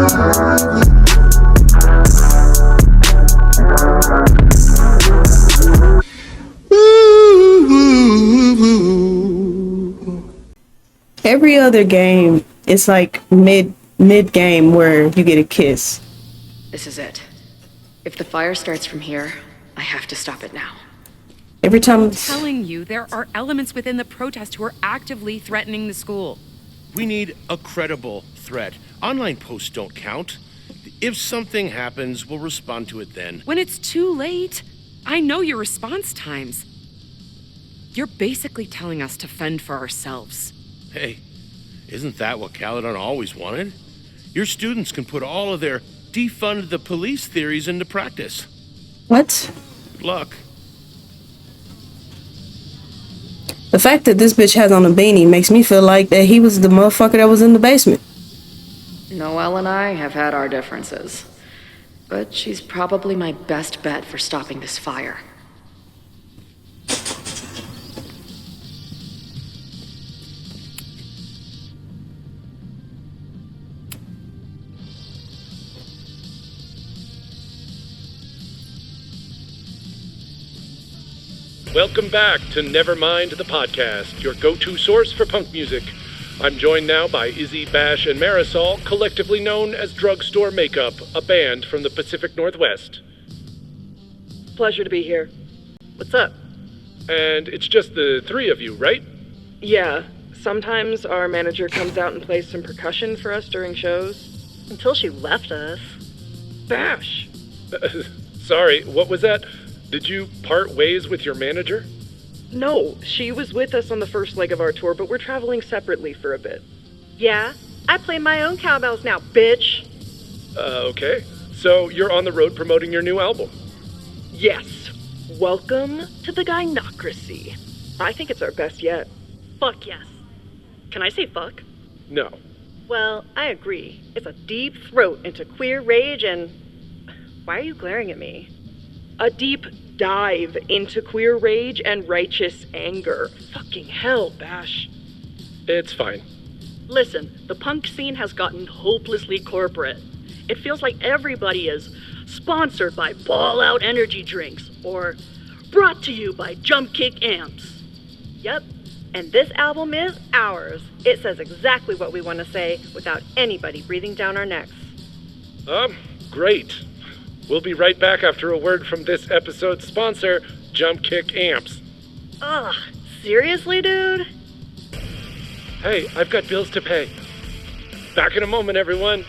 Every other game, it's like mid game where you get a kiss. This is it. If the fire starts from here, I have to stop it now. Every time I'm telling you, there are elements within the protest who are actively threatening the school. We need a credible threat. Online posts don't count. If something happens, we'll respond to it then. When it's too late, I know your response times. You're basically telling us to fend for ourselves. Hey, isn't that what Caledon always wanted? Your students can put all of their defund the police theories into practice. what? Good luck. The fact that this bitch has on a beanie makes me feel like that he was the motherfucker that was in the basement. Noelle and I have had our differences, but she's probably my best bet for stopping this fire. Welcome back to Nevermind the Podcast, your go-to source for punk music. I'm joined now by Izzy, Bash, and Marisol, collectively known as Drugstore Makeup, a band from the Pacific Northwest. Pleasure to be here. What's up? And it's just the three of you, right? Yeah, sometimes our manager comes out and plays some percussion for us during shows. Until she left us. Bash! Sorry, what was that? Did you part ways with your manager? No, she was with us on the first leg of our tour, but we're traveling separately for a bit. Yeah, I play my own cowbells now, bitch. Okay. So you're on the road promoting your new album? Yes. Welcome to the Gynocracy. I think it's our best yet. Fuck yes. Can I say fuck? No. Well, I agree. It's a deep throat into queer rage and... Why are you glaring at me? A deep dive into queer rage and righteous anger. Fucking hell, Bash. It's fine. Listen, the punk scene has gotten hopelessly corporate. It feels like everybody is sponsored by Ball Out energy drinks or brought to you by Jump Kick amps. Yep, and this album is ours. It says exactly what we want to say without anybody breathing down our necks. Great. We'll be right back after a word from this episode's sponsor, Jump Kick Amps. Ugh, seriously, dude? Hey, I've got bills to pay. Back in a moment, everyone.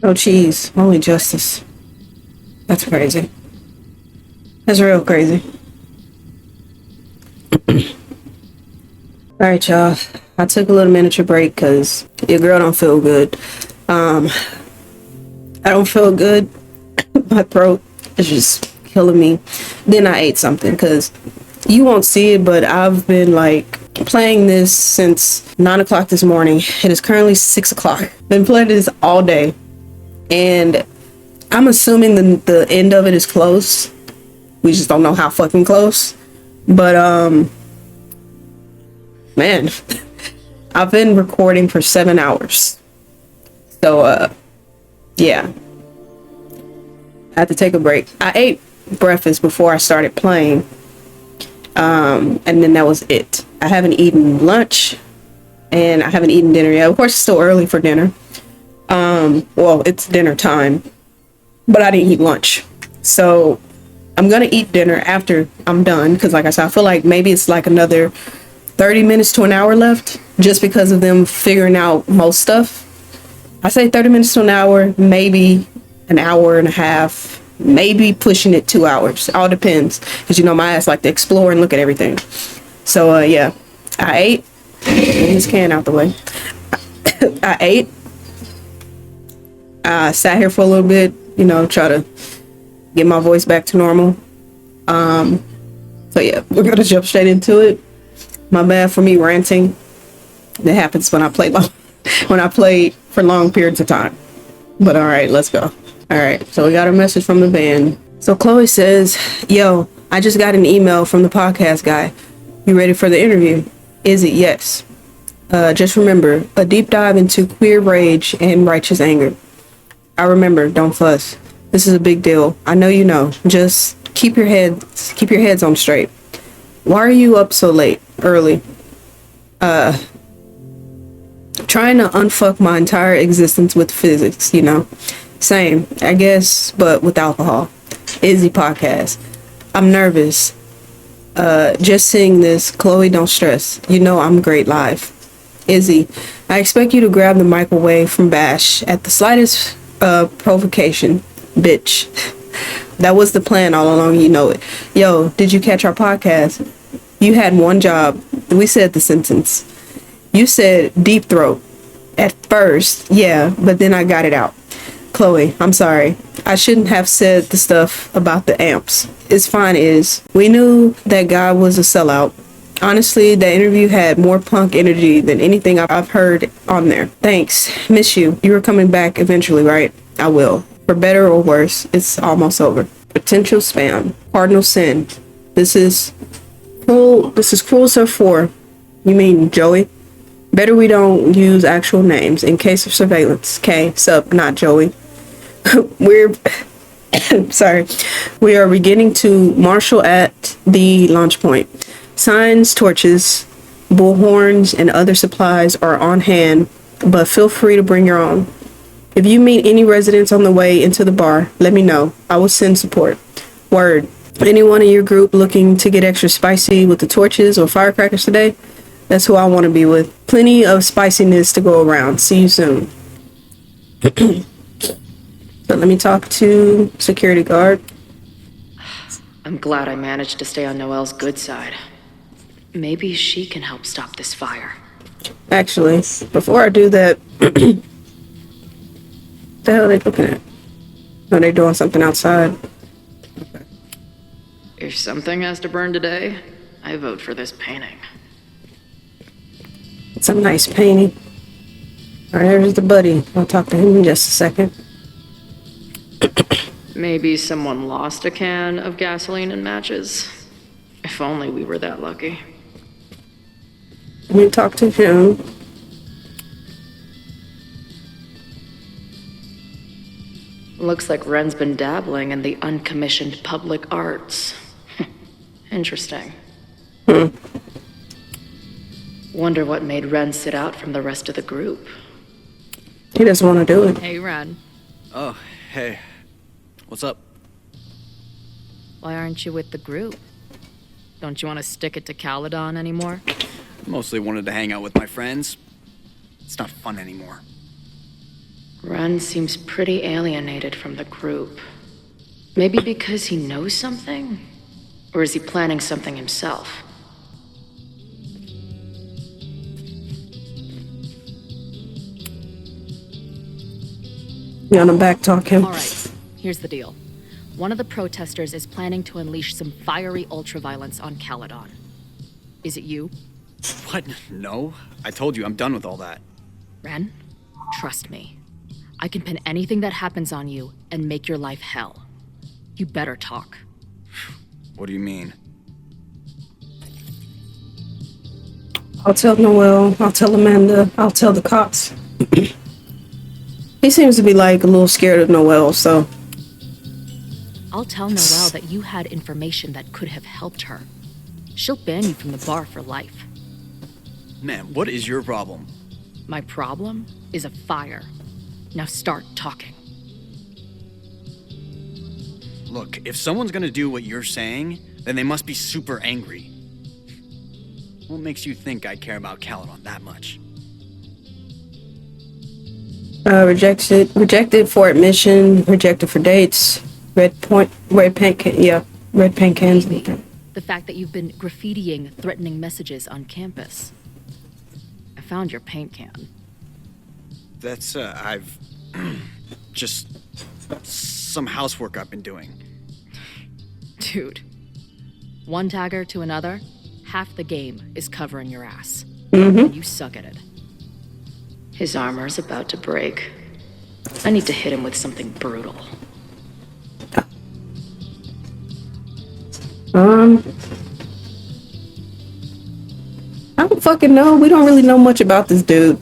No cheese, only justice. That's crazy. That's real crazy. Alright, y'all. I took a little miniature break because your girl don't feel good. I don't feel good. My throat is just killing me. Then I ate something because you won't see it, but I've been like playing this since 9 o'clock this morning. It is currently 6 o'clock. Been playing this all day. And I'm assuming the end of it is close. We just don't know how fucking close. But, man, I've been recording for 7 hours. So, yeah. I had to take a break. I ate breakfast before I started playing. And then that was it. I haven't eaten lunch. And I haven't eaten dinner yet. Of course, it's still early for dinner. Well, it's dinner time. But I didn't eat lunch. So, I'm gonna eat dinner after I'm done. Because like I said, I feel like maybe it's like another 30 minutes to an hour left. Just because of them figuring out most stuff. I say 30 minutes to an hour. Maybe an hour and a half. Maybe pushing it 2 hours. All depends. Because you know my ass like to explore and look at everything. So, yeah. I ate. Get this can out the way. I ate. I sat here for a little bit, you know, try to get my voice back to normal. So yeah, we're gonna jump straight into it. My bad for me ranting. That happens when I play for long periods of time. But all right, let's go. All right, so we got a message from the band. So Chloe says, "Yo, I just got an email from the podcast guy. You ready for the interview? Is it yes? Just remember, a deep dive into queer rage and righteous anger. I remember, don't fuss. This is a big deal. I know you know. Just keep your heads on straight. Why are you up so late, early? Trying to unfuck my entire existence with physics, you know? Same, I guess, but with alcohol. Izzy podcast. I'm nervous. Just seeing this, Chloe, don't stress. You know I'm great live. Izzy, I expect you to grab the microwave from Bash at the slightest provocation, bitch. That was the plan all along, you know it. Yo, did you catch our podcast? You had one job. We said the sentence. You said deep throat. At first, yeah, but then I got it out. Chloe, I'm sorry. I shouldn't have said the stuff about the amps. It's fine, we knew that guy was a sellout. Honestly, that interview had more punk energy than anything I've heard on there. Thanks. Miss you. You are coming back eventually, right? I will. For better or worse, it's almost over. Potential spam. Cardinal sin. This is cruel sir 4. You mean Joey? Better we don't use actual names in case of surveillance. K, sup, not Joey. We're sorry. We are beginning to marshal at the launch point. Signs, torches, bullhorns, and other supplies are on hand, but feel free to bring your own. If you meet any residents on the way into the bar, let me know. I will send support. Word. Anyone in your group looking to get extra spicy with the torches or firecrackers today? That's who I want to be with. Plenty of spiciness to go around. See you soon. So let me talk to security guard. I'm glad I managed to stay on Noelle's good side. Maybe she can help stop this fire. Actually, before I do that, what the hell are they looking at? Are they doing something outside? Okay. If something has to burn today, I vote for this painting. It's a nice painting. All right, here's the buddy. I'll talk to him in just a second. Maybe someone lost a can of gasoline and matches. If only we were that lucky. Let me talk to him. Looks like Ren's been dabbling in the uncommissioned public arts. Interesting. Wonder what made Ren sit out from the rest of the group. He doesn't want to do it. Hey, Ren. Oh, hey. What's up? Why aren't you with the group? Don't you want to stick it to Caledon anymore? Mostly wanted to hang out with my friends. It's not fun anymore. Ren seems pretty alienated from the group. Maybe because he knows something? Or is he planning something himself? You want to backtalk him? All right, here's the deal. One of the protesters is planning to unleash some fiery ultraviolence on Caledon. Is it you? What? No. I told you, I'm done with all that. Ren, trust me. I can pin anything that happens on you and make your life hell. You better talk. What do you mean? I'll tell Noelle. I'll tell Amanda. I'll tell the cops. He seems to be like a little scared of Noelle, so. I'll tell Noelle that you had information that could have helped her. She'll ban you from the bar for life. Man, what is your problem? My problem is a fire. Now start talking. Look, if someone's gonna do what you're saying, then they must be super angry. What makes you think I care about Caledon that much? Rejected for admission, rejected for dates, red paint cans. Maybe the fact that you've been graffitiing threatening messages on campus. I found your paint can. That's, I've... just... some housework I've been doing. Dude. One tagger to another, half the game is covering your ass. Mm-hmm. And you suck at it. His armor's about to break. I need to hit him with something brutal. I don't fucking know. We don't really know much about this dude.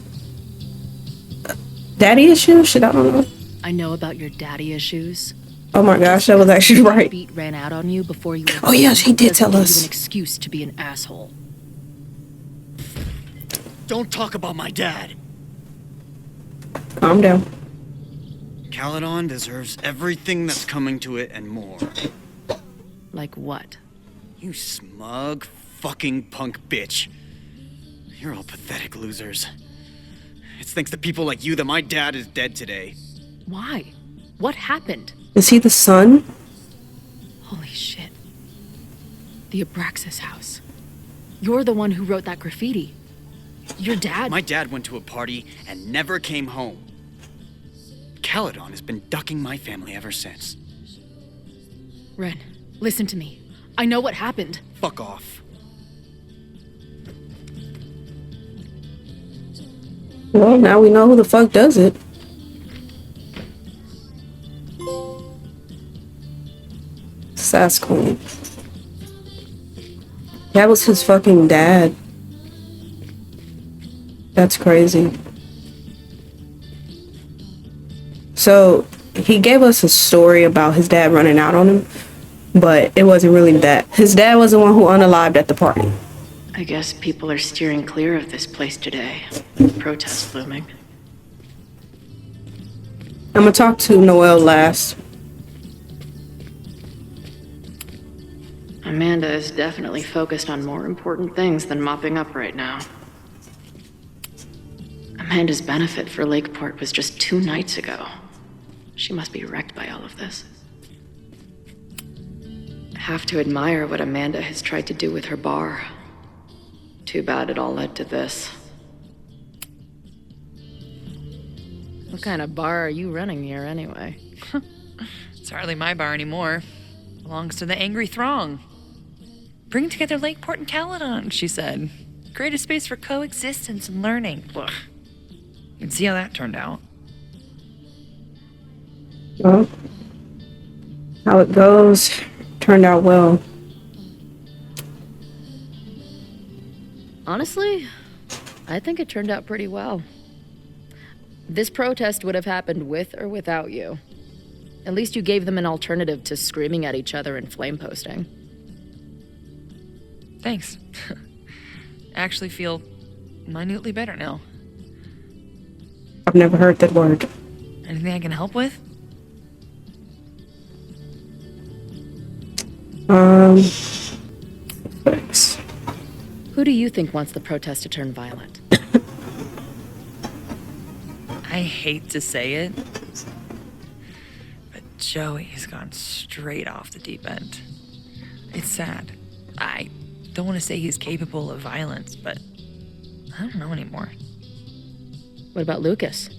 Daddy issues? Shit, I don't know. I know about your daddy issues. Oh my gosh, that was actually right. Beat ran out on you before you were Oh yeah, she did tell doesn't give us. you an excuse to be an asshole. Don't talk about my dad. Calm down. Caledon deserves everything that's coming to it and more. Like what? You smug, fucking punk bitch. You're all pathetic losers. It's thanks to people like you that my dad is dead today. Why? What happened? Is he the son? Holy shit. The Abraxas house. You're the one who wrote that graffiti. Your dad... My dad went to a party and never came home. Caledon has been ducking my family ever since. Ren, listen to me. I know what happened. Fuck off. Well, now we know who the fuck does it. Sass Queen. That was his fucking dad. That's crazy. So, he gave us a story about his dad running out on him, but it wasn't really that. His dad was the one who unalived at the party. I guess people are steering clear of this place today. Protest looming. I'm gonna talk to Noelle last. Amanda is definitely focused on more important things than mopping up right now. Amanda's benefit for Lakeport was just 2 nights ago. She must be wrecked by all of this. I have to admire what Amanda has tried to do with her bar. Too bad it all led to this. What kind of bar are you running here anyway? It's hardly my bar anymore. Belongs to the angry throng. Bring together Lakeport and Caledon, she said. Create a space for coexistence and learning. Ugh. You can see how that turned out. Well, how it goes turned out well. Honestly, I think it turned out pretty well. This protest would have happened with or without you. At least you gave them an alternative to screaming at each other and flame posting. Thanks. I actually feel minutely better now. I've never heard that word. Anything I can help with? Thanks. Who do you think wants the protest to turn violent? I hate to say it, but Joey's gone straight off the deep end. It's sad. I don't want to say he's capable of violence, but I don't know anymore. What about Lucas?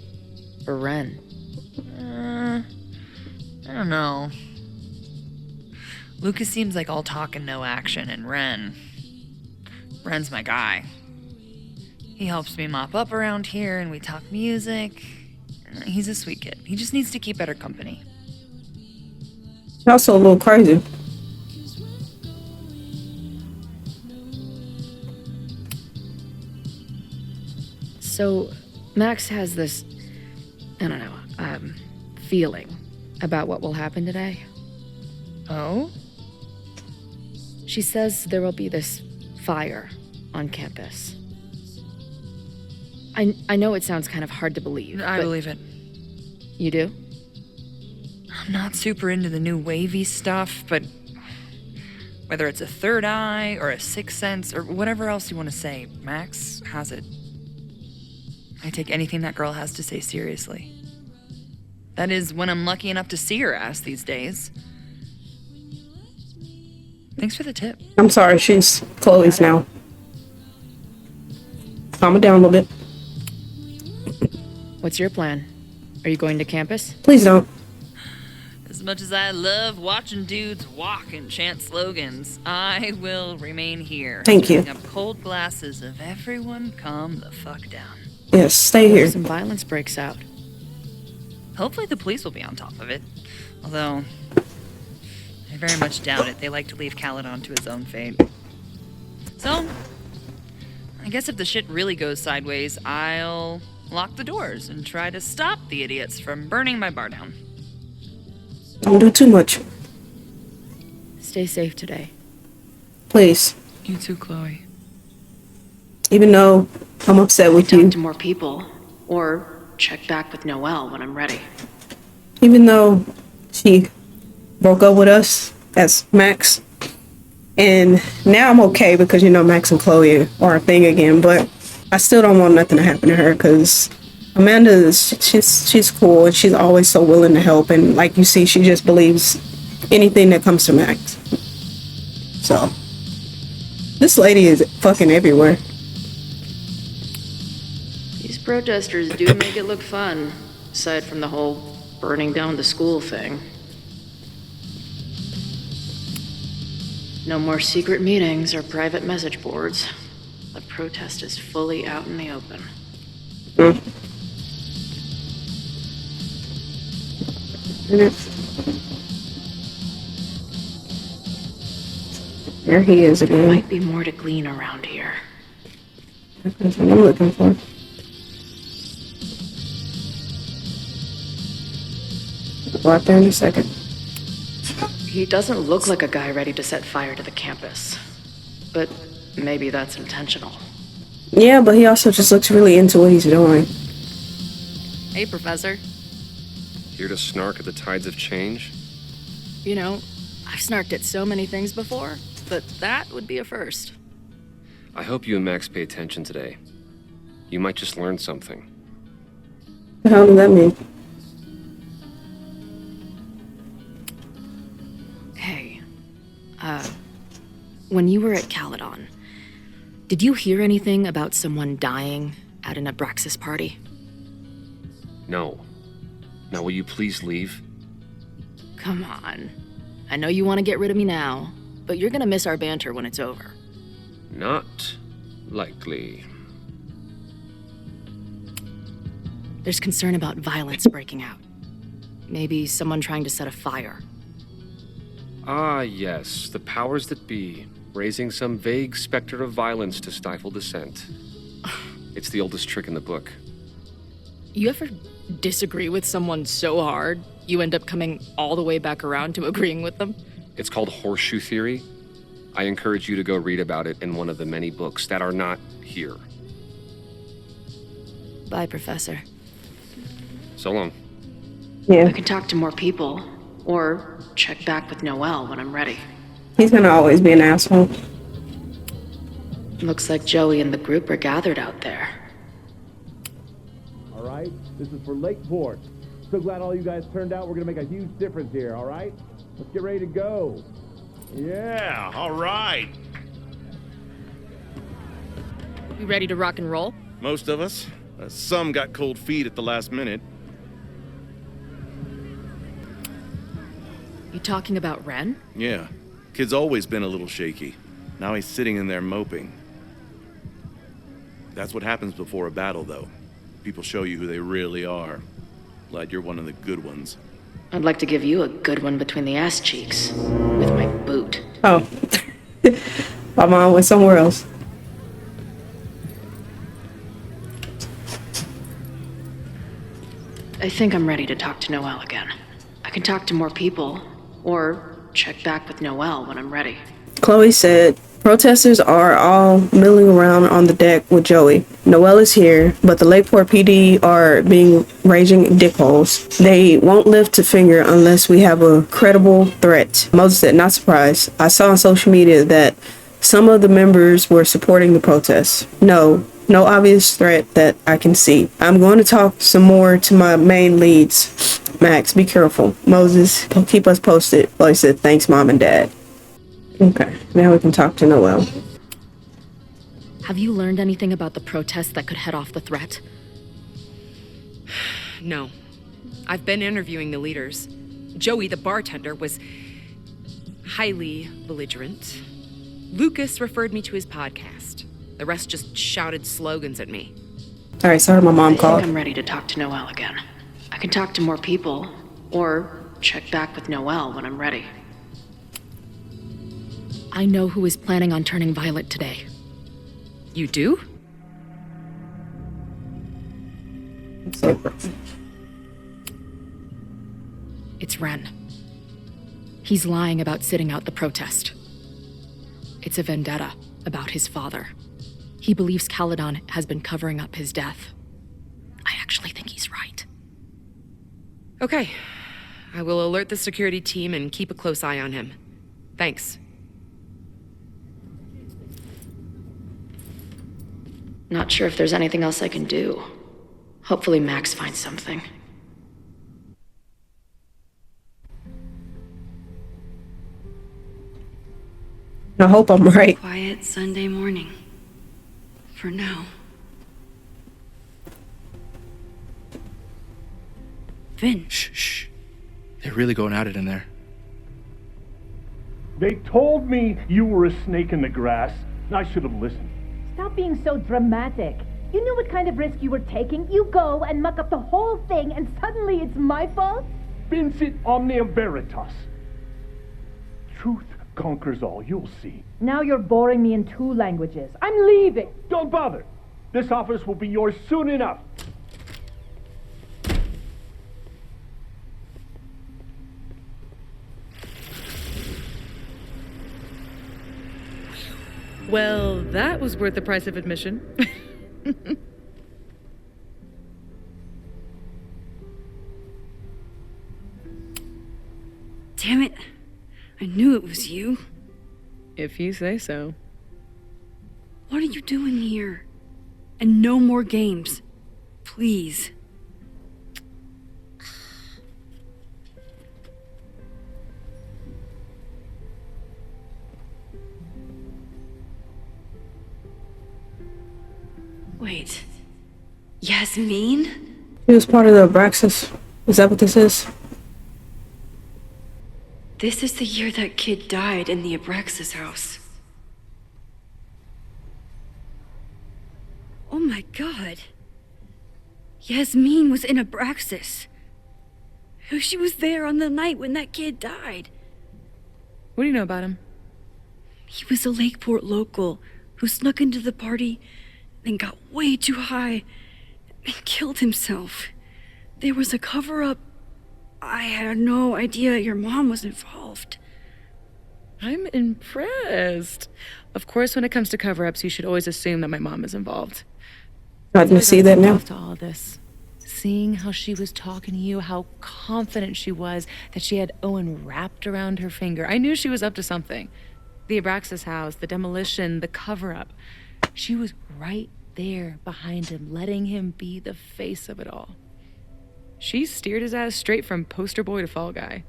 Or Ren? I don't know. Lucas seems like all talk and no action, and Ren's my guy. He helps me mop up around here, and we talk music. He's a sweet kid. He just needs to keep better company. Also a little crazy. So, Max has this, I don't know, feeling about what will happen today. Oh? She says there will be this fire on campus. I know it sounds kind of hard to believe. I believe it. You do? I'm not super into the new wavy stuff, but whether it's a third eye or a sixth sense or whatever else you want to say, Max has it. I take anything that girl has to say seriously. That is when I'm lucky enough to see her ass these days. Thanks for the tip. I'm sorry, she's Chloe's now. Calm it down a little bit. What's your plan? Are you going to campus? Please don't. As much as I love watching dudes walk and chant slogans, I will remain here. Thank you. Filling up cold glasses of everyone calm the fuck down. Yes, stay here. Some violence breaks out. Hopefully the police will be on top of it. Although, I very much doubt it. They like to leave Caledon to his own fate. So, I I guess if the shit really goes sideways, I'll lock the doors and try to stop the idiots from burning my bar down. Don't do too much. Stay safe today. Please. You too, Chloe. Even though I'm upset with Talk you. to more people, or check back with Noelle when I'm ready. Even though she broke up with us as Max. And now I'm okay because, you know, Max and Chloe are a thing again. But I still don't want nothing to happen to her because Amanda, she's cool and she's always so willing to help. And like you see, she just believes anything that comes to Max. So, this lady is fucking everywhere. These protesters do make it look fun, aside from the whole burning down the school thing. No more secret meetings or private message boards. The protest is fully out in the open. There he is There again. might be more to glean around here. That's what I'm looking for. Go out there in a second. He doesn't look like a guy ready to set fire to the campus. But maybe that's intentional. Yeah, but he also just looks really into what he's doing. Hey, Professor. Here to snark at the tides of change? You know, I've snarked at so many things before, but that would be a first. I hope you and Max pay attention today. You might just learn something. What the hell does that mean? Hey, when you were at Caledon, did you hear anything about someone dying at an Abraxas party? No. Now will you please leave? Come on. I know you want to get rid of me now, but you're gonna miss our banter when it's over. Not likely. There's concern about violence breaking out. Maybe someone trying to set a fire. Ah, yes, the powers that be, raising some vague specter of violence to stifle dissent. It's the oldest trick in the book. You ever disagree with someone so hard, you end up coming all the way back around to agreeing with them? It's called horseshoe theory. I encourage you to go read about it in one of the many books that are not here. Bye, Professor. So long. Yeah, I can talk to more people, or check back with Noelle when I'm ready. he's gonna always be an asshole. Looks like Joey and the group are gathered out there. All right, this is for Lakeport. So glad all you guys turned out. We're gonna make a huge difference here, all right? Let's get ready to go. Yeah, all right. You ready to rock and roll? Most of us. Some got cold feet at the last minute. You talking about Ren? Yeah, kid's always been a little shaky. Now he's sitting in there moping. That's what happens before a battle, though. People show you who they really are. Glad you're one of the good ones. I'd like to give you a good one between the ass cheeks. With my boot. Oh. My mom went somewhere else. I think I'm ready to talk to Noelle again. I can talk to more people, or check back with Noelle when I'm ready. Chloe said, protesters are all milling around on the deck with Joey. Noelle is here, but the Lakeport PD are being raging dickholes. They won't lift a finger unless we have a credible threat. Moses said, not surprised. I saw on social media that some of the members were supporting the protests. No obvious threat that I can see. I'm going to talk some more to my main leads. Max, be careful. Moses, keep us posted. Chloe said, thanks, Mom and Dad. Okay, now we can talk to Noelle. Have you learned anything about the protests that could head off the threat? No. I've been interviewing the leaders. Joey, the bartender, was highly belligerent. Lucas referred me to his podcast. The rest just shouted slogans at me. All right, sorry my mom I called. think I'm ready to talk to Noelle again. I can talk to more people, or check back with Noelle when I'm ready. I know who is planning on turning violent today. You do? It's Ren. He's lying about sitting out the protest. It's a vendetta about his father. He believes Caledon has been covering up his death. I actually think he's right. Okay. I will alert the security team and keep a close eye on him. Thanks. Not sure if there's anything else I can do. Hopefully Max finds something. I hope I'm right. Quiet Sunday morning. For now. Vin. Shh. They're really going at it in there. They told me you were a snake in the grass. I should have listened. Stop being so dramatic. You knew what kind of risk you were taking. You go and muck up the whole thing, and suddenly it's my fault? Vincit omnia veritas. Truth conquers all, you'll see. Now you're boring me in 2 languages. I'm leaving. Don't bother. This office will be yours soon enough. Well, that was worth the price of admission. Damn it. I knew it was you. If you say so. What are you doing here? And no more games. Please. Wait. Yasmin? He was part of the Abraxas. Is that what this is? This is the year that kid died in the Abraxas house. Oh my god. Yasmin was in Abraxas. She was there on the night when that kid died. What do you know about him? He was a Lakeport local who snuck into the party and got way too high and killed himself. There was a cover-up. I had no idea your mom was involved. I'm impressed. Of course, when it comes to cover-ups, you should always assume that my mom is involved. I can see that now. To all this, seeing how she was talking to you, how confident she was that she had Owen wrapped around her finger. I knew she was up to something. The Abraxas house, the demolition, the cover-up. She was right there behind him, letting him be the face of it all. She steered his ass straight from poster boy to fall guy.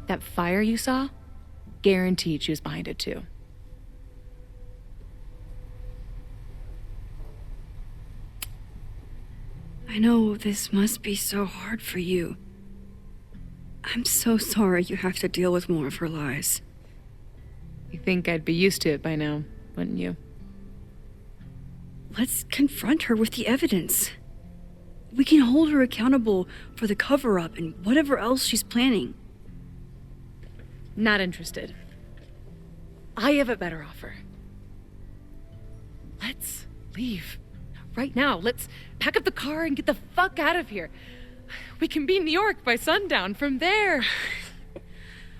That fire you saw? Guaranteed she was behind it too. I know this must be so hard for you. I'm so sorry you have to deal with more of her lies. You think I'd be used to it by now, wouldn't you? Let's confront her with the evidence. We can hold her accountable for the cover-up and whatever else she's planning. Not interested. I have a better offer. Let's leave. Right now, let's pack up the car and get the fuck out of here. We can be in New York by sundown. From there,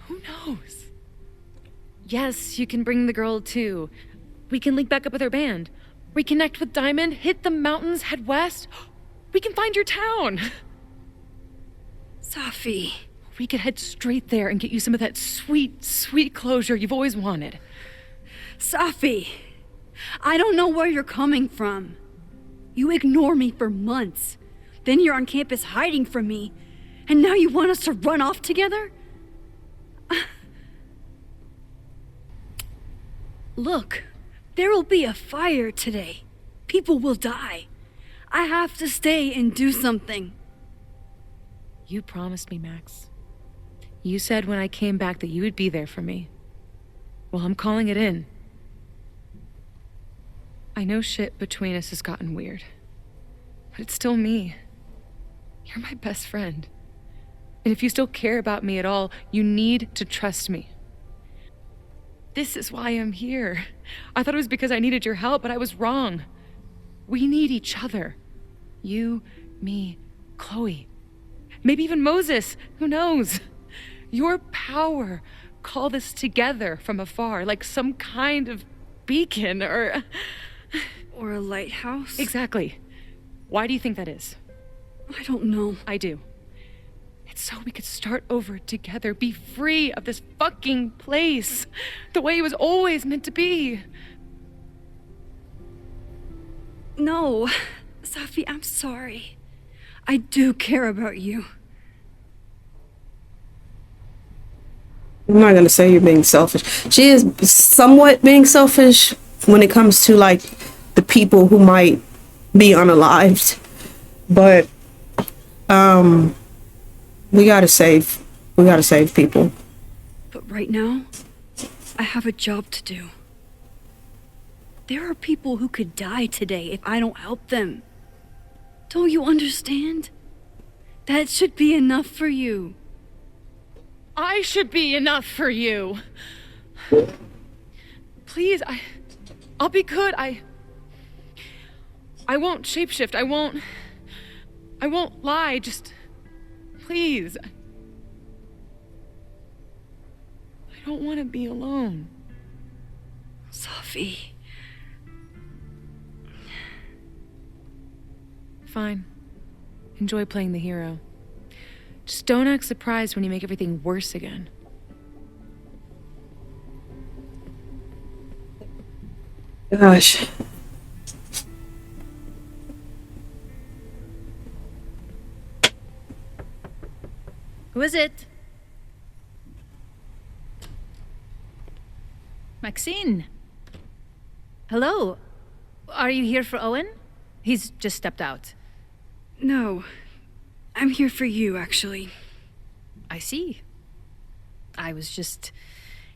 who knows? Yes, you can bring the girl too. We can link back up with our band. Reconnect with Diamond, hit the mountains, head west. We can find your town. Safi. We could head straight there and get you some of that sweet, sweet closure you've always wanted. Safi, I don't know where you're coming from. You ignore me for months. Then you're on campus hiding from me. And now you want us to run off together? Look, there will be a fire today. People will die. I have to stay and do something. You promised me, Max. You said when I came back that you would be there for me. Well, I'm calling it in. I know shit between us has gotten weird. But it's still me. You're my best friend. And if you still care about me at all, you need to trust me. This is why I'm here. I thought it was because I needed your help, but I was wrong. We need each other. You, me, Chloe. Maybe even Moses. Who knows? Your power called us together from afar, like some kind of beacon or a lighthouse? Exactly. Why do you think that is? I don't know. I do. It's so we could start over together, be free of this fucking place, the way it was always meant to be. No, Safi, I'm sorry. I do care about you. I'm not gonna say you're being selfish. She is somewhat being selfish when it comes to like the people who might be unalived, but we gotta save people. But right now, I have a job to do. There are people who could die today if I don't help them. Don't you understand? That should be enough for you. I should be enough for you. Please, I'll be good. I won't shapeshift. I won't lie. Just please. I don't want to be alone. Safi. Fine. Enjoy playing the hero. Just don't act surprised when you make everything worse again. Gosh. Who is it? Maxine. Hello. Are you here for Owen? He's just stepped out. No. I'm here for you, actually. I see. I was just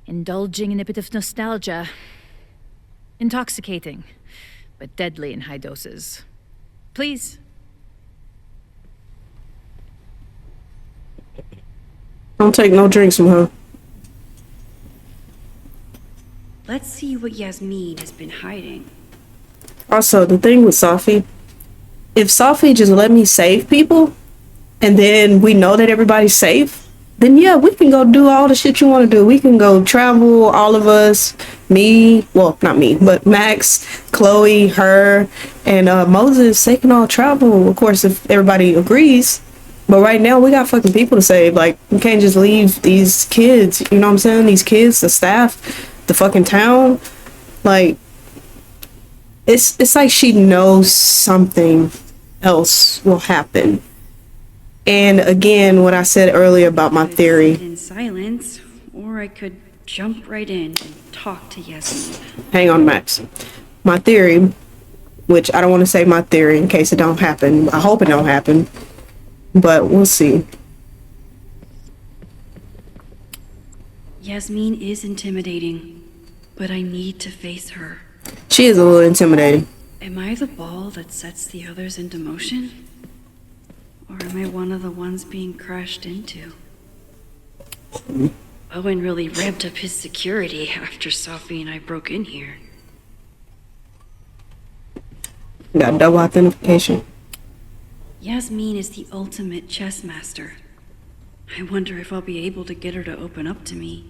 indulging in a bit of nostalgia. Intoxicating, but deadly in high doses. Please. Don't take no drinks from her. Let's see what Yasmin has been hiding. Also, the thing with Safi, if Safi just let me save people, and then we know that everybody's safe, then yeah, we can go do all the shit you want to do. We can go travel, all of us, me, well, not me, but Max, Chloe, her, and Moses, they can all travel, of course, if everybody agrees. But right now, we got fucking people to save. Like, we can't just leave these kids, you know what I'm saying? These kids, the staff, the fucking town. Like, it's like she knows something else will happen. And again, what I said earlier about my theory. In silence, or I could jump right in and talk to Yasmin. Hang on, Max. My theory, which I don't want to say my theory in case it don't happen. I hope it don't happen, but we'll see. Yasmin is intimidating, but I need to face her. She is a little intimidating. Am I the ball that sets the others into motion? Or am I one of the ones being crashed into? Owen really ramped up his security after Safi and I broke in here. Got double authentication. Yasmin is the ultimate chess master. I wonder if I'll be able to get her to open up to me.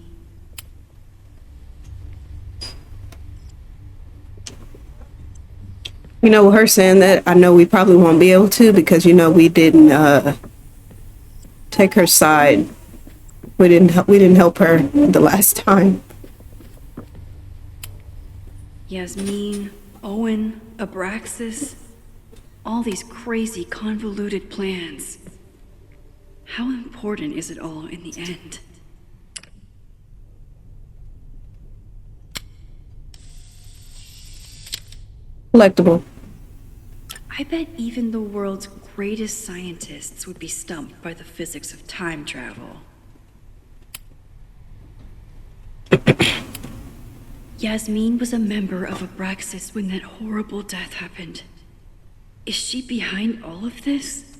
You know, with her saying that, I know we probably won't be able to because, you know, we didn't take her side. We didn't help her the last time. Yasmin, Owen, Abraxas, all these crazy convoluted plans. How important is it all in the end? Collectible. I bet even the world's greatest scientists would be stumped by the physics of time travel. Yasmin was a member of Abraxas when that horrible death happened. Is she behind all of this?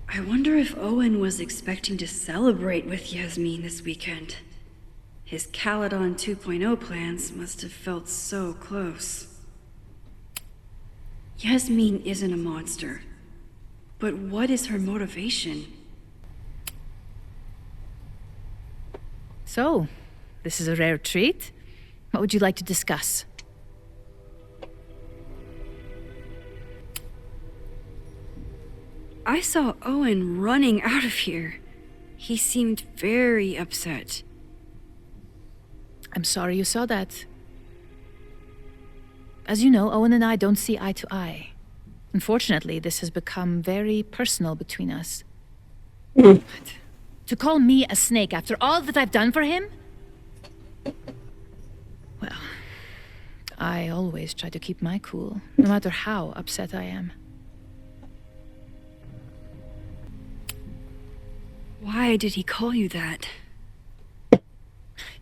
I wonder if Owen was expecting to celebrate with Yasmin this weekend. His Caledon 2.0 plans must have felt so close. Yasmin isn't a monster. But what is her motivation? So, this is a rare treat. What would you like to discuss? I saw Owen running out of here. He seemed very upset. I'm sorry you saw that. As you know, Owen and I don't see eye to eye. Unfortunately, this has become very personal between us. But to call me a snake after all that I've done for him? Well, I always try to keep my cool, no matter how upset I am. Why did he call you that?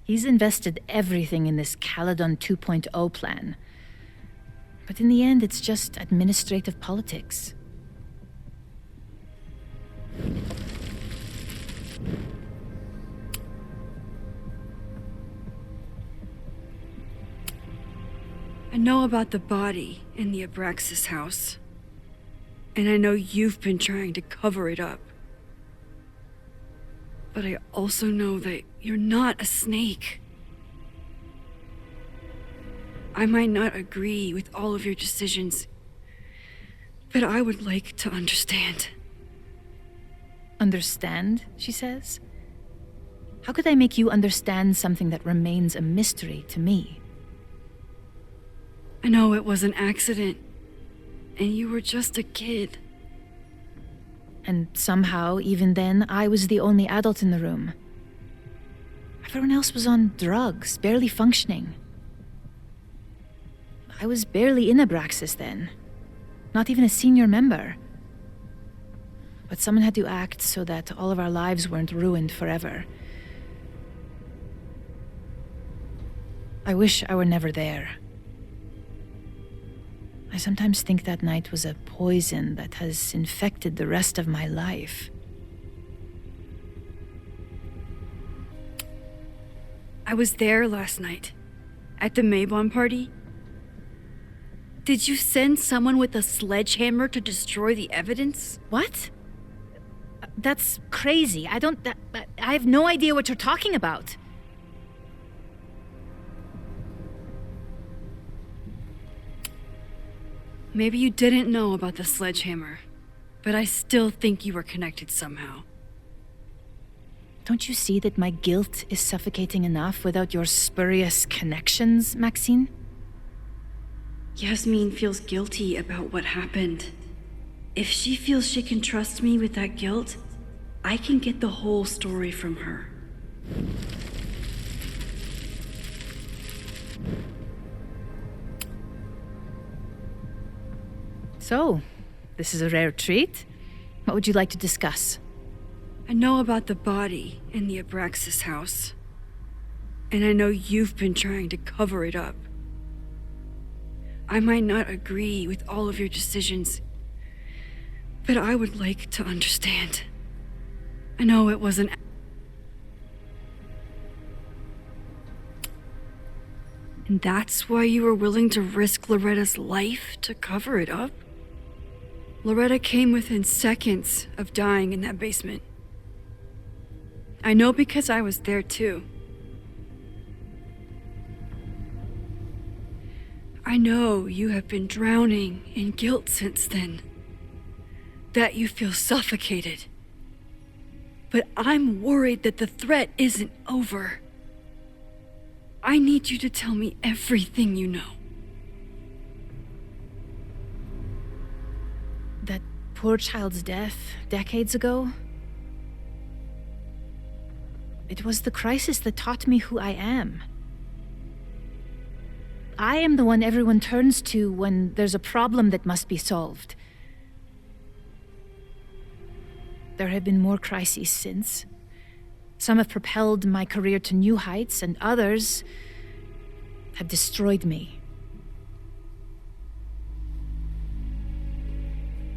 He's invested everything in this Caledon 2.0 plan. But in the end, it's just administrative politics. I know about the body in the Abraxas house. And I know you've been trying to cover it up. But I also know that you're not a snake. I might not agree with all of your decisions, but I would like to understand. Understand, she says? How could I make you understand something that remains a mystery to me? I know it was an accident, and you were just a kid. And somehow, even then, I was the only adult in the room. Everyone else was on drugs, barely functioning. I was barely in Abraxas then. Not even a senior member. But someone had to act so that all of our lives weren't ruined forever. I wish I were never there. I sometimes think that night was a poison that has infected the rest of my life. I was there last night, at the Maybon party. Did you send someone with a sledgehammer to destroy the evidence? What? That's crazy. I have no idea what you're talking about. Maybe you didn't know about the sledgehammer, but I still think you were connected somehow. Don't you see that my guilt is suffocating enough without your spurious connections, Maxine? Yasmin feels guilty about what happened. If she feels she can trust me with that guilt, I can get the whole story from her. So, this is a rare treat. What would you like to discuss? I know about the body in the Abraxas house. And I know you've been trying to cover it up. I might not agree with all of your decisions, but I would like to understand. I know it was an... And that's why you were willing to risk Loretta's life to cover it up? Loretta came within seconds of dying in that basement. I know because I was there too. I know you have been drowning in guilt since then. That you feel suffocated. But I'm worried that the threat isn't over. I need you to tell me everything you know. That poor child's death decades ago? It was the crisis that taught me who I am. I am the one everyone turns to when there's a problem that must be solved. There have been more crises since. Some have propelled my career to new heights, and others have destroyed me.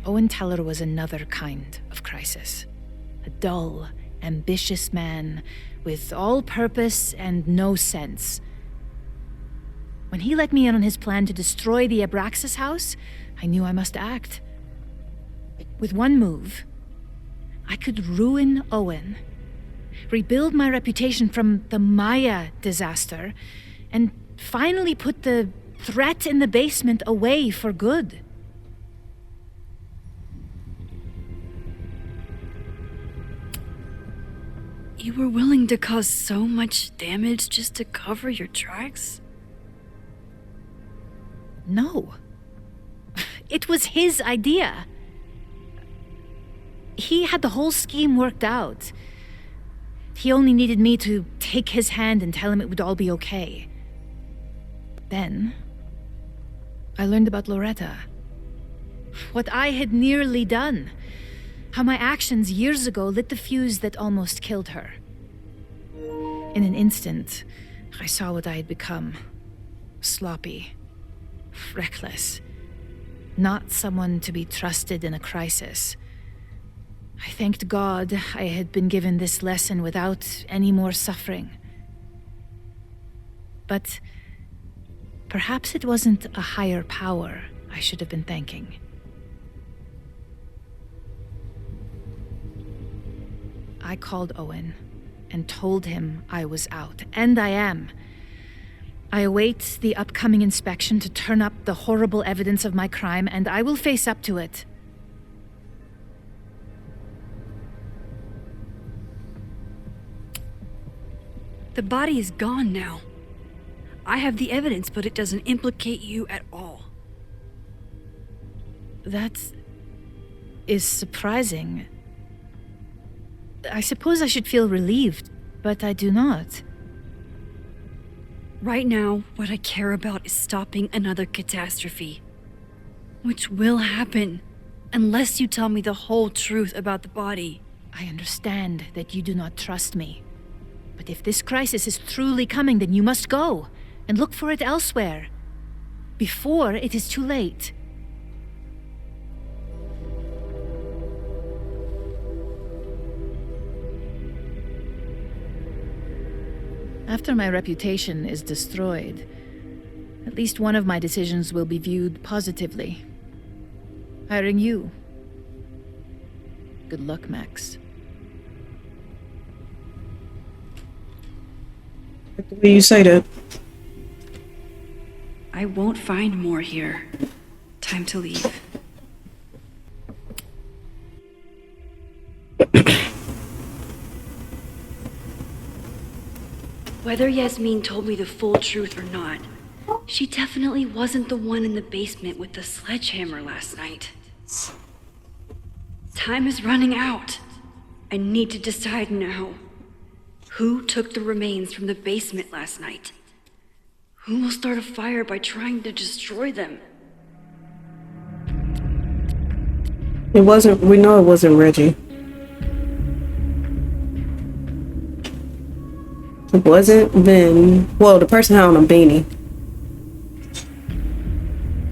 Owen Teller was another kind of crisis. A dull, ambitious man with all purpose and no sense. When he let me in on his plan to destroy the Abraxas house, I knew I must act. With one move, I could ruin Owen, rebuild my reputation from the Maya disaster, and finally put the threat in the basement away for good. You were willing to cause so much damage just to cover your tracks? No. It was his idea. He had the whole scheme worked out. He only needed me to take his hand and tell him it would all be okay. Then, I learned about Loretta. What I had nearly done. How my actions years ago lit the fuse that almost killed her. In an instant, I saw what I had become. Sloppy. Reckless. Not someone to be trusted in a crisis. I thanked God I had been given this lesson without any more suffering. But perhaps it wasn't a higher power I should have been thanking. I called Owen and told him I was out, and I am. I await the upcoming inspection to turn up the horrible evidence of my crime, and I will face up to it. The body is gone now. I have the evidence, but it doesn't implicate you at all. That is surprising. I suppose I should feel relieved, but I do not. Right now, what I care about is stopping another catastrophe. Which will happen, unless you tell me the whole truth about the body. I understand that you do not trust me. But if this crisis is truly coming, then you must go and look for it elsewhere. Before it is too late. After my reputation is destroyed, at least one of my decisions will be viewed positively. Hiring you. Good luck, Max. The way you say that. I won't find more here. Time to leave. Whether Yasmin told me the full truth or not, she definitely wasn't the one in the basement with the sledgehammer last night. Time is running out. I need to decide now. Who took the remains from the basement last night? Who will start a fire by trying to destroy them? We know it wasn't Reggie. It wasn't Vin. Well, the person had on a beanie.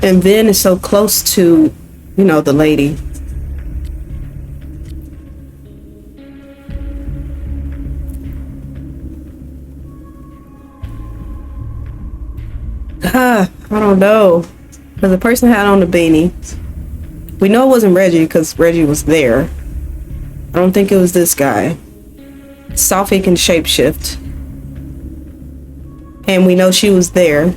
And Vin is so close to, the lady. I don't know. Because the person had on the beanie. We know it wasn't Reggie because Reggie was there. I don't think it was this guy. Sophie can shapeshift. And we know she was there.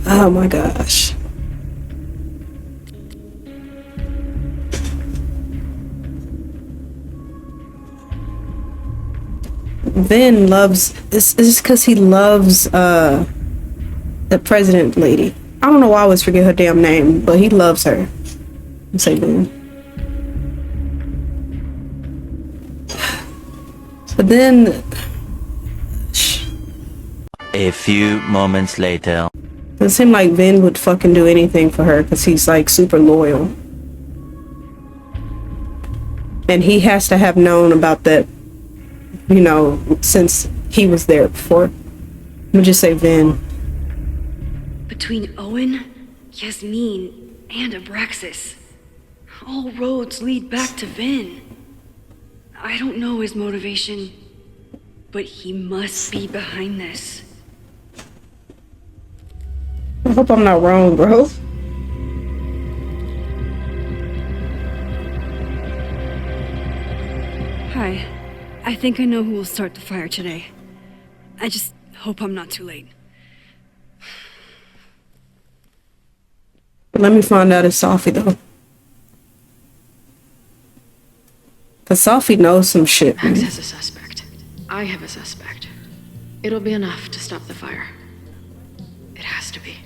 Oh my gosh. Vin loves this is because he loves the president lady. I don't know why I always forget her damn name, but he loves her. I'll say Vin. But then a few moments later, it seemed like Vin would fucking do anything for her because he's like super loyal. And he has to have known about that, since he was there before. Let me just say Vin. Between Owen, Yasmin, and Abraxas. All roads lead back to Vin. I don't know his motivation, but he must be behind this. I hope I'm not wrong, bro. Hi. I think I know who will start the fire today. I just hope I'm not too late. Let me find out it's Sophie, though. Because Sophie knows some shit. Max has a suspect. I have a suspect. It'll be enough to stop the fire. It has to be.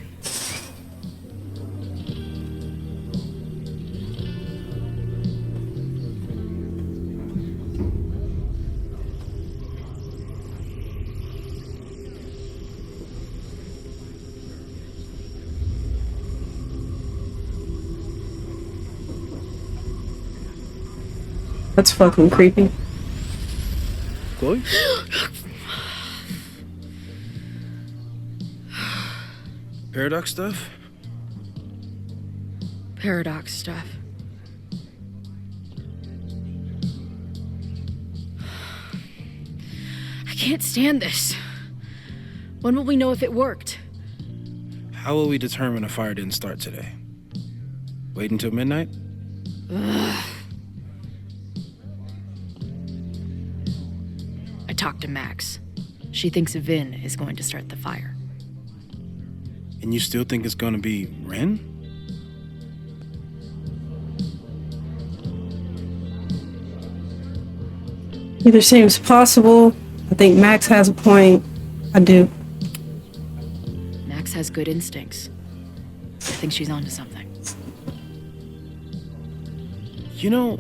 That's fucking creepy. Chloe? Paradox stuff? Paradox stuff. I can't stand this. When will we know if it worked? How will we determine a fire didn't start today? Wait until midnight? Ugh. I talked to Max. She thinks Vin is going to start the fire. And you still think it's gonna be Ren? Either seems possible. I think Max has a point. I do. Max has good instincts. I think she's onto something. You know,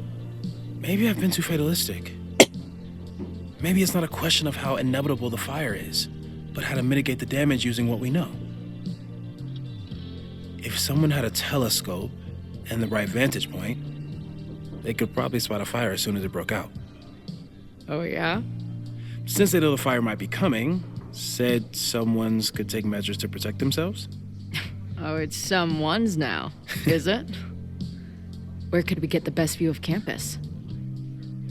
maybe I've been too fatalistic. Maybe it's not a question of how inevitable the fire is, but how to mitigate the damage using what we know. If someone had a telescope and the right vantage point, they could probably spot a fire as soon as it broke out. Oh, yeah? Since they know the fire might be coming, said someone's could take measures to protect themselves? Oh, it's someone's now, is it? Where could we get the best view of campus?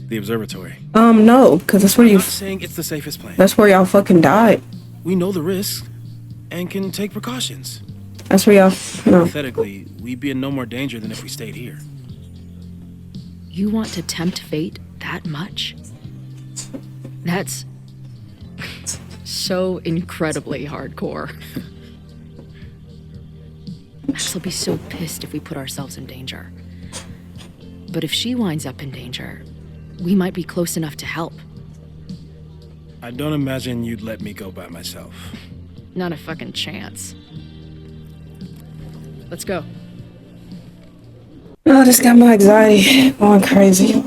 The observatory. No, because that's where I'm you. not saying it's the safest plan. That's where y'all fucking died. We know the risks and can take precautions. That's where y'all. No. Hypothetically, we'd be in no more danger than if we stayed here. You want to tempt fate that much? That's so incredibly hardcore. Max will be so pissed if we put ourselves in danger. But if she winds up in danger, we might be close enough to help. I don't imagine you'd let me go by myself. Not a fucking chance. Let's go. Oh, this got my anxiety going crazy.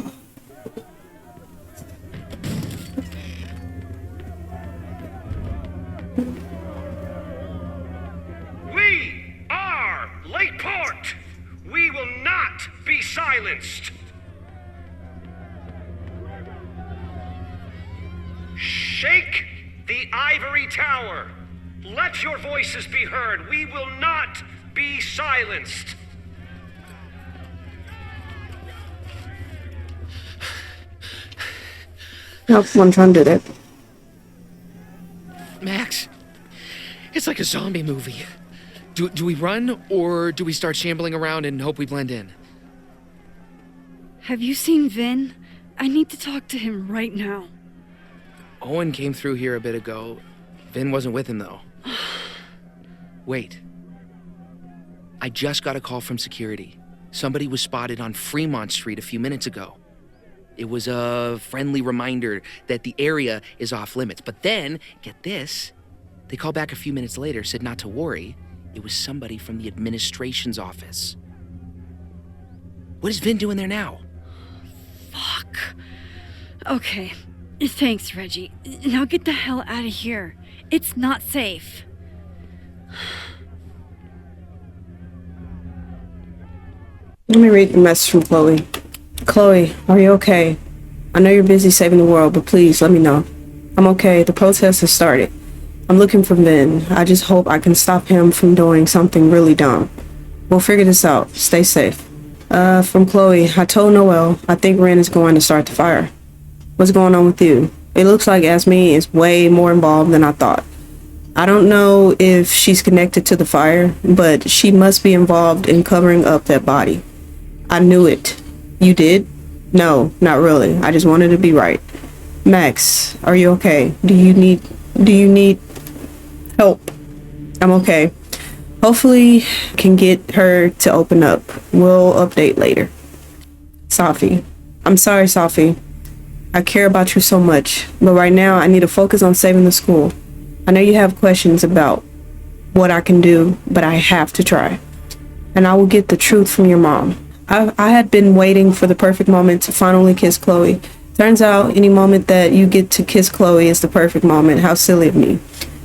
We are Lakeport. We will not be silenced. Shake the ivory tower. Let your voices be heard. We will not be silenced. Nope, I'm trying to do that. Max, it's like a zombie movie. Do we run, or do we start shambling around and hope we blend in? Have you seen Vin? I need to talk to him right now. Owen came through here a bit ago. Vin wasn't with him, though. Wait. I just got a call from security. Somebody was spotted on Fremont Street a few minutes ago. It was a friendly reminder that the area is off limits. But then, get this, they called back a few minutes later, said not to worry. It was somebody from the administration's office. What is Vin doing there now? Fuck. Okay. Thanks, Reggie. Now get the hell out of here. It's not safe. Let me read the message from Chloe. Chloe, are you okay? I know you're busy saving the world, but please let me know. I'm okay. The protest has started. I'm looking for Vin. I just hope I can stop him from doing something really dumb. We'll figure this out. Stay safe. From Chloe, I told Noel I think Ren is going to start the fire. What's going on with you? It looks like Asmi is way more involved than I thought. I don't know if she's connected to the fire, but she must be involved in covering up that body. I knew it. You did? No, not really. I just wanted to be right. Max, are you okay? Do you need help? I'm okay. Hopefully can get her to open up. We'll update later. Safi. I'm sorry, Safi. I care about you so much, but right now I need to focus on saving the school. I know you have questions about what I can do, but I have to try. And I will get the truth from your mom. I had been waiting for the perfect moment to finally kiss Chloe. Turns out any moment that you get to kiss Chloe is the perfect moment. How silly of me.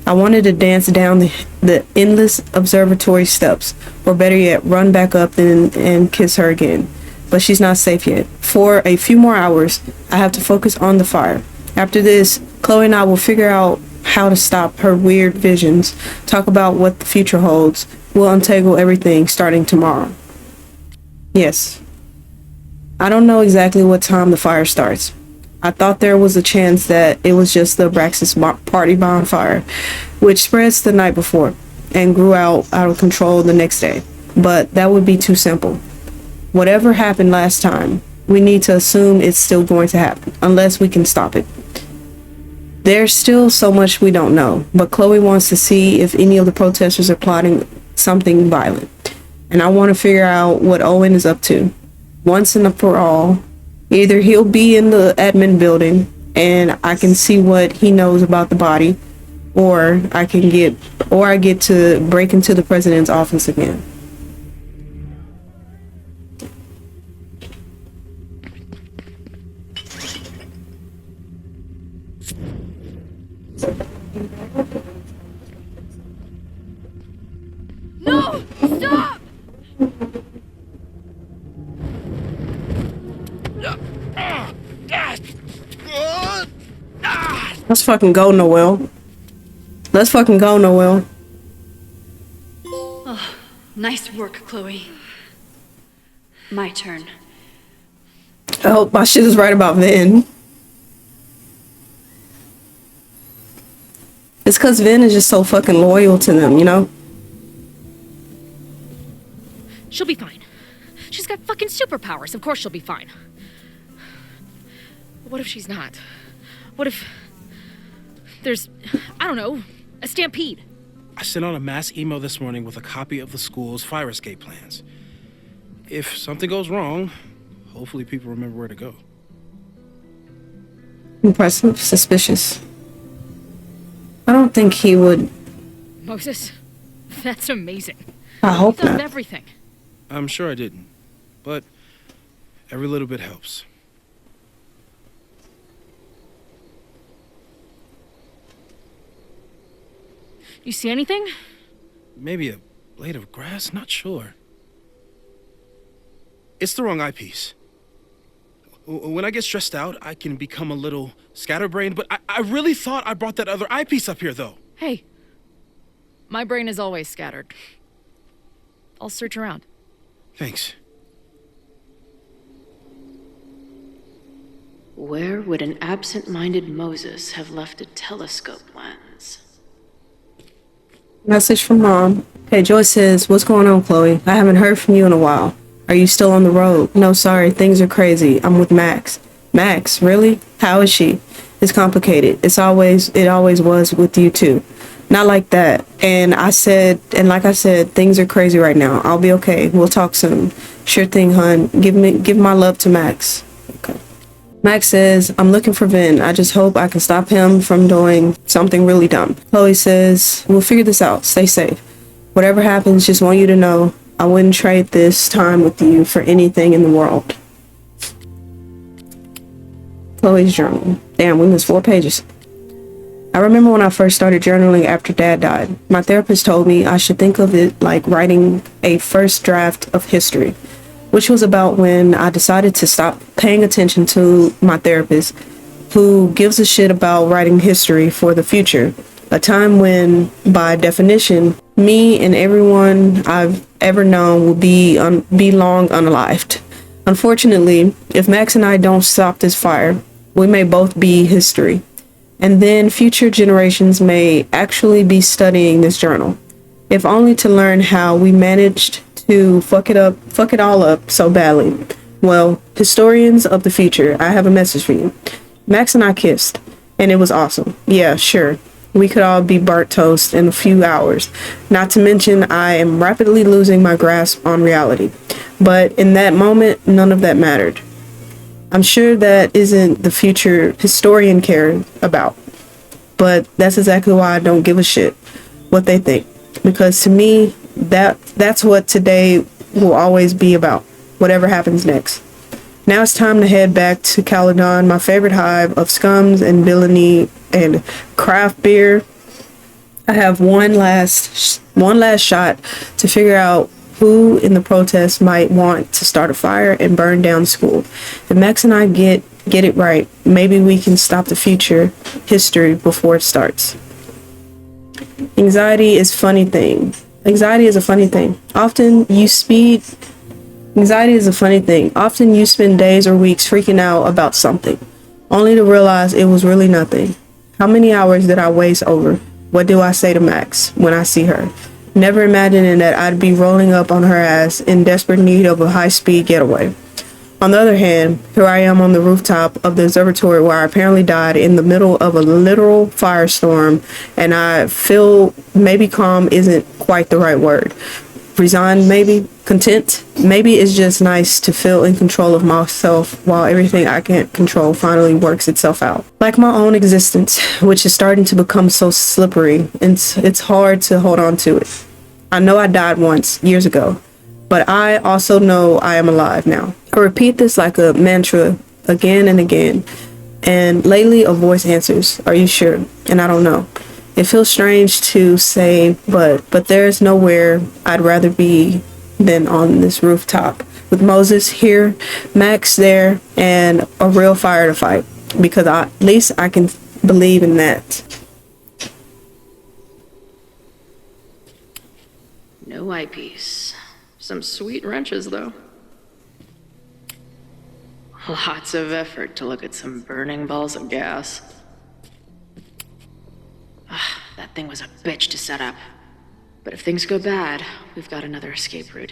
I wanted to dance down the endless observatory steps, or better yet, run back up and kiss her again. But she's not safe yet. For a few more hours, I have to focus on the fire. After this, Chloe and I will figure out how to stop her weird visions, talk about what the future holds. We'll untangle everything starting tomorrow. Yes. I don't know exactly what time the fire starts. I thought there was a chance that it was just the Abraxas party bonfire, which spreads the night before and grew out of control the next day. But that would be too simple. Whatever happened last time, we need to assume it's still going to happen, unless we can stop it. There's still so much we don't know, but Chloe wants to see if any of the protesters are plotting something violent. And I want to figure out what Owen is up to. Once and for all, either he'll be in the admin building and I can see what he knows about the body, or I get to break into the president's office again. No! Stop! Let's fucking go, Noel. Let's fucking go, Noel. Oh, nice work, Chloe. My turn. I hope my shit is right about Vin. It's cause Vin is just so fucking loyal to them, you know? She'll be fine. She's got fucking superpowers. Of course she'll be fine. But what if she's not? What if there's, I don't know, a stampede? I sent out a mass email this morning with a copy of the school's fire escape plans. If something goes wrong, hopefully people remember where to go. Impressive, suspicious. I don't think he would. Moses, that's amazing. I hope You thought of not. everything. I'm sure I didn't, but every little bit helps. You see anything? Maybe a blade of grass? Not sure. It's the wrong eyepiece. When I get stressed out, I can become a little scatterbrained, but I really thought I brought that other eyepiece up here, though. Hey, my brain is always scattered. I'll search around. Thanks. Where would an absent-minded Moses have left a telescope lens? Message from Mom. Hey, Joy says, what's going on, Chloe? I haven't heard from you in a while. Are you still on the road? No, sorry, things are crazy. I'm with Max. Max, really? How is she? It's complicated. It always was with you too. Not like that. And like I said, things are crazy right now. I'll be okay. We'll talk soon. Sure thing, hun. Give my love to Max. Okay. Max says, I'm looking for Vin. I just hope I can stop him from doing something really dumb. Chloe says, we'll figure this out. Stay safe. Whatever happens, just want you to know I wouldn't trade this time with you for anything in the world. Chloe's journal. Damn, we missed 4 pages. I remember when I first started journaling after Dad died. My therapist told me I should think of it like writing a first draft of history, which was about when I decided to stop paying attention to my therapist, who gives a shit about writing history for the future. A time when, by definition, me and everyone I've ever known will be long unalived. Unfortunately, if Max and I don't stop this fire, we may both be history. And then future generations may actually be studying this journal, if only to learn how we managed to fuck it all up so badly. Well, historians of the future, I have a message for you. Max and I kissed, and it was awesome. Yeah, sure. We could all be burnt toast in a few hours. Not to mention, I am rapidly losing my grasp on reality. But in that moment, none of that mattered. I'm sure that isn't the future historian care about. But that's exactly why I don't give a shit what they think. Because to me, that's what today will always be about, whatever happens next. Now it's time to head back to Caledon, my favorite hive of scums and villainy and craft beer. I have one last shot to figure out who in the protest might want to start a fire and burn down school. If Max and I get it right, maybe we can stop the future history before it starts. Anxiety is a funny thing. Often you spend days or weeks freaking out about something, only to realize it was really nothing. How many hours did I waste over? What do I say to Max when I see her? Never imagining that I'd be rolling up on her ass in desperate need of a high-speed getaway. On the other hand, here I am on the rooftop of the observatory where I apparently died in the middle of a literal firestorm, and I feel maybe calm isn't quite the right word. Resigned, maybe? Content? Maybe it's just nice to feel in control of myself while everything I can't control finally works itself out. Like my own existence, which is starting to become so slippery, and it's hard to hold on to it. I know I died once, years ago, but I also know I am alive now. I repeat this like a mantra again and again, and lately a voice answers, "Are you sure?" And I don't know. It feels strange to say, but there's nowhere I'd rather be than on this rooftop with Moses here, Max there, and a real fire to fight, because at least I can believe in that. No eyepiece. Some sweet wrenches, though. Lots of effort to look at some burning balls of gas. That thing was a bitch to set up. But if things go bad, we've got another escape route.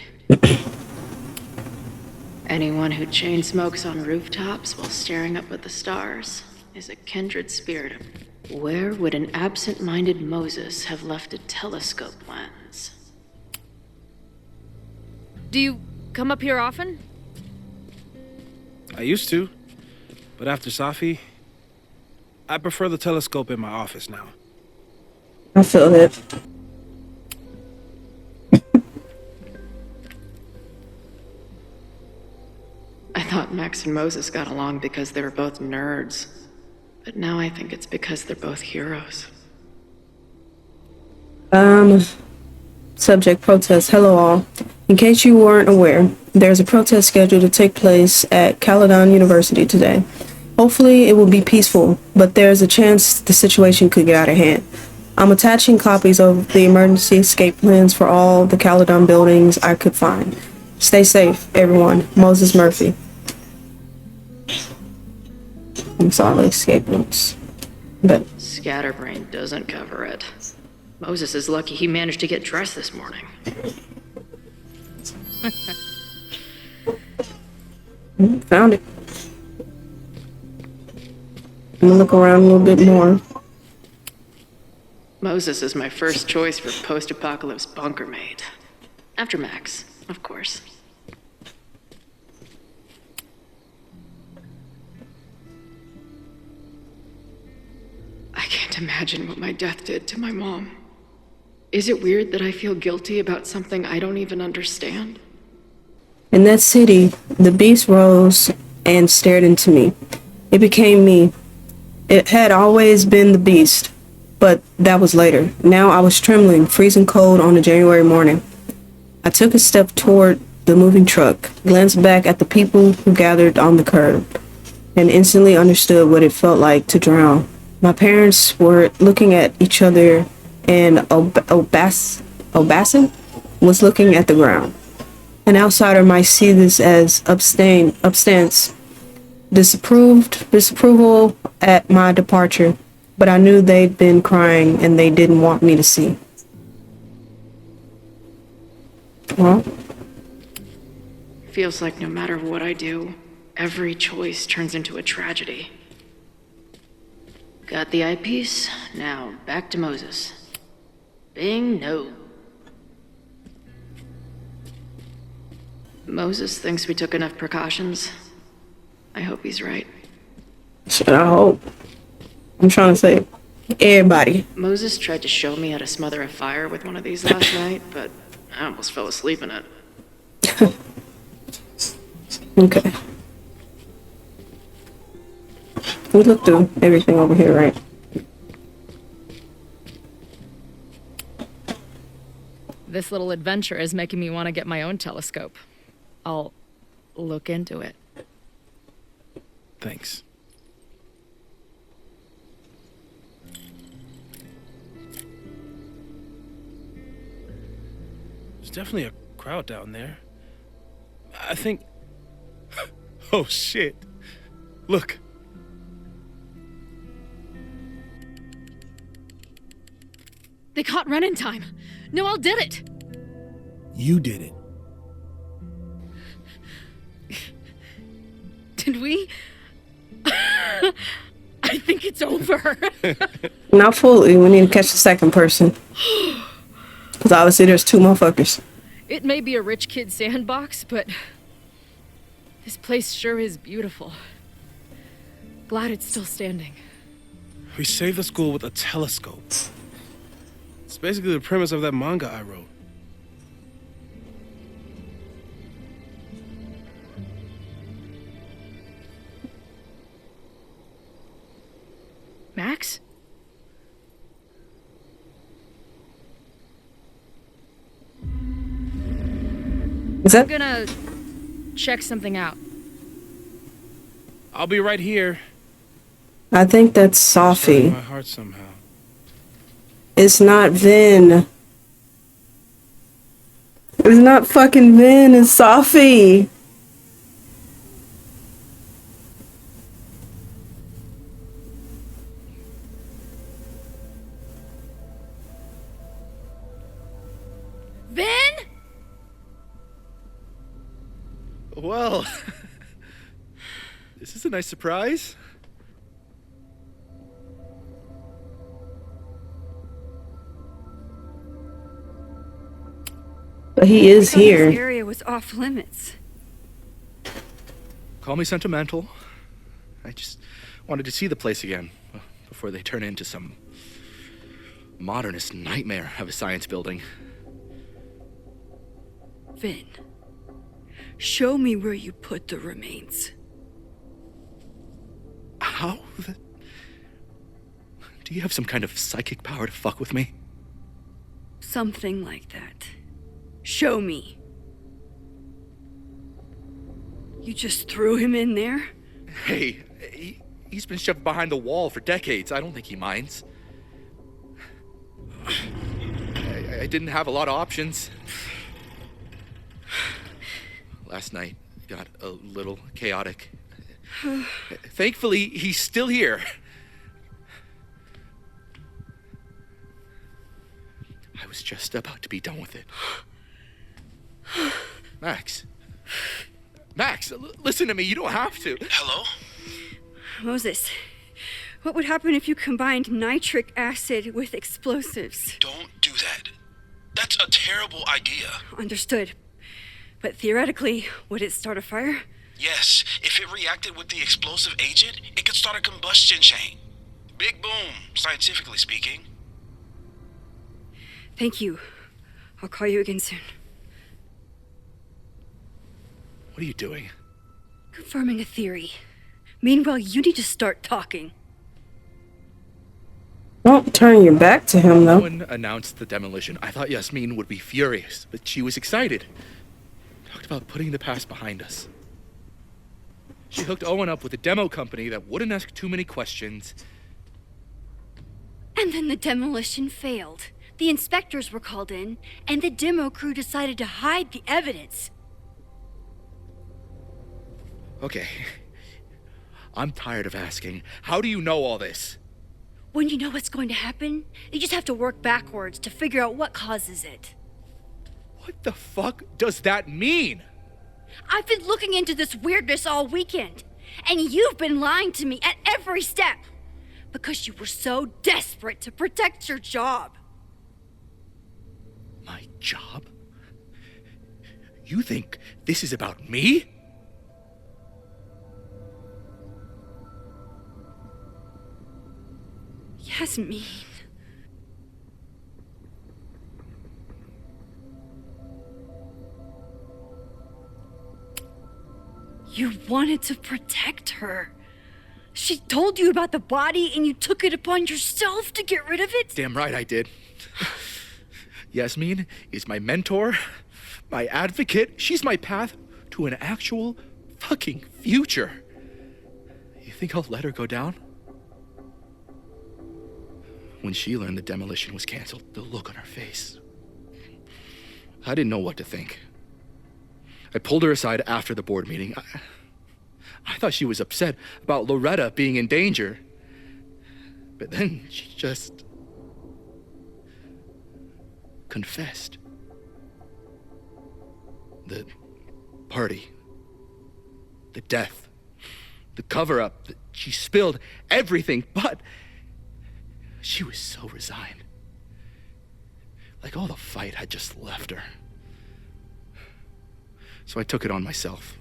Anyone who chain smokes on rooftops while staring up at the stars is a kindred spirit. Where would an absent-minded Moses have left a telescope lens? Do you come up here often? I used to, but after Safi, I prefer the telescope in my office now. I feel it. I thought Max and Moses got along because they were both nerds. But now I think it's because they're both heroes. Subject protest. Hello all. In case you weren't aware, there's a protest scheduled to take place at Caledon University today. Hopefully it will be peaceful, but there's a chance the situation could get out of hand. I'm attaching copies of the emergency escape plans for all the Caledon buildings I could find. Stay safe, everyone. Moses Murphy. I'm sorry, escape notes. But Scatterbrain doesn't cover it. Moses is lucky he managed to get dressed this morning. Found it. I'm gonna look around a little bit more. Moses is my first choice for post-apocalypse bunker mate. After Max, of course. I can't imagine what my death did to my mom. Is it weird that I feel guilty about something I don't even understand? In that city, the beast rose and stared into me. It became me. It had always been the beast, but that was later. Now I was trembling, freezing cold on a January morning. I took a step toward the moving truck, glanced back at the people who gathered on the curb, and instantly understood what it felt like to drown. My parents were looking at each other in obeisance, was looking at the ground. An outsider might see this as abstinence, disapproval at my departure, but I knew they'd been crying and they didn't want me to see. Well, Feels like no matter what I do, every choice turns into a tragedy. Got the eyepiece, now back to Moses. Bing, no. Moses thinks we took enough precautions. I hope he's right. shit, I hope. I'm trying to say everybody. Moses tried to show me how to smother a fire with one of these last night, but I almost fell asleep in it. Okay. We looked through everything over here, right? This little adventure is making me want to get my own telescope. I'll look into it. Thanks. There's definitely a crowd down there. I think... Oh, shit. Look. They caught Ren in time. Noel did it. You did it. Did we? I think it's over. Not fully. We need to catch the second person. Because obviously there's two motherfuckers. It may be a rich kid sandbox, but this place sure is beautiful. Glad it's still standing. We saved the school with a telescope. It's basically the premise of that manga I wrote. Max? I'm gonna check something out. I'll be right here. I think that's Sophie. My heart somehow. It's not Vin. It's not fucking Vin, it's Sophie. Vin? Well, this is a nice surprise. But he is I thought here. This area was off limits. Call me sentimental. I just wanted to see the place again before they turn into some modernist nightmare of a science building. Vin, show me where you put the remains. How? Do you have some kind of psychic power to fuck with me? Something like that. Show me. You just threw him in there? Hey, he's been shoved behind the wall for decades. I don't think he minds. I didn't have a lot of options. Last night got a little chaotic. Thankfully, he's still here. I was just about to be done with it. Max. Max, listen to me. You don't have to. Hello? Moses, what would happen if you combined nitric acid with explosives? Don't do that. That's a terrible idea. Understood. But theoretically, would it start a fire? Yes, if it reacted with the explosive agent, it could start a combustion chain. Big boom, scientifically speaking. Thank you. I'll call you again soon. What are you doing? Confirming a theory. Meanwhile, you need to start talking. Don't turn your back to him, though. When announced the demolition, I thought Yasmin would be furious, but she was excited. Talked about putting the past behind us. She hooked Owen up with a demo company that wouldn't ask too many questions. And then the demolition failed. The inspectors were called in, and the demo crew decided to hide the evidence. Okay. I'm tired of asking. How do you know all this? When you know what's going to happen, you just have to work backwards to figure out what causes it. What the fuck does that mean? I've been looking into this weirdness all weekend, and you've been lying to me at every step because you were so desperate to protect your job. My job? You think this is about me? Yasmin. You wanted to protect her. She told you about the body and you took it upon yourself to get rid of it? Damn right I did. Yasmin is my mentor, my advocate. She's my path to an actual fucking future. You think I'll let her go down? When she learned the demolition was canceled, the look on her face. I didn't know what to think. I pulled her aside after the board meeting. I thought she was upset about Loretta being in danger. But then she just confessed. The party, the death, the cover-up, she spilled everything, but she was so resigned. Like all the fight had just left her. So I took it on myself.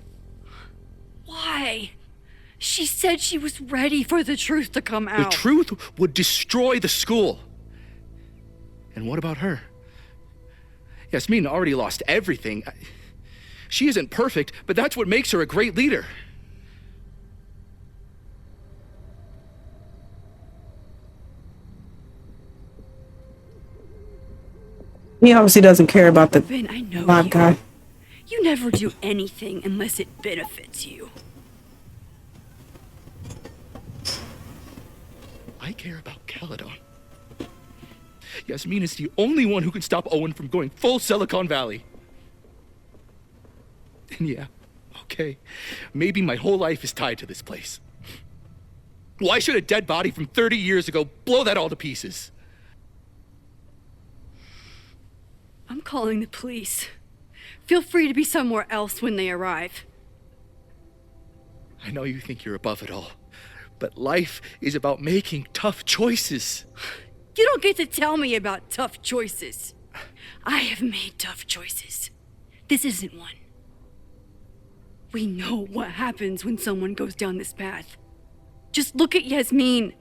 Why? She said she was ready for the truth to come out. The truth would destroy the school. And what about her? Yasmin already lost everything. She isn't perfect, but that's what makes her a great leader. He obviously doesn't care about the Ben, I know live you. guy. You never do anything unless it benefits you. I care about Caledon. Yasmin is the only one who can stop Owen from going full Silicon Valley. And yeah, okay, maybe my whole life is tied to this place. Why should a dead body from 30 years ago blow that all to pieces? I'm calling the police. Feel free to be somewhere else when they arrive. I know you think you're above it all, but life is about making tough choices. You don't get to tell me about tough choices. I have made tough choices. This isn't one. We know what happens when someone goes down this path. Just look at Yasmin.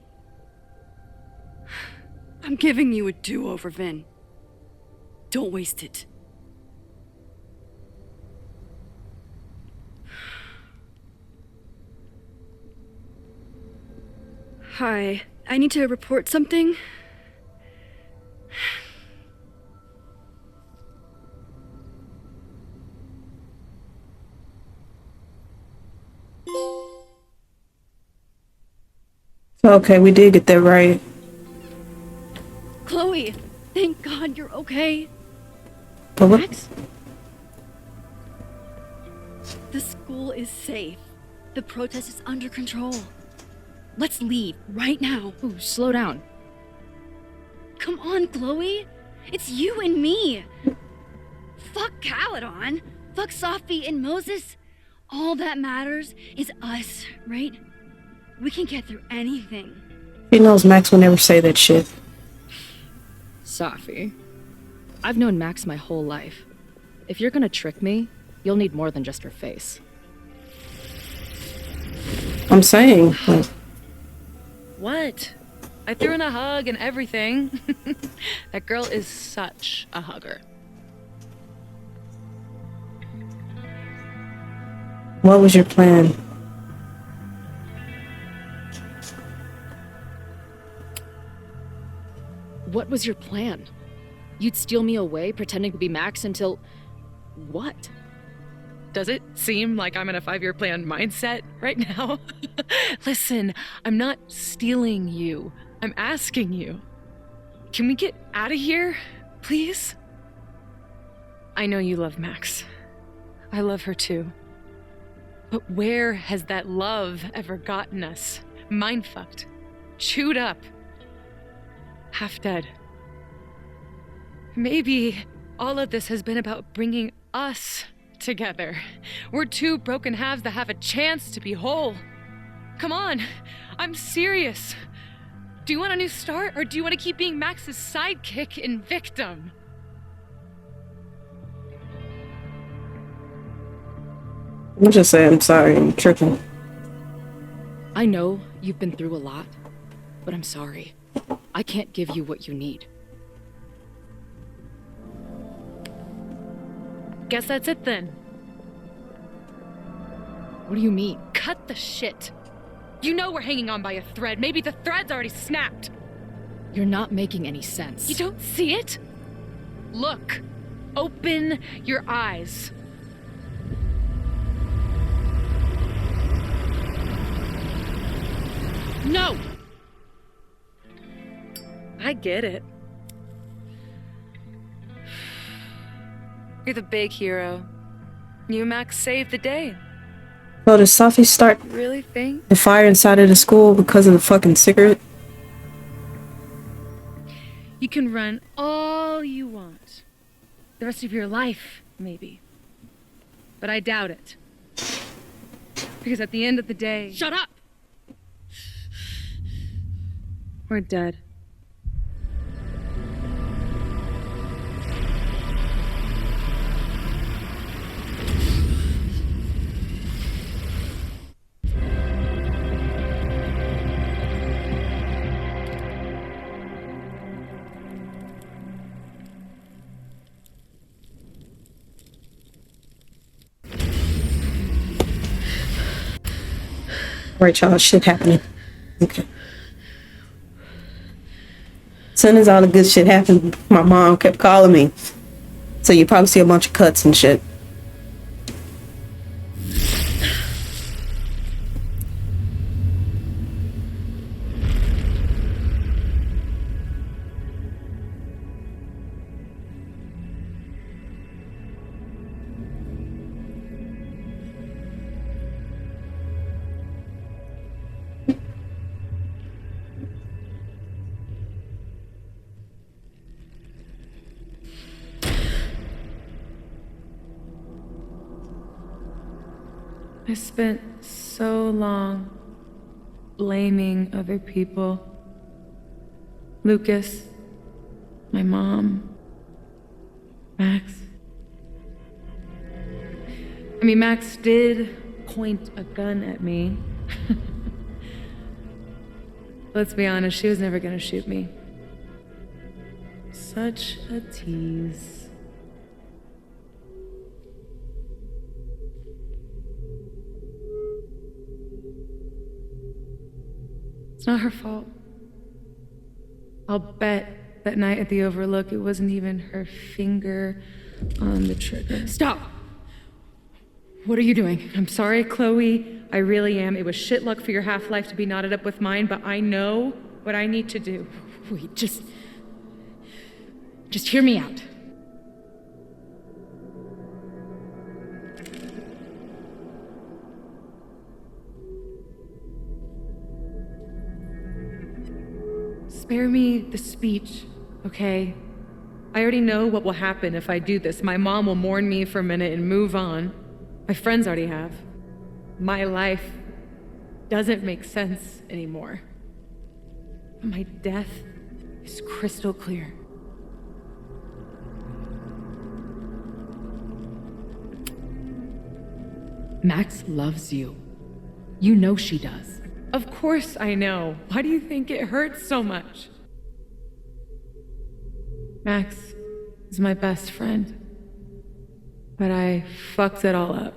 I'm giving you a do-over, Vin. Don't waste it. Hi, I need to report something. Okay, we did get that right. Chloe, thank God you're okay. But what? Max? The school is safe. The protest is under control. Let's leave right now. Ooh, slow down. Come on, Chloe. It's you and me. Fuck Caledon. Fuck Sophie and Moses. All that matters is us, right? We can get through anything. He knows Max will never say that shit. Safi, I've known Max my whole life. If you're gonna trick me, you'll need more than just her face. I'm saying. Like, What? I threw in a hug and everything. That girl is such a hugger. what was your plan? What was your plan? You'd steal me away, pretending to be Max until... what? Does it seem like I'm in a 5-year plan mindset right now? Listen, I'm not stealing you. I'm asking you. Can we get out of here, please? I know you love Max. I love her too. But where has that love ever gotten us? Mind-fucked. Chewed up. Half dead. Maybe all of this has been about bringing us together. We're two broken halves that have a chance to be whole. Come on, I'm serious. Do you want a new start, or do you want to keep being Max's sidekick and victim? I'm just saying, I'm sorry, I'm tripping. I know you've been through a lot, but I'm sorry. I can't give you what you need. Guess that's it then. What do you mean? Cut the shit. You know we're hanging on by a thread. Maybe the thread's already snapped. You're not making any sense. You don't see it? Look. Open your eyes. No! I get it. You're the big hero. You and Max saved the day. Well, did Safi start You really think? the fire inside of the school because of the fucking cigarette? You can run all you want. The rest of your life, maybe. But I doubt it. Because at the end of the day... Shut up! We're dead. Alright, y'all, shit happening. Okay. As soon as all the good shit happened, my mom kept calling me. So you probably see a bunch of cuts and shit. I spent so long blaming other people. Lucas, my mom, Max. I mean, Max did point a gun at me. Let's be honest, she was never gonna shoot me. Such a tease. It's not her fault. I'll bet that night at the Overlook it wasn't even her finger on the trigger. Stop! What are you doing? I'm sorry, Chloe. I really am. It was shit luck for your half-life to be knotted up with mine, but I know what I need to do. Wait, just hear me out. Spare me the speech, okay? I already know what will happen if I do this. My mom will mourn me for a minute and move on. My friends already have. My life doesn't make sense anymore. My death is crystal clear. Max loves you. You know she does. Of course I know. Why do you think it hurts so much? Max is my best friend. But I fucked it all up.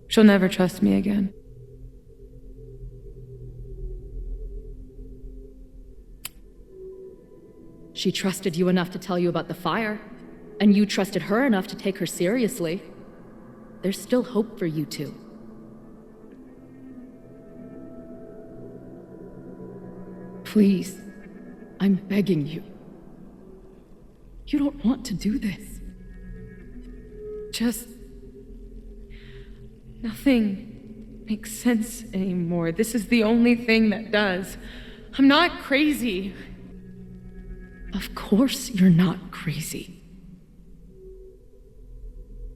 She'll never trust me again. She trusted you enough to tell you about the fire, and you trusted her enough to take her seriously. There's still hope for you two. Please, I'm begging you. You don't want to do this. Just... nothing makes sense anymore. This is the only thing that does. I'm not crazy. Of course you're not crazy.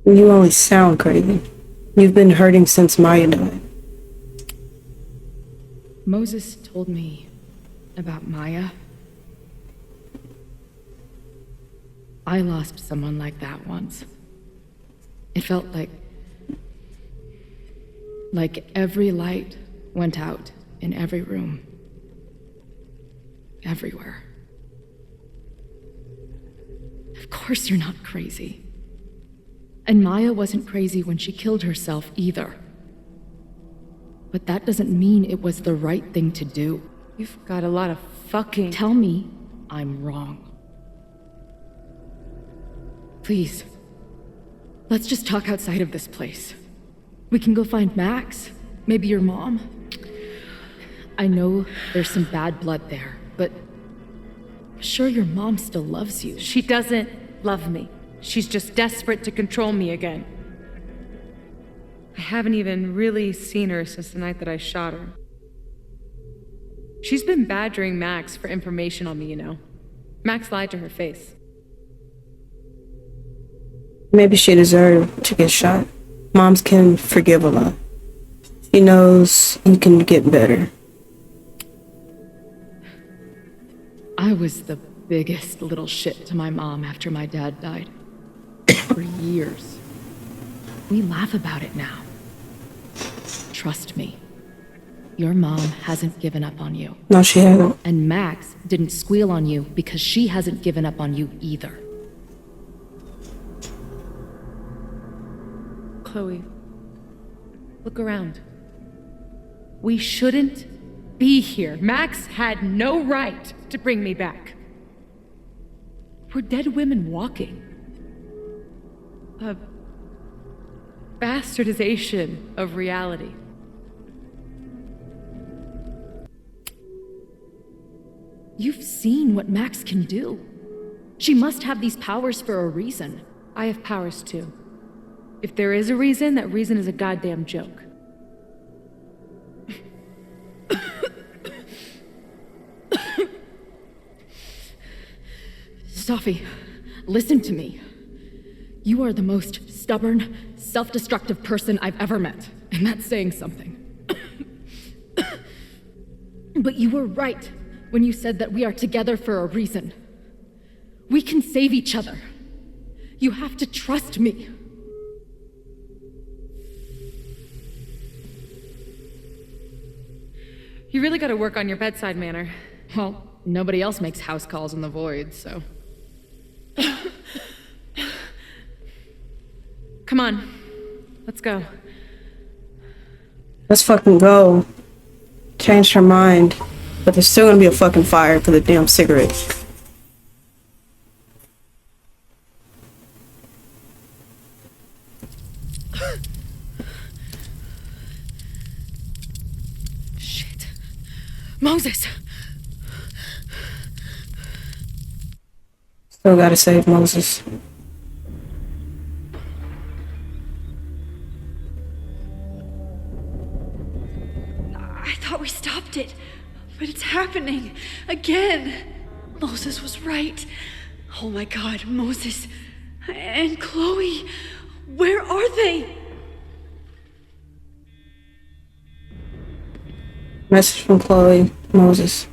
You only sound crazy. You've been hurting since Maya died. Moses told me about Maya. I lost someone like that once. It felt like every light went out in every room. Everywhere. Of course you're not crazy. And Maya wasn't crazy when she killed herself either. But that doesn't mean it was the right thing to do. You've got a lot of fucking... Tell me I'm wrong. Please. Let's just talk outside of this place. We can go find Max. Maybe your mom. I know there's some bad blood there, but... sure, your mom still loves you. She doesn't love me. She's just desperate to control me again. I haven't even really seen her since the night that I shot her. She's been badgering Max for information on me, you know. Max lied to her face. Maybe she deserved to get shot. Moms can forgive a lot. She knows you can get better. I was the biggest little shit to my mom after my dad died. For years. We laugh about it now. Trust me. Your mom hasn't given up on you. No, she hasn't. And Max didn't squeal on you because she hasn't given up on you either. Chloe, look around. We shouldn't be here. Max had no right to bring me back. We're dead women walking. A bastardization of reality. You've seen what Max can do. She must have these powers for a reason. I have powers too. If there is a reason, that reason is a goddamn joke. Safi, listen to me. You are the most stubborn, self-destructive person I've ever met, and that's saying something. But you were right when you said that we are together for a reason. We can save each other. You have to trust me. You really gotta work on your bedside manner. Well, nobody else makes house calls in the void, so... Come on. Let's go. Let's fucking go. Changed her mind. But there's still gonna be a fucking fire for the damn cigarette. Shit. Moses! Still gotta save Moses. I thought we stopped it, but it's happening again. Moses was right. Oh my God, Moses and Chloe, where are they? Message from Chloe, Moses.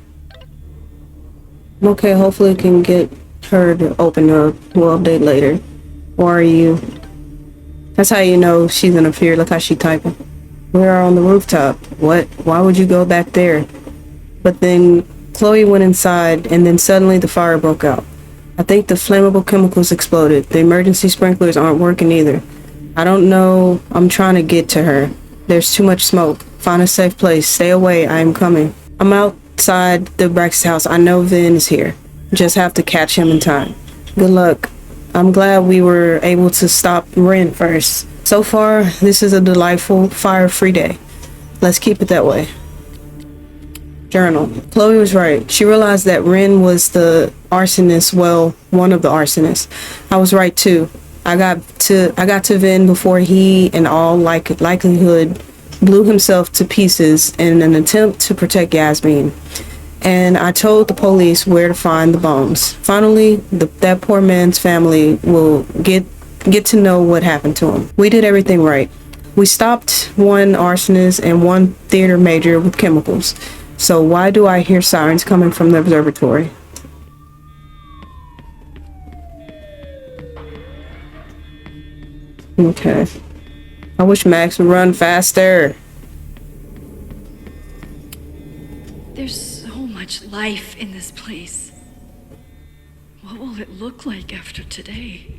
I'm okay, hopefully we can get her to open up. We'll update later. Where are you? That's how you know she's in a fear. Look how she typing. We are on the rooftop. What? Why would you go back there? But then Chloe went inside and then suddenly the fire broke out. I think the flammable chemicals exploded. The emergency sprinklers aren't working either. I don't know. I'm trying to get to her. There's too much smoke. Find a safe place. Stay away. I am coming. I'm outside the Brax's house. I know Vin is here. Just have to catch him in time. Good luck. I'm glad we were able to stop Ren first. So far, this is a delightful, fire-free day. Let's keep it that way. Journal. Chloe was right. She realized that Ren was the arsonist, well, one of the arsonists. I was right too. I got to Vin before he, in all likelihood, blew himself to pieces in an attempt to protect Yasmin. And I told the police where to find the bones. Finally, that poor man's family will get to know what happened to him. We did everything right. We stopped one arsonist and one theater major with chemicals. So why do I hear sirens coming from the observatory? Okay. I wish Max would run faster. There's so much life in this place. What will it look like after today?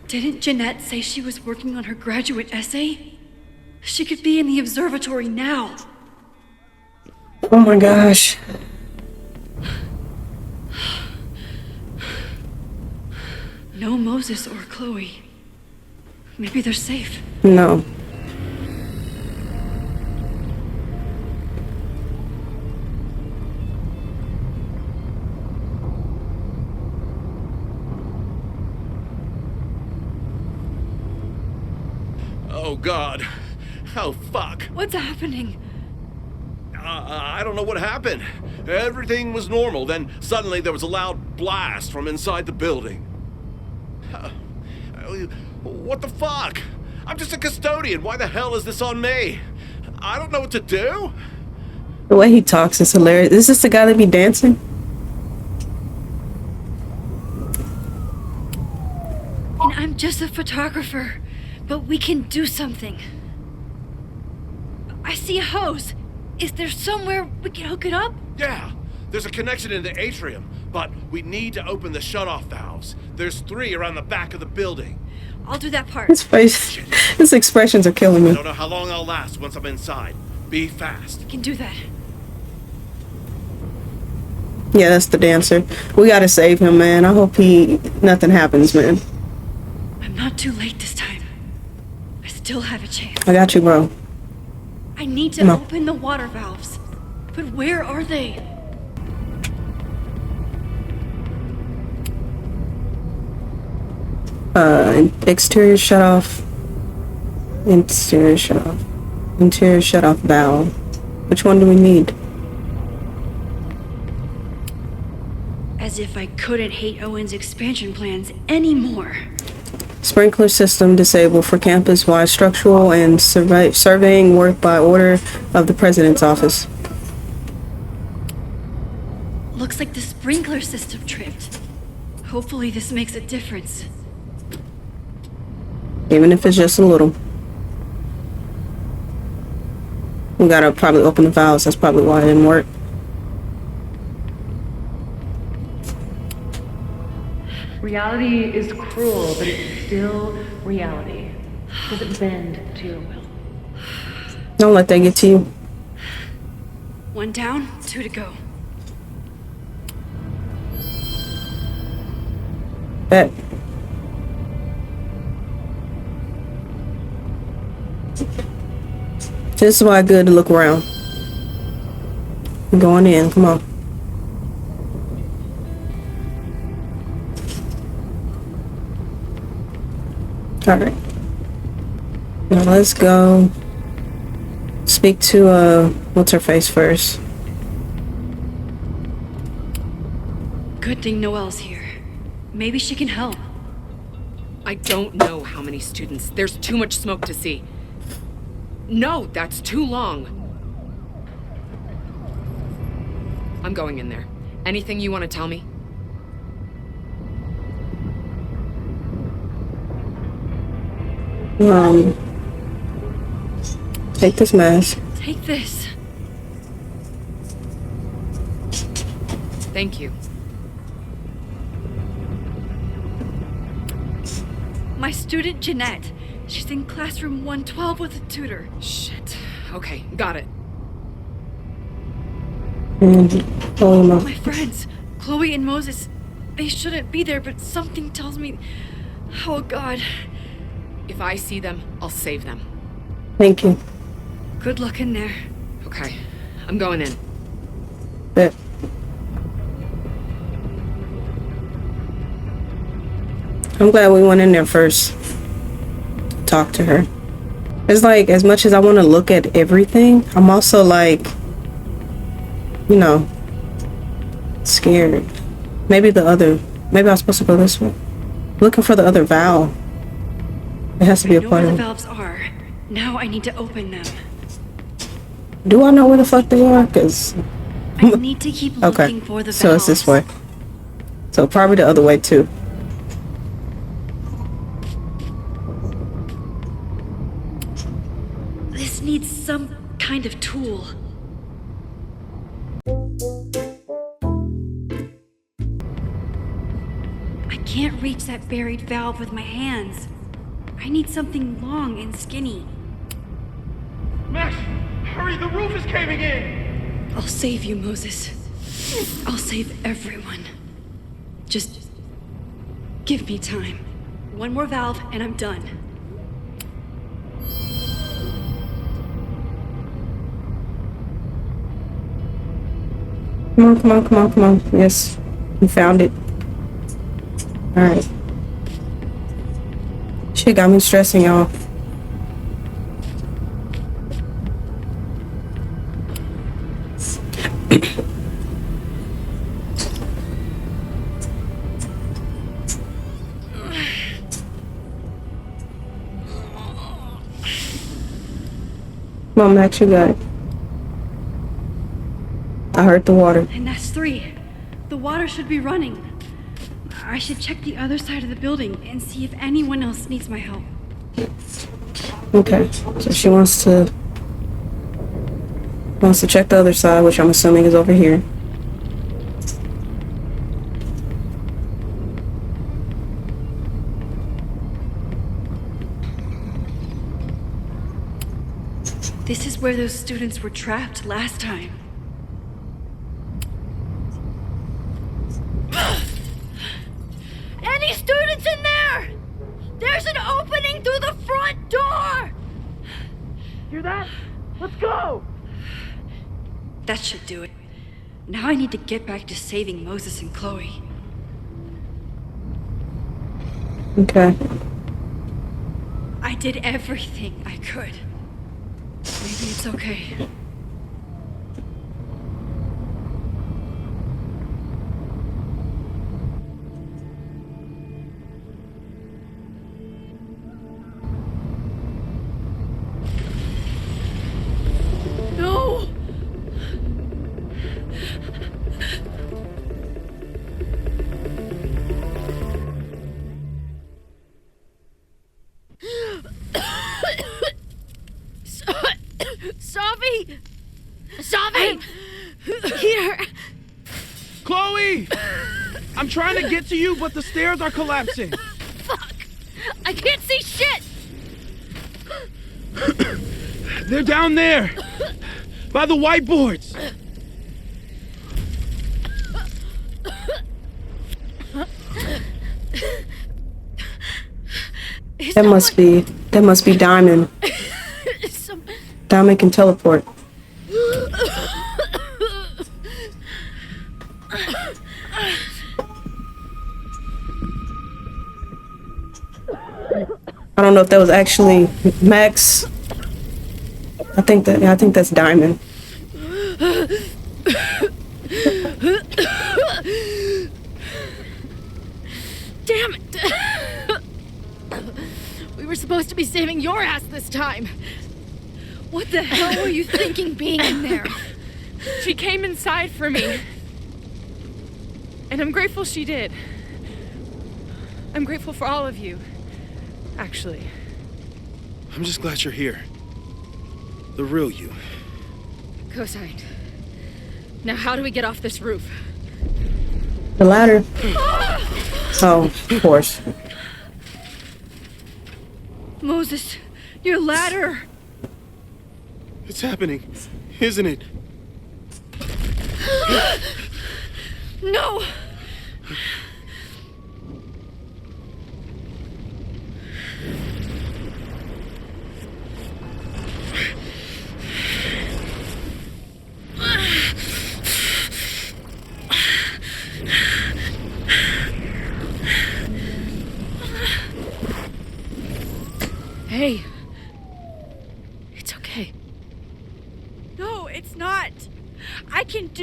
Didn't Jeanette say she was working on her graduate essay? She could be in the observatory now. Oh my gosh. No Moses or Chloe. Maybe they're safe. No. Oh God. Oh fuck. What's happening? I don't know what happened. Everything was normal, then suddenly there was a loud blast from inside the building. What the fuck? I'm just a custodian. Why the hell is this on me? I don't know what to do. The way he talks is hilarious. Is this the guy that be dancing? And I'm just a photographer, but we can do something. I see a hose. Is there somewhere we can hook it up? Yeah, there's a connection in the atrium, but we need to open the shutoff valves. There's 3 around the back of the building. I'll do that part. His face, his expressions are killing me. I don't know how long I'll last once I'm inside. Be fast. We can do that. Yeah, that's the dancer. We gotta save him, man. I hope nothing happens, man. I'm not too late this time. I still have a chance. I got you, bro. I need to open the water valves. But where are they? Exterior shut off. Interior shut off. Interior shut off valve. Which one do we need? As if I couldn't hate Owen's expansion plans anymore. Sprinkler system disabled for campus-wide structural and surveying work by order of the president's office. Looks like the sprinkler system tripped. Hopefully this makes a difference. Even if it's just a little. We gotta probably open the valves. That's probably why it didn't work. Reality is cruel, but it's still reality. Doesn't bend to your will. Don't let that get to you. 1 down, 2 to go. Bet. This is why it's good to look around. Going in, come on. Alright. Now let's go speak to what's her face first. Good thing Noelle's here. Maybe she can help. I don't know how many students. There's too much smoke to see. No, that's too long. I'm going in there. Anything you want to tell me? Take this mask. Take this. Thank you. My student Jeanette. She's in classroom 112 with a tutor. Shit. Okay, got it. My friends, Chloe and Moses, they shouldn't be there, but something tells me... Oh God. If I see them, I'll save them. Thank you. Good luck in there. Okay. I'm going in. But I'm glad we went in there first. Talk to her. It's like, as much as I want to look at everything, I'm also like, you know, scared. Maybe I was supposed to go this way. Looking for the other valve. It has to be a part I know of where it. the valves are. Now I need to open them. Do I know where the fuck they are? Cause I need to keep looking for the valves. So it's this way. So probably the other way too. This needs some kind of tool. I can't reach that buried valve with my hands. I need something long and skinny. Max, hurry, the roof is caving in! I'll save you, Moses. I'll save everyone. Just give me time. One more valve and I'm done. Come on. Yes, we found it. Alright. Shit got me stressing, y'all. Come on, Max, you got it. I heard the water. And that's 3. The water should be running. I should check the other side of the building and see if anyone else needs my help. Okay, so she wants to check the other side, which I'm assuming is over here. This is where those students were trapped last time. Any students in there? There's an opening through the front door! Hear that? Let's go! That should do it. Now I need to get back to saving Moses and Chloe. Okay. I did everything I could. Maybe it's okay. No! Savi! Savi! Here! Chloe! I'm trying to get to you, but the stairs are collapsing. Fuck! I can't see shit! They're down there! By the whiteboards! That must be Diamond. Diamond can teleport. I don't know if that was actually Max. I think that's Diamond. Damn it! We were supposed to be saving your ass this time. What the hell were you thinking being in there? She came inside for me. And I'm grateful she did. I'm grateful for all of you. Actually. I'm just glad you're here. The real you. Co-signed. Now how do we get off this roof? The ladder. Oh, of course. Moses, your ladder! It's happening, isn't it? No!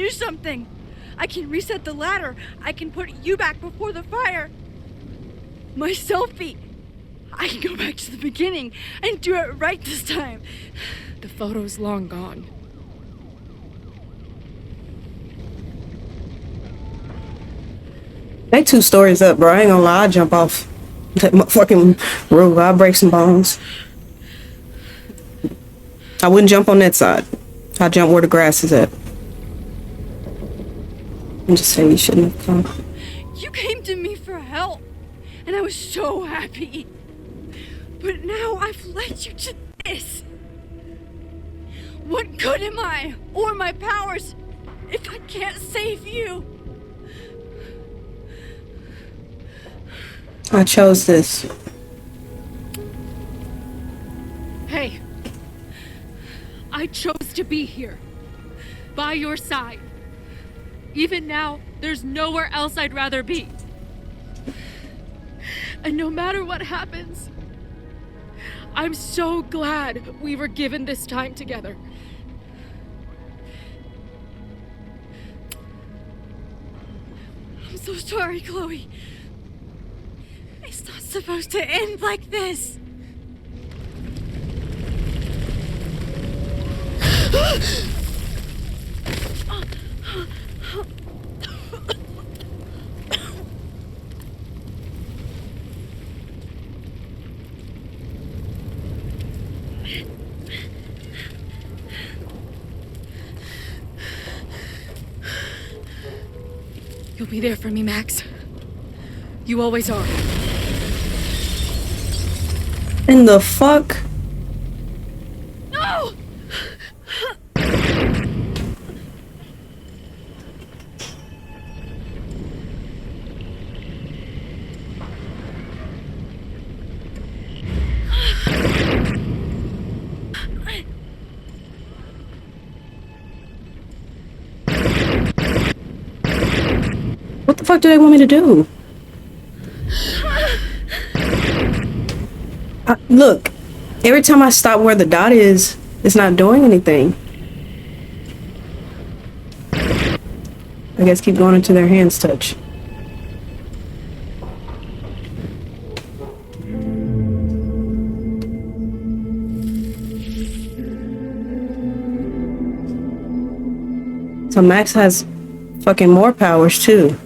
do something. I can reset the ladder. I can put you back before the fire. My selfie. I can go back to the beginning and do it right this time. The photo's long gone. They 2 stories up, bro. I ain't gonna lie, I'll jump off that fucking roof. I'll break some bones. I wouldn't jump on that side. I'll jump where the grass is at. And just say you shouldn't have come. You came to me for help, and I was so happy. But now I've led you to this. What good am I, or my powers, if I can't save you? I chose this. Hey, I chose to be here, by your side. Even now, there's nowhere else I'd rather be. And no matter what happens, I'm so glad we were given this time together. I'm so sorry, Chloe. It's not supposed to end like this. You'll be there for me, Max. You always are. In the fuck? No! What the fuck do they want me to do? Look, every time I stop where the dot is, it's not doing anything. I guess keep going until their hands touch. So Max has fucking more powers too.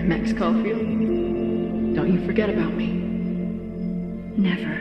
Max Caulfield, don't you forget about me. Never.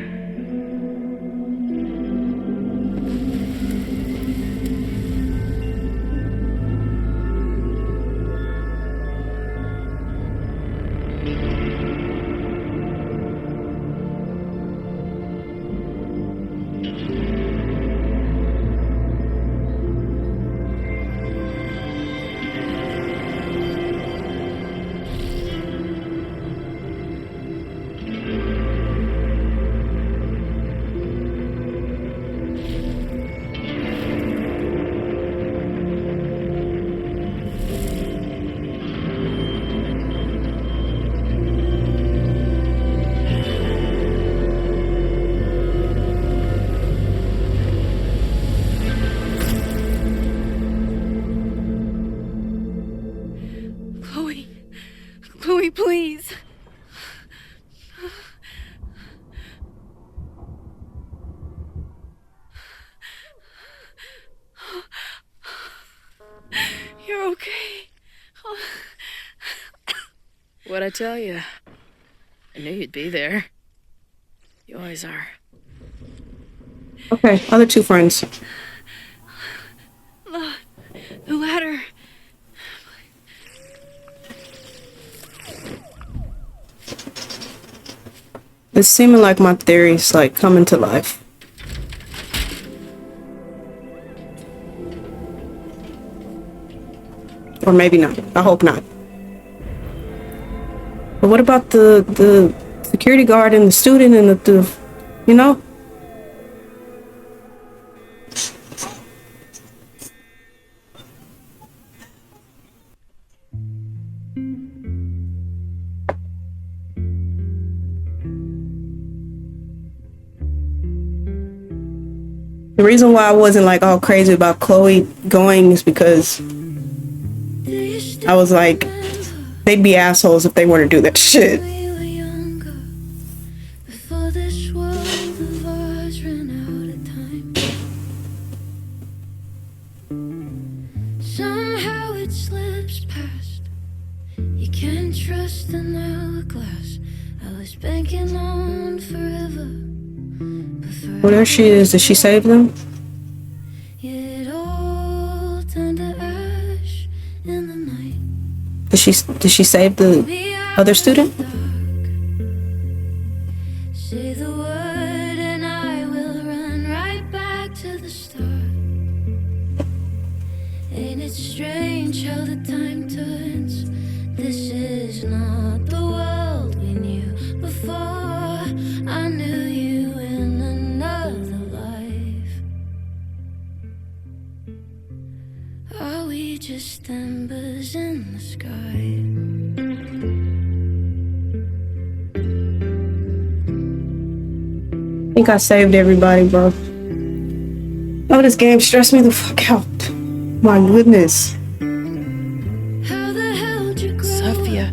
Chloe, please. You're okay. What'd I tell you? I knew you'd be there. You always are. Okay, other 2 friends. The ladder. It's seeming like my theory's like coming to life. Or maybe not. I hope not. But what about the security guard and the student and the you know? The reason why I wasn't like all crazy about Chloe going is because I was like, they'd be assholes if they were to do that shit. Before this world of ours ran out of time. Somehow it slips past. You can't trust an hourglass. I was banking on forever. Well, there she is. Did she save them? It all turned to ash in the night. Did she save the other student? Say the word and I will run right back to the start. Ain't it strange how the time turns? This is not the world we knew before. I knew you in another life. Are we just embers in the sky? I think I saved everybody, bro. Oh, this game stressed me the fuck out. My goodness. Sophia.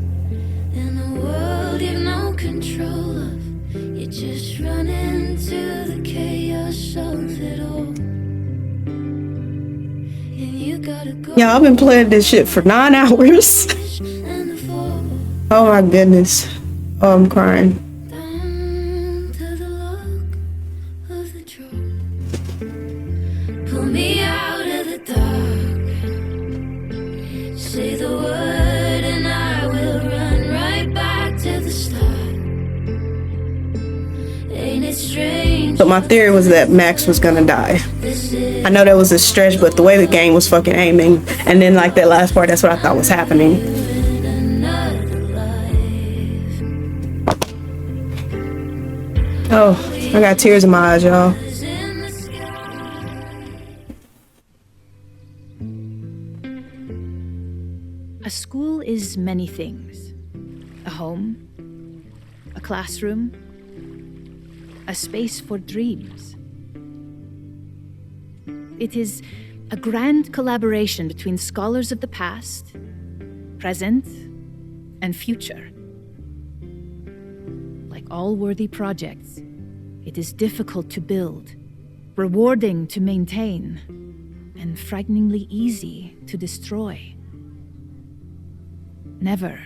In a world you've no control of, you just run into the chaos of it all. And you gotta go. Yeah, I've been playing this shit for 9 hours. Oh my goodness. Oh, I'm crying. Pull me out of the dark. Say the word and I will run right back to the start. Ain't it strange? But my theory was that Max was gonna die. I know that was a stretch, but the way the game was fucking aiming, and then like that last part, that's what I thought was happening. Oh, I got tears in my eyes, y'all. A school is many things. A home, a classroom, a space for dreams. It is a grand collaboration between scholars of the past, present, and future. Like all worthy projects, it is difficult to build, rewarding to maintain, and frighteningly easy to destroy. Never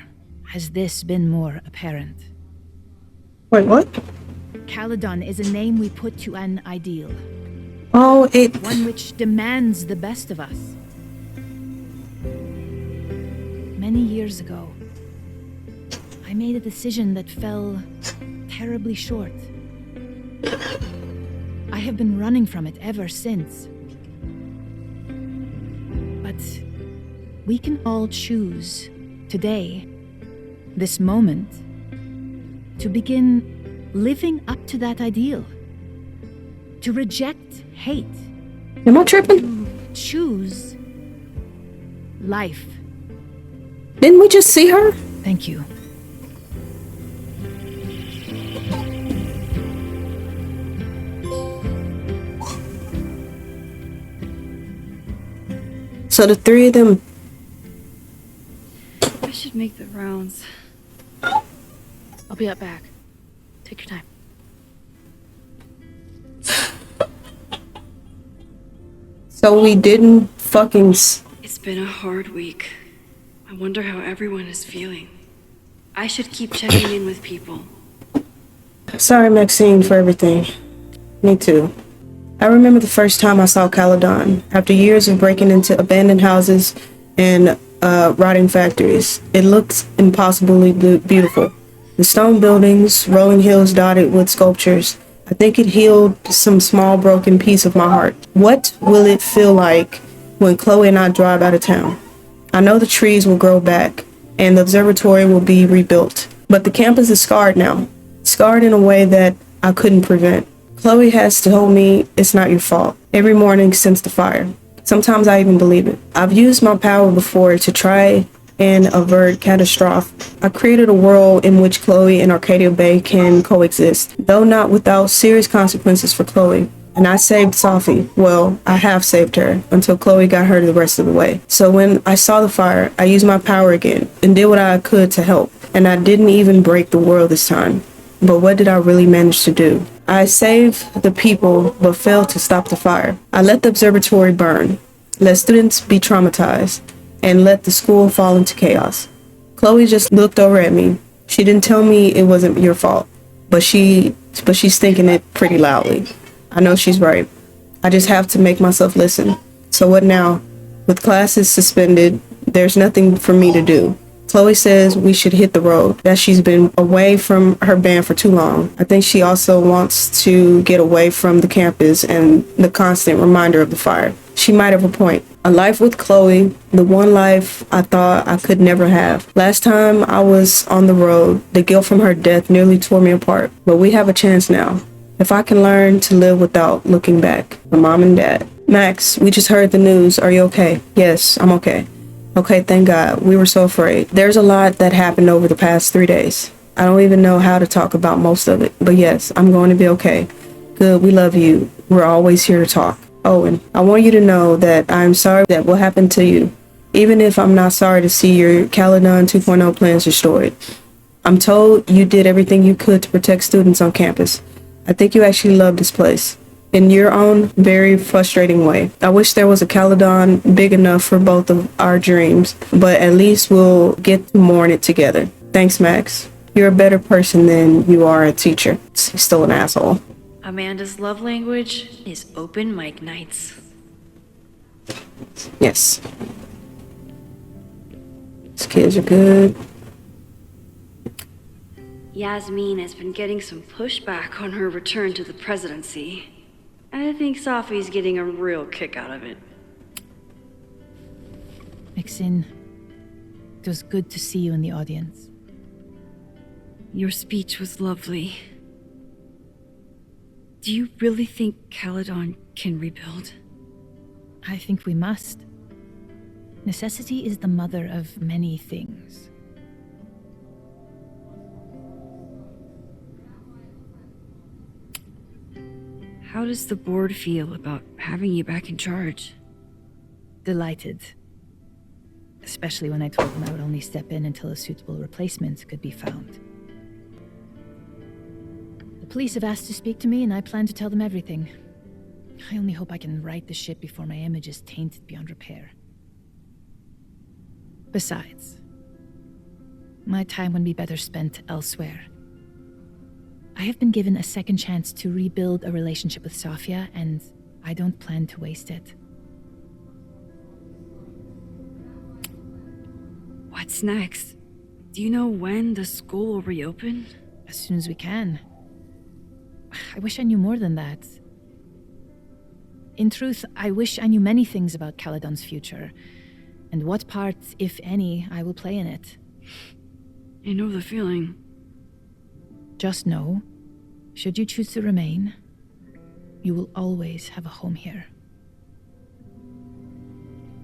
has this been more apparent. Wait, what? Caledon is a name we put to an ideal. Oh, one which demands the best of us. Many years ago, I made a decision that fell terribly short. I have been running from it ever since. But we can all choose today, this moment, to begin living up to that ideal. To reject hate. Am I tripping? To choose life. Didn't we just see her? Thank you. So the three of them. I should make the rounds. I'll be up back. Take your time. So we didn't fucking. It's been a hard week. I wonder how everyone is feeling. I should keep checking in with people. Sorry, Maxine, for everything. Me too. I remember the first time I saw Caledon. After years of breaking into abandoned houses and rotting factories, it looked impossibly beautiful. The stone buildings, rolling hills dotted with sculptures. I think it healed some small broken piece of my heart. What will it feel like when Chloe and I drive out of town? I know the trees will grow back and the observatory will be rebuilt, but the campus is scarred now. Scarred in a way that I couldn't prevent. Chloe has told me it's not your fault every morning since the fire. Sometimes I even believe it. I've used my power before to try and avert catastrophe. I created a world in which Chloe and Arcadia Bay can coexist, though not without serious consequences for Chloe. And I saved Sophie. Well, I have saved her until Chloe got her the rest of the way. So when I saw the fire, I used my power again and did what I could to help. And I didn't even break the world this time. But what did I really manage to do? I saved the people, but failed to stop the fire. I let the observatory burn, let students be traumatized, and let the school fall into chaos. Chloe just looked over at me. She didn't tell me it wasn't your fault, but she's thinking it pretty loudly. I know she's right. I just have to make myself listen. So what now? With classes suspended, there's nothing for me to do. Chloe says we should hit the road, that she's been away from her band for too long. I think she also wants to get away from the campus and the constant reminder of the fire. She might have a point. A life with Chloe, the one life I thought I could never have. Last time I was on the road, the guilt from her death nearly tore me apart. But we have a chance now. If I can learn to live without looking back. My mom and dad. Max, we just heard the news. Are you okay? Yes, I'm okay. Okay, thank God. We were so afraid. There's a lot that happened over the past 3 days. I don't even know how to talk about most of it. But yes, I'm going to be okay. Good, we love you. We're always here to talk. Owen, I want you to know that I'm sorry that what happened to you. Even if I'm not sorry to see your Caledon 2.0 plans destroyed. I'm told you did everything you could to protect students on campus. I think you actually love this place. In your own very frustrating way. I wish there was a Caledon big enough for both of our dreams, but at least we'll get to mourn it together. Thanks, Max. You're a better person than you are a teacher. He's still an asshole. Amanda's love language is open mic nights. Yes. These kids are good. Yasmin has been getting some pushback on her return to the presidency. I think Sophie's getting a real kick out of it. Maxine, it was good to see you in the audience. Your speech was lovely. Do you really think Caledon can rebuild? I think we must. Necessity is the mother of many things. How does the board feel about having you back in charge? Delighted. Especially when I told them I would only step in until a suitable replacement could be found. The police have asked to speak to me, and I plan to tell them everything. I only hope I can right the ship before my image is tainted beyond repair. Besides, my time would be better spent elsewhere. I have been given a second chance to rebuild a relationship with Sofia, and I don't plan to waste it. What's next? Do you know when the school will reopen? As soon as we can. I wish I knew more than that. In truth, I wish I knew many things about Caledon's future, and what part, if any, I will play in it. I know the feeling. Just know, should you choose to remain, you will always have a home here.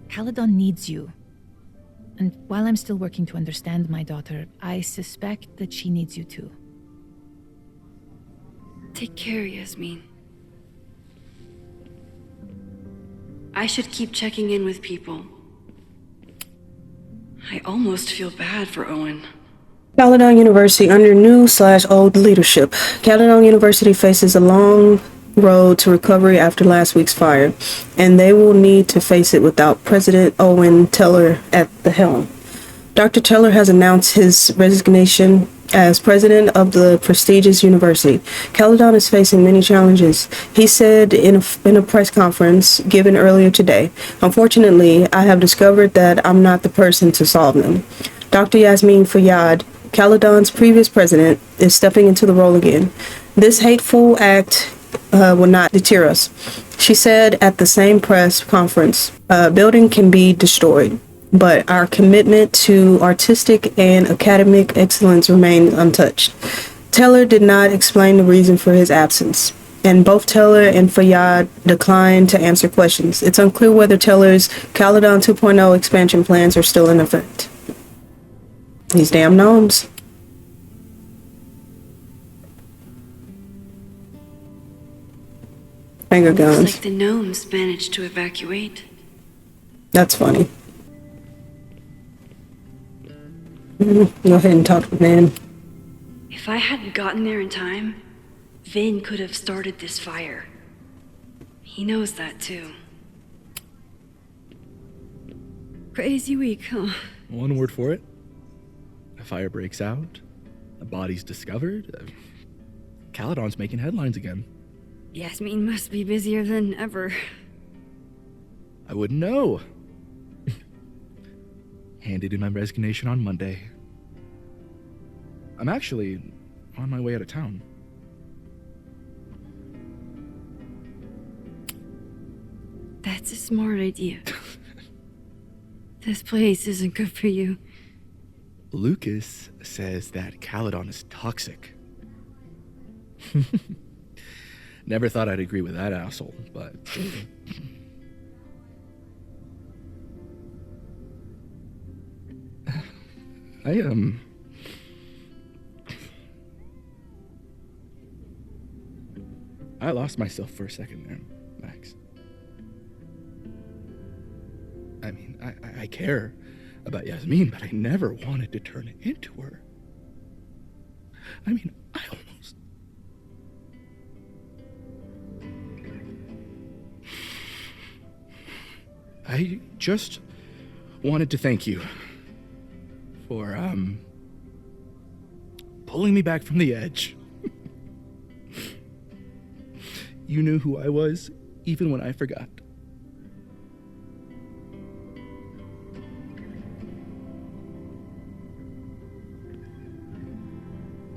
Caledon needs you. And while I'm still working to understand my daughter, I suspect that she needs you too. Take care, Yasmin. I should keep checking in with people. I almost feel bad for Owen. Caledon University under new/old leadership. Caledon University faces a long road to recovery after last week's fire, and they will need to face it without President Owen Teller at the helm. Dr. Teller has announced his resignation as president of the prestigious university. Caledon is facing many challenges. He said in a press conference given earlier today, "Unfortunately, I have discovered that I'm not the person to solve them." Dr. Yasmin Fayyad, Caledon's previous president, is stepping into the role again. This hateful act will not deter us. She said at the same press conference, "A building can be destroyed, but our commitment to artistic and academic excellence remains untouched." Teller did not explain the reason for his absence, and both Teller and Fayyad declined to answer questions. It's unclear whether Teller's Caledon 2.0 expansion plans are still in effect. These damn gnomes. Finger Looks guns. like the gnomes managed to evacuate. That's funny. Go ahead and talk to Vin. If I hadn't gotten there in time, Vin could have started this fire. He knows that too. Crazy week, huh? One word for it. A fire breaks out. A body's discovered. Caledon's making headlines again. Yasmin must be busier than ever. I wouldn't know. Handed in my resignation on Monday. I'm actually on my way out of town. That's a smart idea. This place isn't good for you. Lucas says that Caledon is toxic. Never thought I'd agree with that asshole, but... I lost myself for a second there, Max. I mean, I care about Yasmin, but I never wanted to turn it into her. I mean, I just wanted to thank you for, pulling me back from the edge. You knew who I was, even when I forgot.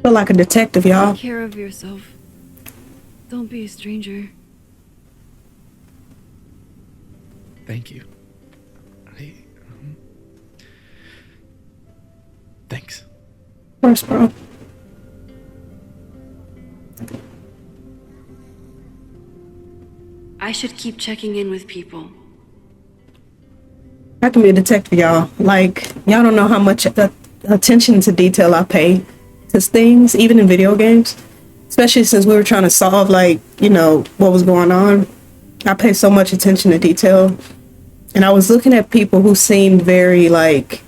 Feel like a detective, y'all. Take care of yourself. Don't be a stranger. Thank you. Thanks. Of course, bro. I should keep checking in with people. I can be a detective, y'all. Like, y'all don't know how much attention to detail I pay to things, even in video games. Especially since we were trying to solve, like, you know, what was going on. I pay so much attention to detail. And I was looking at people who seemed very, like,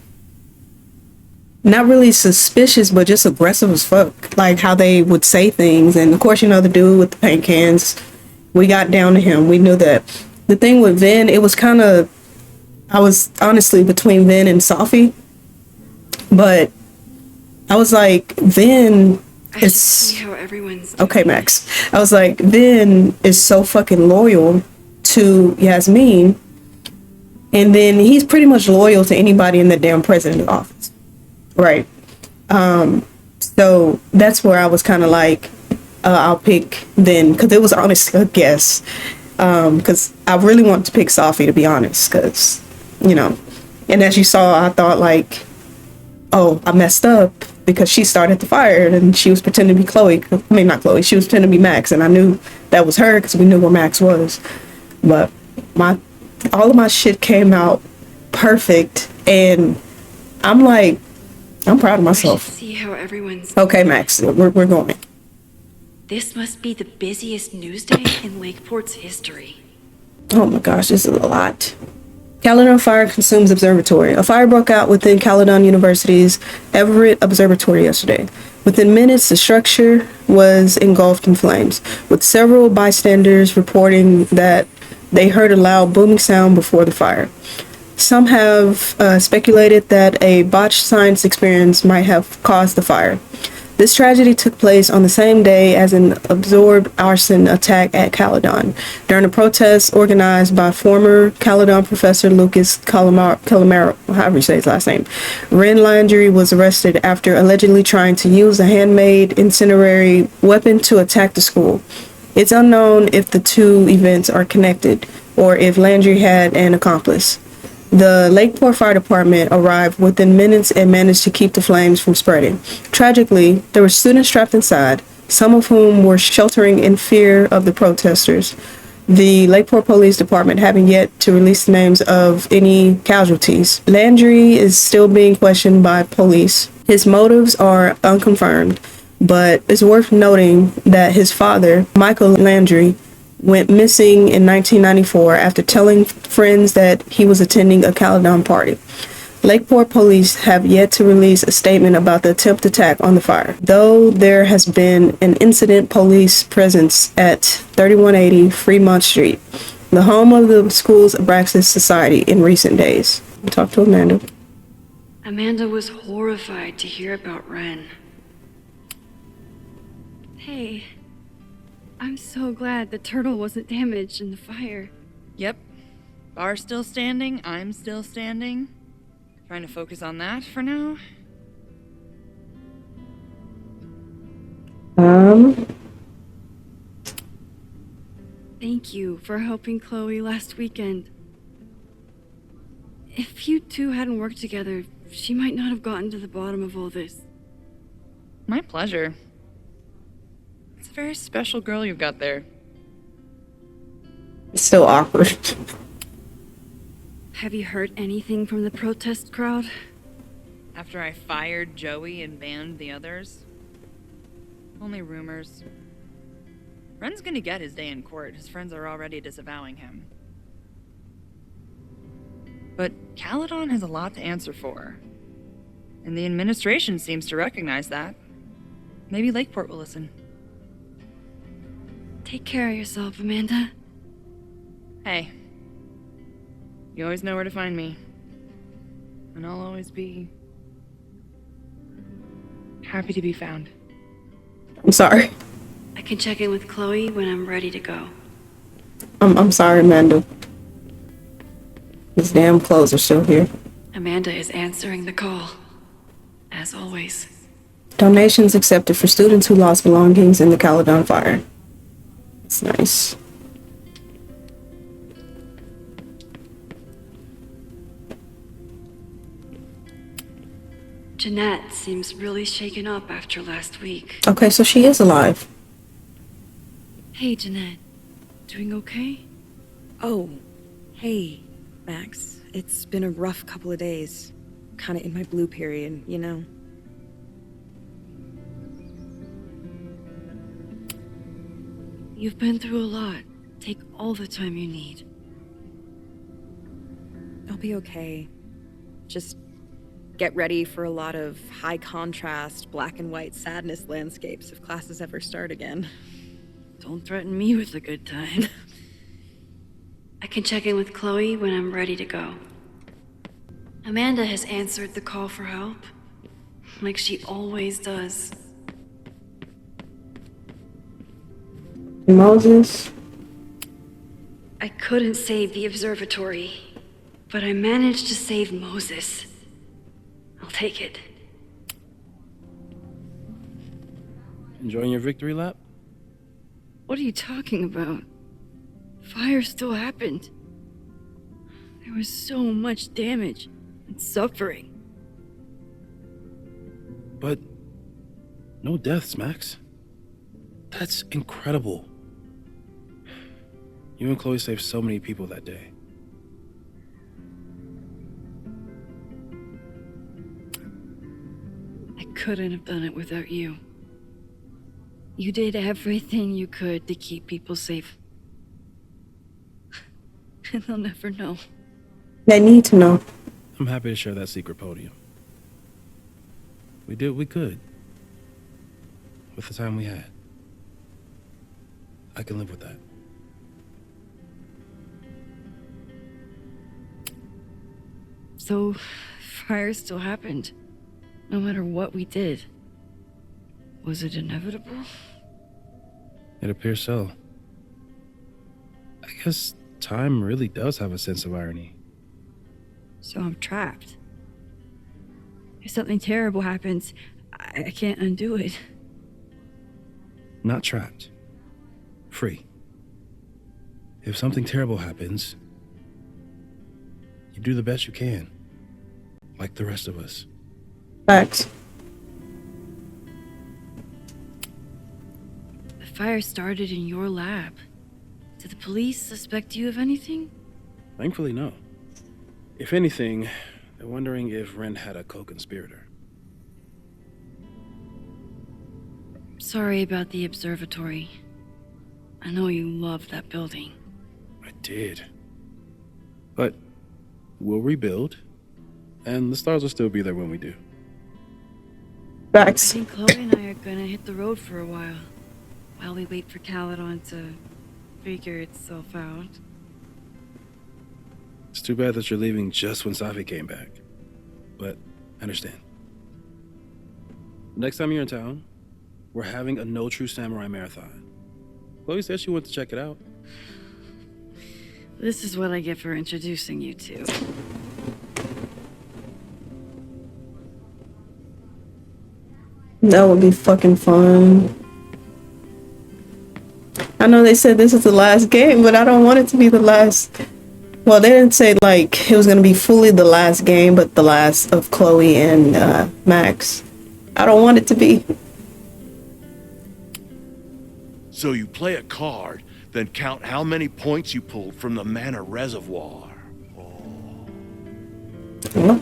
not really suspicious, but just aggressive as fuck. Like, how they would say things. And, of course, you know, the dude with the paint cans, we got down to him. We knew that. The thing with Vin, it was kind of, I was honestly between Vin and Sophie. But I was like, Vin is... See how everyone's... Okay, Max. I was like, Vin is so fucking loyal to Yasmin. And then he's pretty much loyal to anybody in the damn president's office. Right. So that's where I was kind of like, I'll pick Vin, because it was honestly a guess. Because I really wanted to pick Sophie, to be honest, because, you know. And as you saw, I thought like, oh, I messed up because she started the fire and she was pretending to be Chloe. I mean, not Chloe. She was pretending to be Max, and I knew that was her because we knew where Max was. But all of my shit came out perfect, and I'm like, I'm proud of myself. See how everyone's... Okay, Max, we're going. This must be the busiest news day in Lakeport's history. Oh my gosh, this is a lot. Caledon fire consumes observatory. A fire broke out within Caledon University's Everett Observatory yesterday. Within minutes, the structure was engulfed in flames, with several bystanders reporting that they heard a loud booming sound before the fire. Some have speculated that a botched science experiment might have caused the fire. This tragedy took place on the same day as an absorbed arson attack at Caledon, during a protest organized by former Caledon professor Lucas Calamaro, however you say his last name. Ren Landry was arrested after allegedly trying to use a handmade incendiary weapon to attack the school. It's unknown if the two events are connected or if Landry had an accomplice. The Lakeport Fire Department arrived within minutes and managed to keep the flames from spreading. Tragically, there were students trapped inside, some of whom were sheltering in fear of the protesters. The Lakeport Police Department having yet to release the names of any casualties. Landry is still being questioned by police. His motives are unconfirmed, but it's worth noting that his father, Michael Landry, went missing in 1994 after telling friends that he was attending a Caledon party. Lakeport police have yet to release a statement about the attempted attack on the fire, though there has been an incident police presence at 3180 Fremont Street, the home of the school's Abraxas Society, in recent days. We'll talk to Amanda. Amanda was horrified to hear about Ren. Hey, I'm so glad the turtle wasn't damaged in the fire. Yep. Bar's still standing, I'm still standing. Trying to focus on that for now. Thank you for helping Chloe last weekend. If you two hadn't worked together, she might not have gotten to the bottom of all this. My pleasure. It's a very special girl you've got there. It's still awkward. Have you heard anything from the protest crowd? After I fired Joey and banned the others? Only rumors. Ren's gonna get his day in court. His friends are already disavowing him. But Caledon has a lot to answer for. And the administration seems to recognize that. Maybe Lakeport will listen. Take care of yourself, Amanda. Hey. You always know where to find me. And I'll always be happy to be found. I'm sorry. I can check in with Chloe when I'm ready to go. I'm sorry, Amanda. These damn clothes are still here. Amanda is answering the call, as always. Donations accepted for students who lost belongings in the Caledon fire. It's nice. Jeanette seems really shaken up after last week. Okay, so she is alive. Hey, Jeanette. Doing okay? Oh, hey, Max. It's been a rough couple of days. Kinda in my blue period, you know? You've been through a lot. Take all the time you need. I'll be okay. Just get ready for a lot of high contrast, black and white sadness landscapes if classes ever start again. Don't threaten me with a good time. I can check in with Chloe when I'm ready to go. Amanda has answered the call for help, like she always does. Moses. I couldn't save the observatory, but I managed to save Moses. I'll take it. Enjoying your victory lap? What are you talking about? Fire still happened. There was so much damage and suffering. But no deaths, Max. That's incredible. You and Chloe saved so many people that day. I couldn't have done it without you. You did everything you could to keep people safe. And they'll never know. They need to know. I'm happy to share that secret podium. We did what we could. With the time we had. I can live with that. So, fire still happened. No matter what we did. Was it inevitable? It appears so. I guess time really does have a sense of irony. So I'm trapped. If something terrible happens, I can't undo it. Not trapped. Free. If something terrible happens, you do the best you can. Like the rest of us. Facts. The fire started in your lab. Did the police suspect you of anything? Thankfully, no. If anything, they're wondering if Ren had a co-conspirator. Sorry about the observatory. I know you loved that building. I did. But we'll rebuild, and the stars will still be there when we do. I think Chloe and I are gonna hit the road for a while we wait for Caledon to figure itself out. It's too bad that you're leaving just when Safi came back. But I understand. Next time you're in town, we're having a No True Samurai marathon. Chloe said she wanted to check it out. This is what I get for introducing you to. That would be fucking fun. I know they said this is the last game, but I don't want it to be the last. Well, they didn't say like it was gonna be fully the last game, but the last of Chloe and Max. I don't want it to be. So you play a card, then count how many points you pulled from the mana reservoir.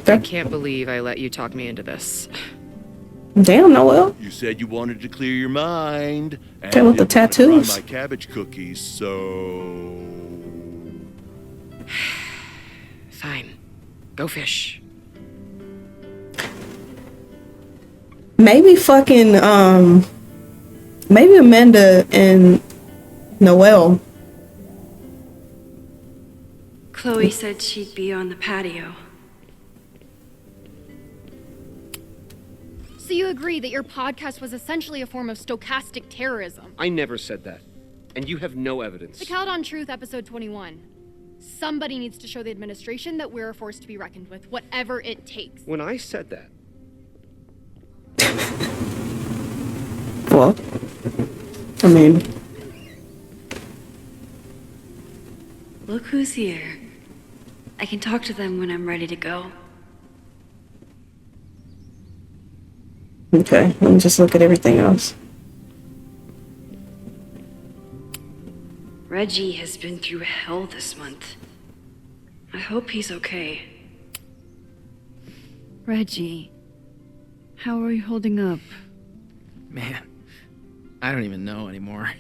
I can't believe I let you talk me into this. Damn, Noel. You said you wanted to clear your mind. And Okay, with the didn't want to fry tattoos. my cabbage cookies, so... Fine. Go fish. Maybe fucking maybe Amanda and Noel. Chloe said she'd be on the patio. So you agree that your podcast was essentially a form of stochastic terrorism? I never said that. And you have no evidence. The Caledon Truth, episode 21. Somebody needs to show the administration that we're a force to be reckoned with, whatever it takes. When I said that, Well, I mean, Look who's here. I can talk to them when I'm ready to go. okay, let me just look at everything else. Reggie has been through hell this month. I hope he's okay. Reggie, how are you holding up? Man, I don't even know anymore.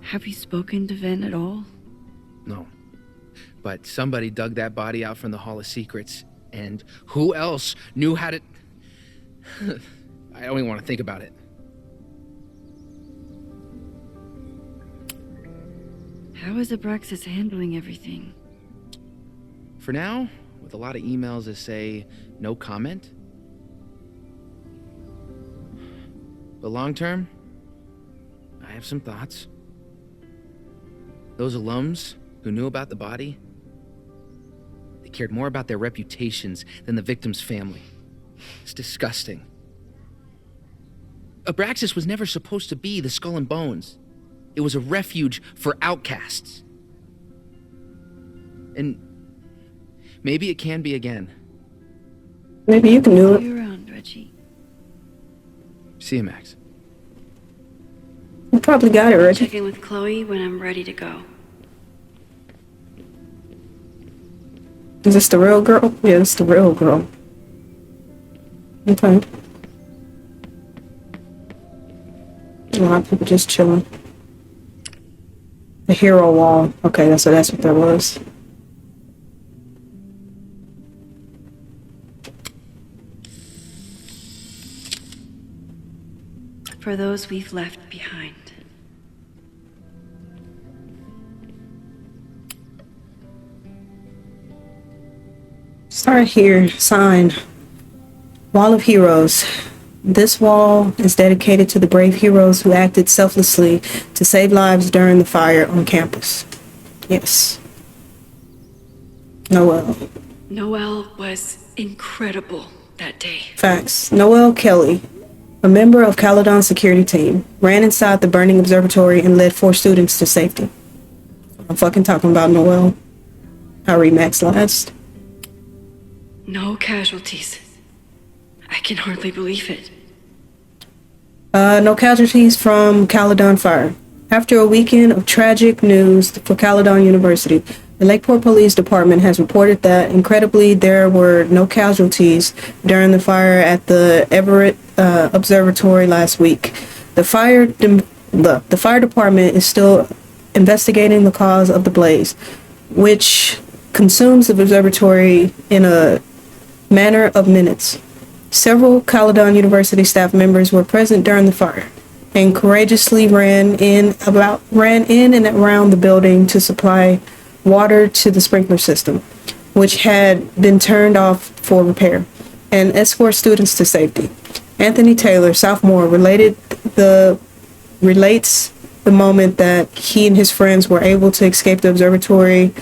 Have you spoken to Ven at all? No. But somebody dug that body out from the Hall of Secrets, and who else knew how to... I don't even want to think about it. How is Abraxas handling everything? For now, with a lot of emails that say no comment. But long term, I have some thoughts. Those alums who knew about the body, they cared more about their reputations than the victim's family. It's disgusting. Abraxas was never supposed to be the Skull and Bones. It was a refuge for outcasts. And maybe it can be again. Maybe you can do See it. you around, Reggie. See you, Max. You probably got it, Reggie. Check in with Chloe when I'm ready to go. Is this the real girl? Yeah, it's the real girl. Okay. A lot of people just chilling. The hero wall. Okay, that's what that was. For those we've left behind. Start here. Sign. Wall of Heroes. This wall is dedicated to the brave heroes who acted selflessly to save lives during the fire on campus. Yes. Noel. Noel was incredible that day. Facts. Noel Kelly, a member of Caledon's security team, ran inside the burning observatory and led 4 students to safety. I'm fucking talking about Noel. I read Max last. No casualties. I can hardly believe it. No casualties from Caledon fire. After a weekend of tragic news for Caledon University, The Lakeport Police Department has reported that, incredibly, there were no casualties during the fire at the Everett Observatory last week. The fire department is still investigating the cause of the blaze, which consumes the observatory in a matter of minutes. Several Caledon University staff members were present during the fire and courageously ran in and around the building to supply water to the sprinkler system, which had been turned off for repair, and escort students to safety. Anthony Taylor, sophomore, relates the moment that he and his friends were able to escape the observatory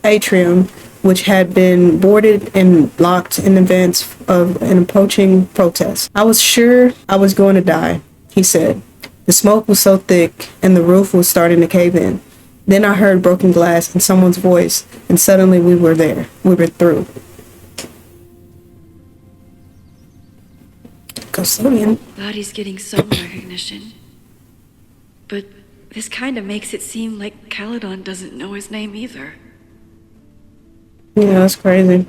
atrium, which had been boarded and locked in advance of an approaching protest. "I was sure I was going to die," he said. "The smoke was so thick and the roof was starting to cave in. Then I heard broken glass and someone's voice, and suddenly we were there. We were through." Custodian. Glad he's getting some recognition. But this kind of makes it seem like Caledon doesn't know his name either. Yeah, that's crazy.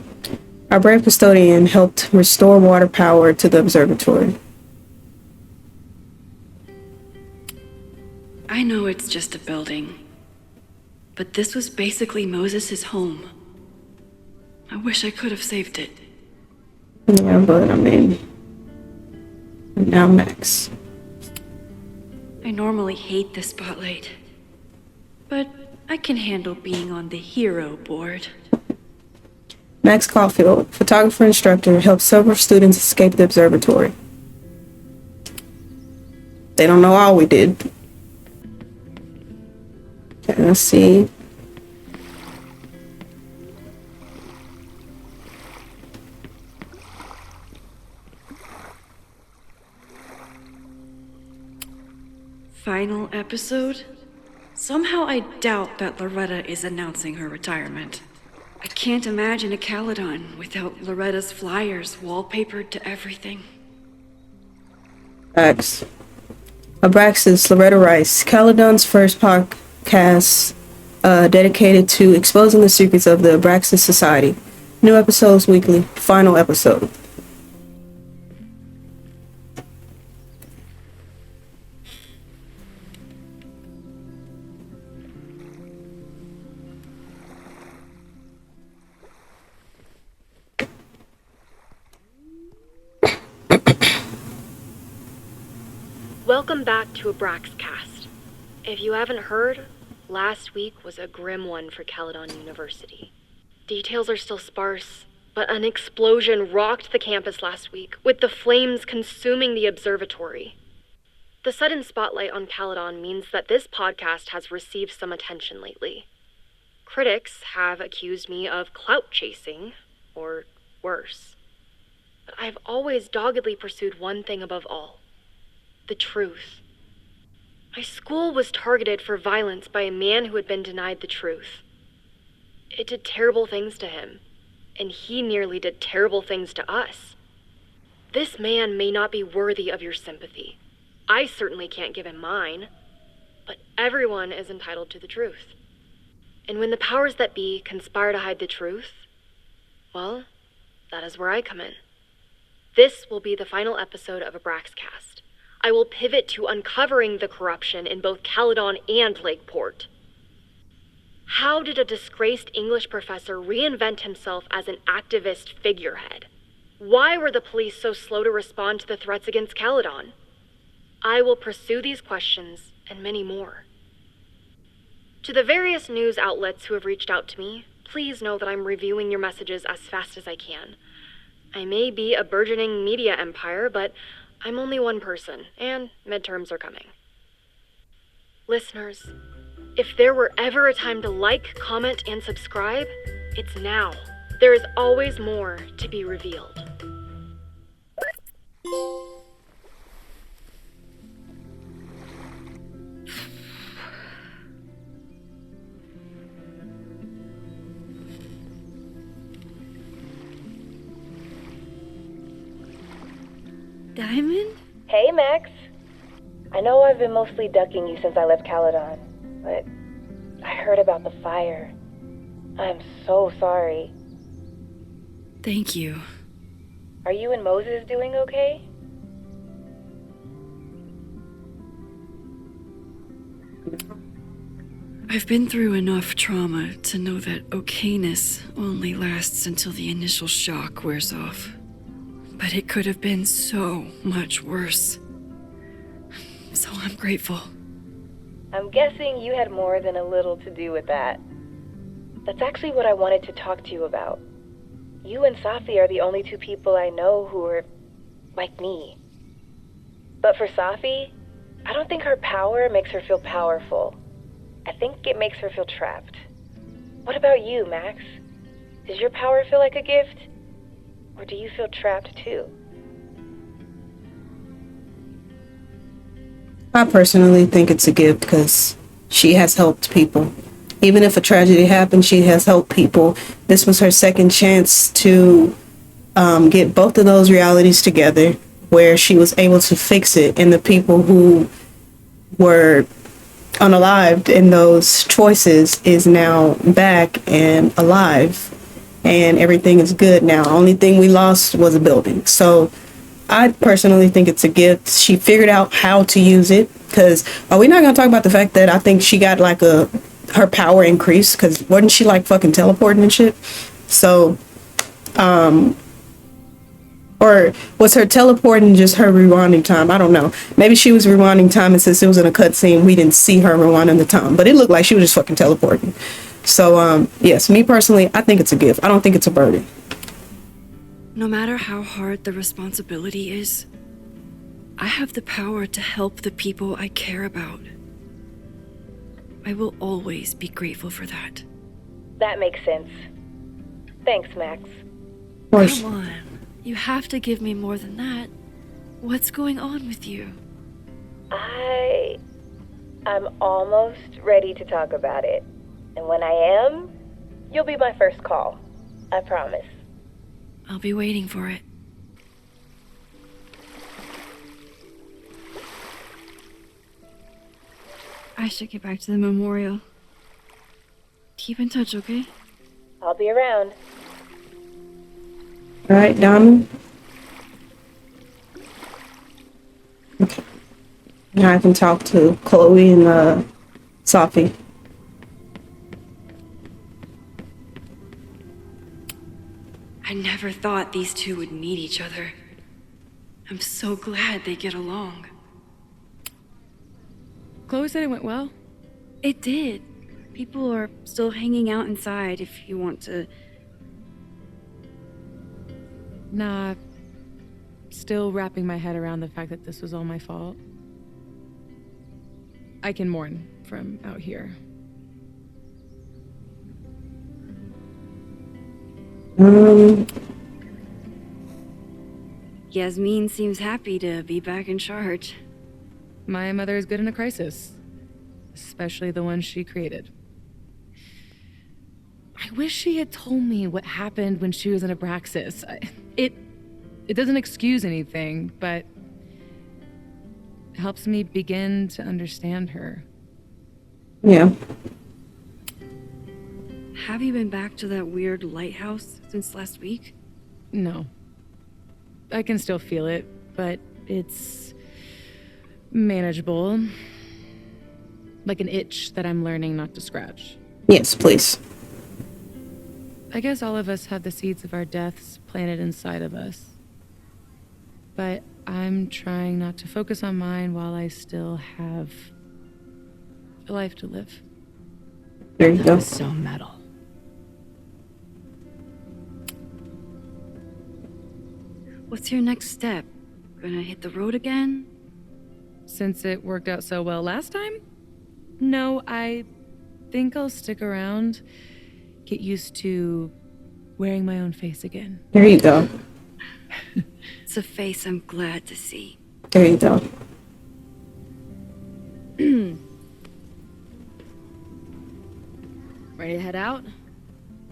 Our brave custodian helped restore water power to the observatory. I know it's just a building, but this was basically Moses' home. I wish I could have saved it. Yeah, but I mean, now Max. I normally hate the spotlight, but I can handle being on the hero board. Max Caulfield, photographer instructor, helped several students escape the observatory. They don't know all we did. Okay, let's see. Final episode? Somehow I doubt that Loretta is announcing her retirement. I can't imagine a Caledon without Loretta's flyers wallpapered to everything. Facts. Abraxas, Loretta Rice, Caledon's first podcast dedicated to exposing the secrets of the Abraxas Society. New episodes weekly. Final episode. Welcome back to Abraxcast. If you haven't heard, last week was a grim one for Caledon University. Details are still sparse, but an explosion rocked the campus last week, with the flames consuming the observatory. The sudden spotlight on Caledon means that this podcast has received some attention lately. Critics have accused me of clout chasing, or worse. But I've always doggedly pursued one thing above all: the truth. My school was targeted for violence by a man who had been denied the truth. It did terrible things to him, and he nearly did terrible things to us. This man may not be worthy of your sympathy. I certainly can't give him mine, but everyone is entitled to the truth. And when the powers that be conspire to hide the truth, well, that is where I come in. This will be the final episode of Abraxcast. I will pivot to uncovering the corruption in both Caledon and Lakeport. How did a disgraced English professor reinvent himself as an activist figurehead? Why were the police so slow to respond to the threats against Caledon? I will pursue these questions and many more. To the various news outlets who have reached out to me, please know that I'm reviewing your messages as fast as I can. I may be a burgeoning media empire, but I'm only one person, and midterms are coming. Listeners, if there were ever a time to like, comment, and subscribe, it's now. There is always more to be revealed. Diamond? Hey, Max. I know I've been mostly ducking you since I left Caledon, but I heard about the fire. I'm so sorry. Thank you. Are you and Moses doing okay? I've been through enough trauma to know that okayness only lasts until the initial shock wears off. But it could have been so much worse. So I'm grateful. I'm guessing you had more than a little to do with that. That's actually what I wanted to talk to you about. You and Safi are the only two people I know who are like me. But for Safi, I don't think her power makes her feel powerful. I think it makes her feel trapped. What about you, Max? Does your power feel like a gift? Or do you feel trapped too? I personally think it's a gift because she has helped people. Even if a tragedy happened, she has helped people. This was her second chance to get both of those realities together where she was able to fix it, and the people who were unalived in those choices is now back and alive, and everything is good now. Only thing we lost was a building. So I personally think it's a gift. She figured out how to use it, because are we not going to talk about the fact that I think she got like her power increased, because wasn't she like fucking teleporting and shit? So or was her teleporting just her rewinding time? I don't know. Maybe she was rewinding time, and since it was in a cutscene, we didn't see her rewinding the time. But it looked like she was just fucking teleporting. So, yes, me personally, I think it's a gift. I don't think it's a burden. No matter how hard the responsibility is, I have the power to help the people I care about. I will always be grateful for that. That makes sense. Thanks, Max. Come on. You have to give me more than that. What's going on with you? I'm almost ready to talk about it. And when I am, you'll be my first call. I promise. I'll be waiting for it. I should get back to the memorial. Keep in touch, okay? I'll be around. All right, Diamond. Okay. Now I can talk to Chloe and Safi. I never thought these two would meet each other. I'm so glad they get along. Chloe said it went well. It did. People are still hanging out inside if you want to. Nah, still wrapping my head around the fact that this was all my fault. I can mourn from out here. Yasmin seems happy to be back in charge. My mother is good in a crisis, especially the one she created. I wish she had told me what happened when she was in Abraxas. It doesn't excuse anything, but helps me begin to understand her. Yeah. Have you been back to that weird lighthouse since last week? No. I can still feel it, but it's manageable. Like an itch that I'm learning not to scratch. Yes, please. I guess all of us have the seeds of our deaths planted inside of us. But I'm trying not to focus on mine while I still have a life to live. There you go. So metal. What's your next step? Gonna hit the road again? Since it worked out so well last time? No, I think I'll stick around. Get used to wearing my own face again. There you go. It's a face I'm glad to see. There you go. Ready to head out?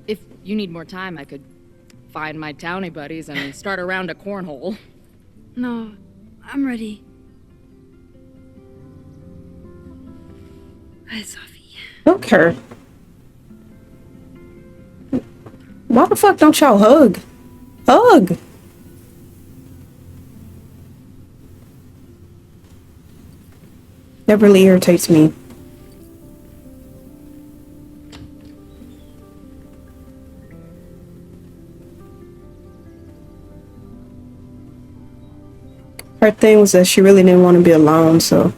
If you need more time, I could find my townie buddies and start a round of cornhole. No, I'm ready. Hi, Safi. Okay. Why the fuck don't y'all hug? Hug! That really irritates me. Her thing was that she really didn't want to be alone, so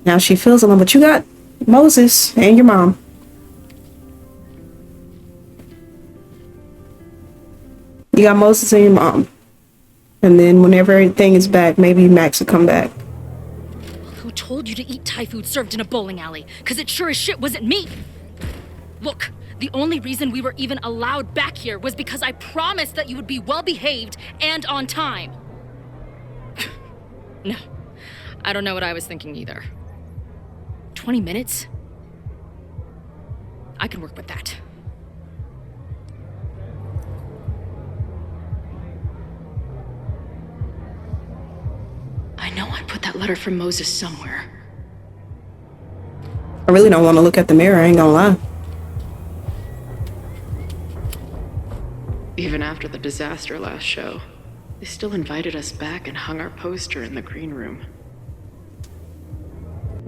now she feels alone. But you got Moses and your mom. You got Moses and your mom. And then whenever everything is back, maybe Max will come back. Who told you to eat Thai food served in a bowling alley? Because it sure as shit wasn't me. Look, the only reason we were even allowed back here was because I promised that you would be well behaved and on time. No, I don't know what I was thinking either. 20 minutes? I can work with that. I know I put that letter from Moses somewhere. I really don't want to look at the mirror, I ain't gonna lie. Even after the disaster last show, they still invited us back and hung our poster in the green room.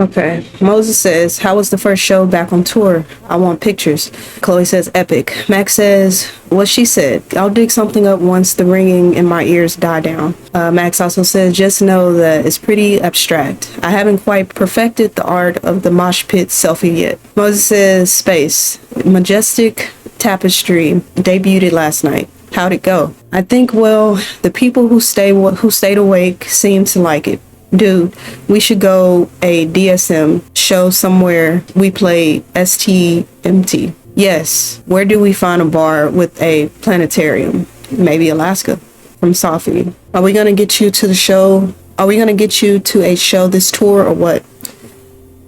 Okay, Moses says, how was the first show back on tour? I want pictures. Chloe says, epic. Max says, what she said. I'll dig something up once the ringing in my ears die down. Max also says, just know that it's pretty abstract. I haven't quite perfected the art of the mosh pit selfie yet. Moses says, space. Majestic tapestry debuted last night. How'd it go? I think, well, the people who stayed awake seemed to like it. Dude, we should go a DSM show somewhere we play STMT. Yes, where do we find a bar with a planetarium? Maybe Alaska. From Sophie. Are we gonna get you to the show? Are we gonna get you to a show this tour or what?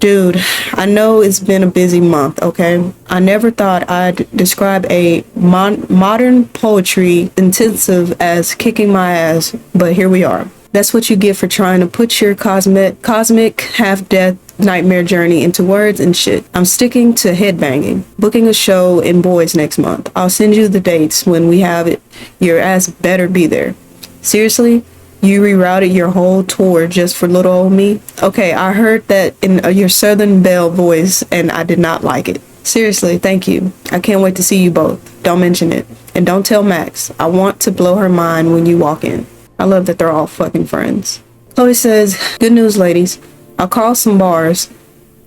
Dude, I know it's been a busy month, okay? I never thought I'd describe a modern poetry intensive as kicking my ass, but here we are. That's what you get for trying to put your cosmic half-death nightmare journey into words and shit. I'm sticking to headbanging. Booking a show in Boys next month. I'll send you the dates when we have it. Your ass better be there. Seriously? You rerouted your whole tour just for little old me? Okay, I heard that in your Southern Belle voice and I did not like it. Seriously, thank you. I can't wait to see you both. Don't mention it. And don't tell Max. I want to blow her mind when you walk in. I love that they're all fucking friends. Chloe says, good news, ladies. I'll call some bars.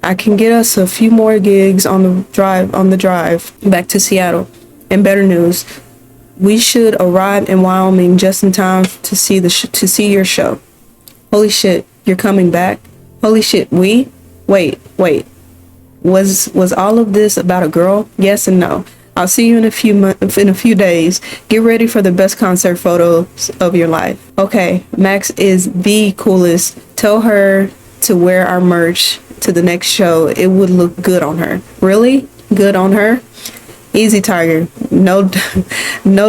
I can get us a few more gigs on the drive back to Seattle. And better news, we should arrive in Wyoming just in time to see your show. Holy shit, you're coming back? Holy shit, we? Wait. Was all of this about a girl? Yes and no. I'll see you in a few days. Get ready for the best concert photos of your life. Okay, Max is the coolest. Tell her to wear our merch to the next show. It would look good on her. Really? Good on her? Easy, Tiger. No,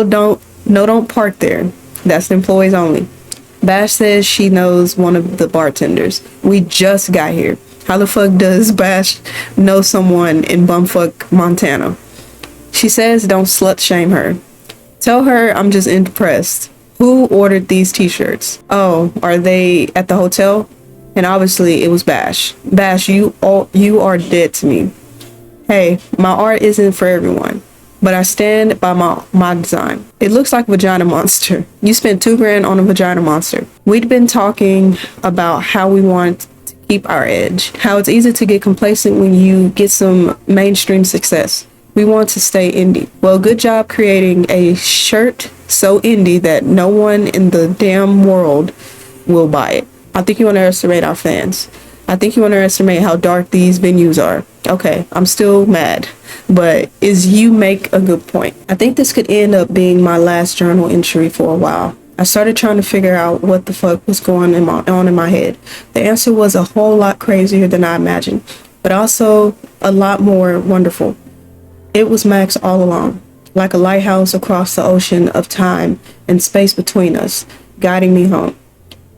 don't park there. That's the employees only. Bash says she knows one of the bartenders. We just got here. How the fuck does Bash know someone in bumfuck Montana? She says don't slut shame her. Tell her I'm just impressed. Who ordered these t-shirts? Oh, are they at the hotel? And obviously it was Bash. Bash, you are dead to me. Hey, my art isn't for everyone, but I stand by my design. It looks like Vagina Monster. You spent $2,000 on a Vagina Monster. We'd been talking about how we want to keep our edge, how it's easy to get complacent when you get some mainstream success. We want to stay indie. Well, good job creating a shirt so indie that no one in the damn world will buy it. I think you underestimate our fans. I think you underestimate how dark these venues are. Okay, I'm still mad, but you make a good point. I think this could end up being my last journal entry for a while. I started trying to figure out what the fuck was going on in my head. The answer was a whole lot crazier than I imagined, but also a lot more wonderful. It was Max all along, like a lighthouse across the ocean of time and space between us, guiding me home.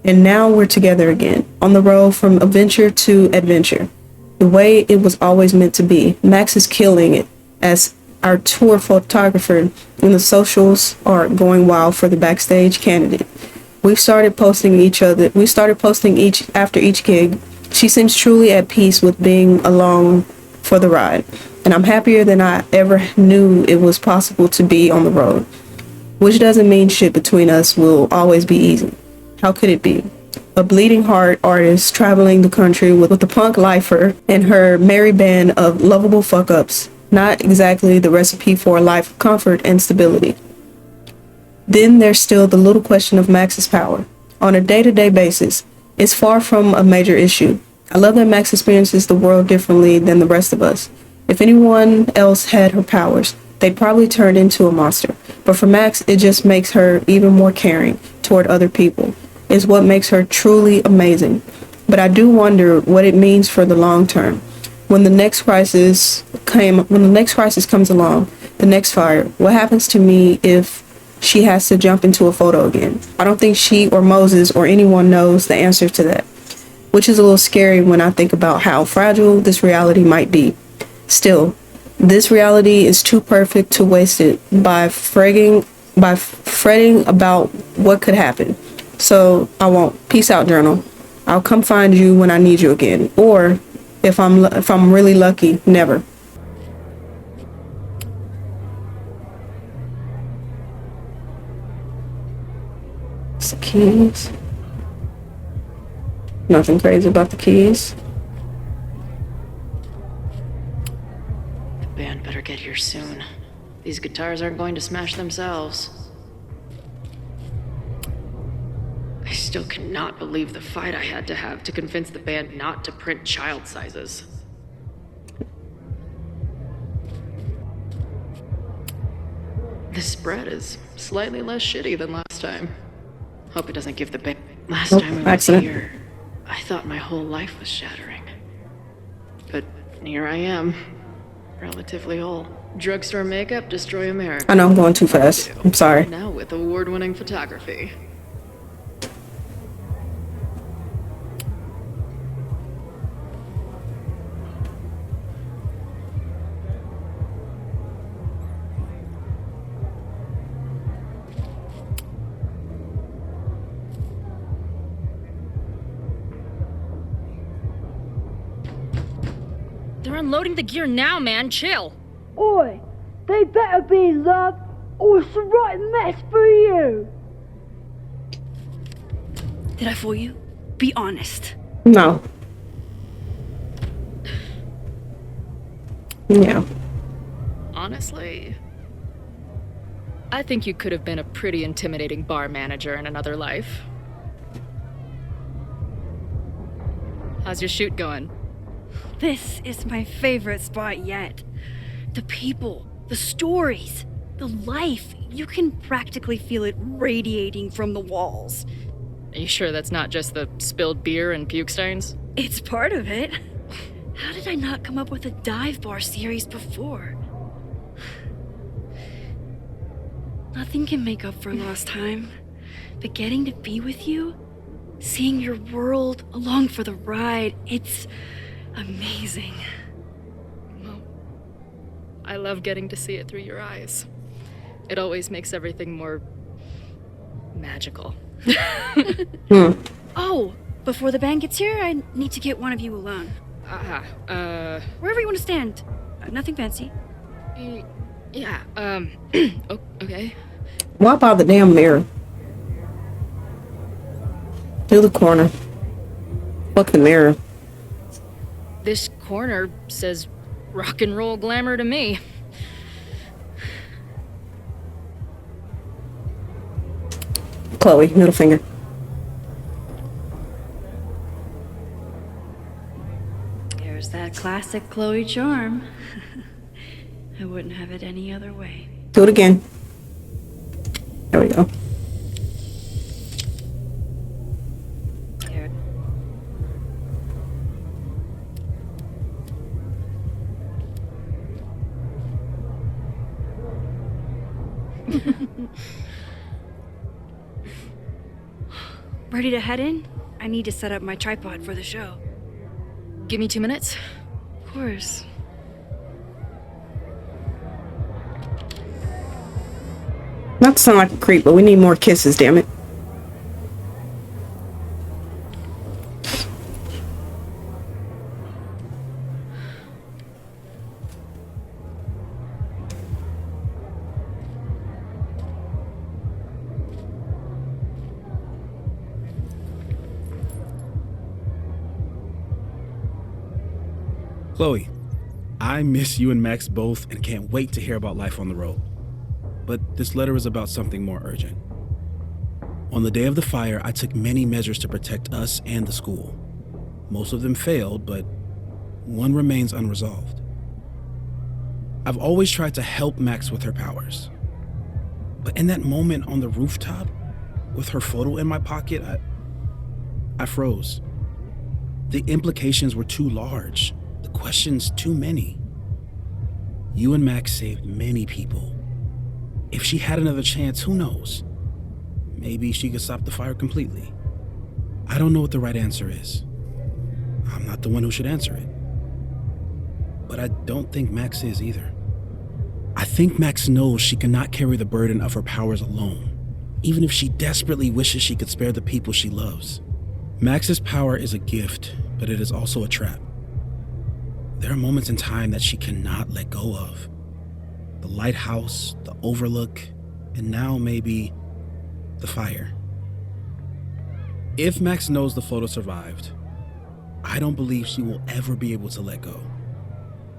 And now we're together again, on the road from adventure to adventure. The way it was always meant to be. Max is killing it as our tour photographer, and the socials are going wild for the backstage candidate. We started posting each after each gig. She seems truly at peace with being along for the ride, and I'm happier than I ever knew it was possible to be on the road. Which doesn't mean shit between us will always be easy. How could it be? A bleeding heart artist traveling the country with a punk lifer and her merry band of lovable fuck-ups. Not exactly the recipe for a life of comfort and stability. Then there's still the little question of Max's power. On a day-to-day basis, it's far from a major issue. I love that Max experiences the world differently than the rest of us. If anyone else had her powers, they'd probably turn into a monster. But for Max, it just makes her even more caring toward other people. It's what makes her truly amazing. But I do wonder what it means for the long term. When the next crisis comes along, the next fire, what happens to me if she has to jump into a photo again? I don't think she or Moses or anyone knows the answer to that, which is a little scary when I think about how fragile this reality might be. Still, this reality is too perfect to waste it by fretting about what could happen. So I won't. Peace out, journal. I'll come find you when I need you again, or if I'm really lucky, never. It's the keys. Nothing crazy about the keys. The band better get here soon. These guitars aren't going to smash themselves. I still cannot believe the fight I had to have to convince the band not to print child sizes. This spread is slightly less shitty than last time. Hope it doesn't give the band. Last time we was here, I thought my whole life was shattering. But here I am, relatively whole. Drugstore makeup destroy America. I know I'm going too fast. I'm sorry. Now with award-winning photography. They're unloading the gear now, man. Chill. Oi, they better be in love, or it's a right mess for you. Did I fool you? Be honest. No. Yeah. Honestly, I think you could have been a pretty intimidating bar manager in another life. How's your shoot going? This is my favorite spot yet. The people, the stories, the life. You can practically feel it radiating from the walls. Are you sure that's not just the spilled beer and puke stains? It's part of it. How did I not come up with a dive bar series before? Nothing can make up for lost time, but getting to be with you, seeing your world along for the ride, it's amazing. Well, I love getting to see it through your eyes. It always makes everything more magical. Oh, before the band gets here, I need to get one of you alone. Wherever you want to stand. Nothing fancy. Yeah, okay. What about the damn mirror? Do the corner. Fuck the mirror. This corner says rock and roll glamour to me. Chloe, middle finger. There's that classic Chloe charm. I wouldn't have it any other way. Do it again. There we go. Ready to head in? I need to set up my tripod for the show. Give me 2 minutes. Of course. Not to sound like a creep, but we need more kisses, damn it. Chloe, I miss you and Max both and can't wait to hear about life on the road. But this letter is about something more urgent. On the day of the fire, I took many measures to protect us and the school. Most of them failed, but one remains unresolved. I've always tried to help Max with her powers. But in that moment on the rooftop, with her photo in my pocket, I froze. The implications were too large. The questions too many. You and Max saved many people. If she had another chance, who knows? Maybe she could stop the fire completely. I don't know what the right answer is. I'm not the one who should answer it. But I don't think Max is either. I think Max knows she cannot carry the burden of her powers alone, even if she desperately wishes she could spare the people she loves. Max's power is a gift, but it is also a trap. There are moments in time that she cannot let go of. The lighthouse, the overlook, and now maybe the fire. If Max knows the photo survived, I don't believe she will ever be able to let go.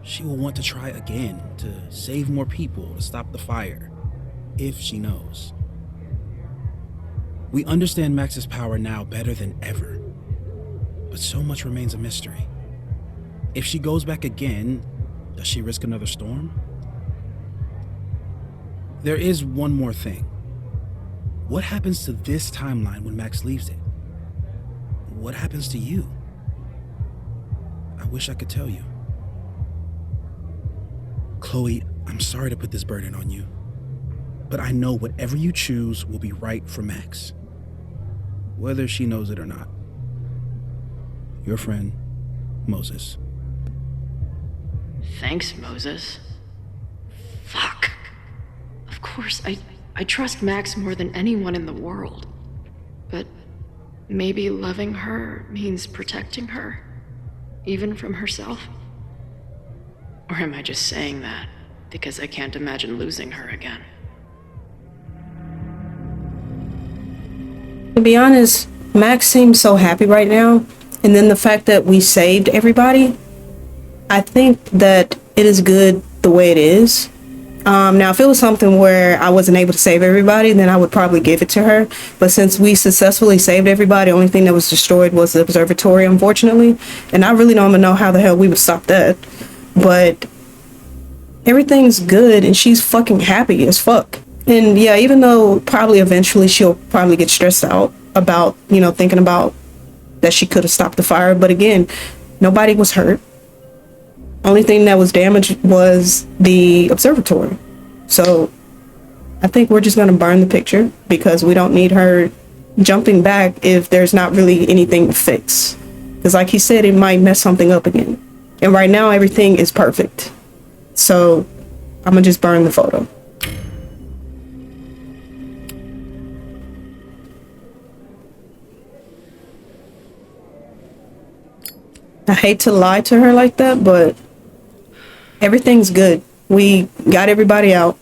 She will want to try again, to save more people, to stop the fire, if she knows. We understand Max's power now better than ever, but so much remains a mystery. If she goes back again, does she risk another storm? There is one more thing. What happens to this timeline when Max leaves it? What happens to you? I wish I could tell you. Chloe, I'm sorry to put this burden on you, but I know whatever you choose will be right for Max, whether she knows it or not. Your friend, Moses. Thanks, Moses. Fuck. Of course, I trust Max more than anyone in the world. But maybe loving her means protecting her, even from herself? Or am I just saying that because I can't imagine losing her again? To be honest, Max seems so happy right now. And then the fact that we saved everybody, I think that it is good the way it is. Now, if it was something where I wasn't able to save everybody, then I would probably give it to her. But since we successfully saved everybody, the only thing that was destroyed was the observatory, unfortunately. And I really don't even know how the hell we would stop that. But everything's good and she's fucking happy as fuck. And yeah, even though probably eventually she'll probably get stressed out about, thinking about that she could have stopped the fire. But again, nobody was hurt. Only thing that was damaged was the observatory. So I think we're just going to burn the picture because we don't need her jumping back if there's not really anything to fix. Because like he said, it might mess something up again. And right now everything is perfect. So I'm going to just burn the photo. I hate to lie to her like that, but everything's good. We got everybody out.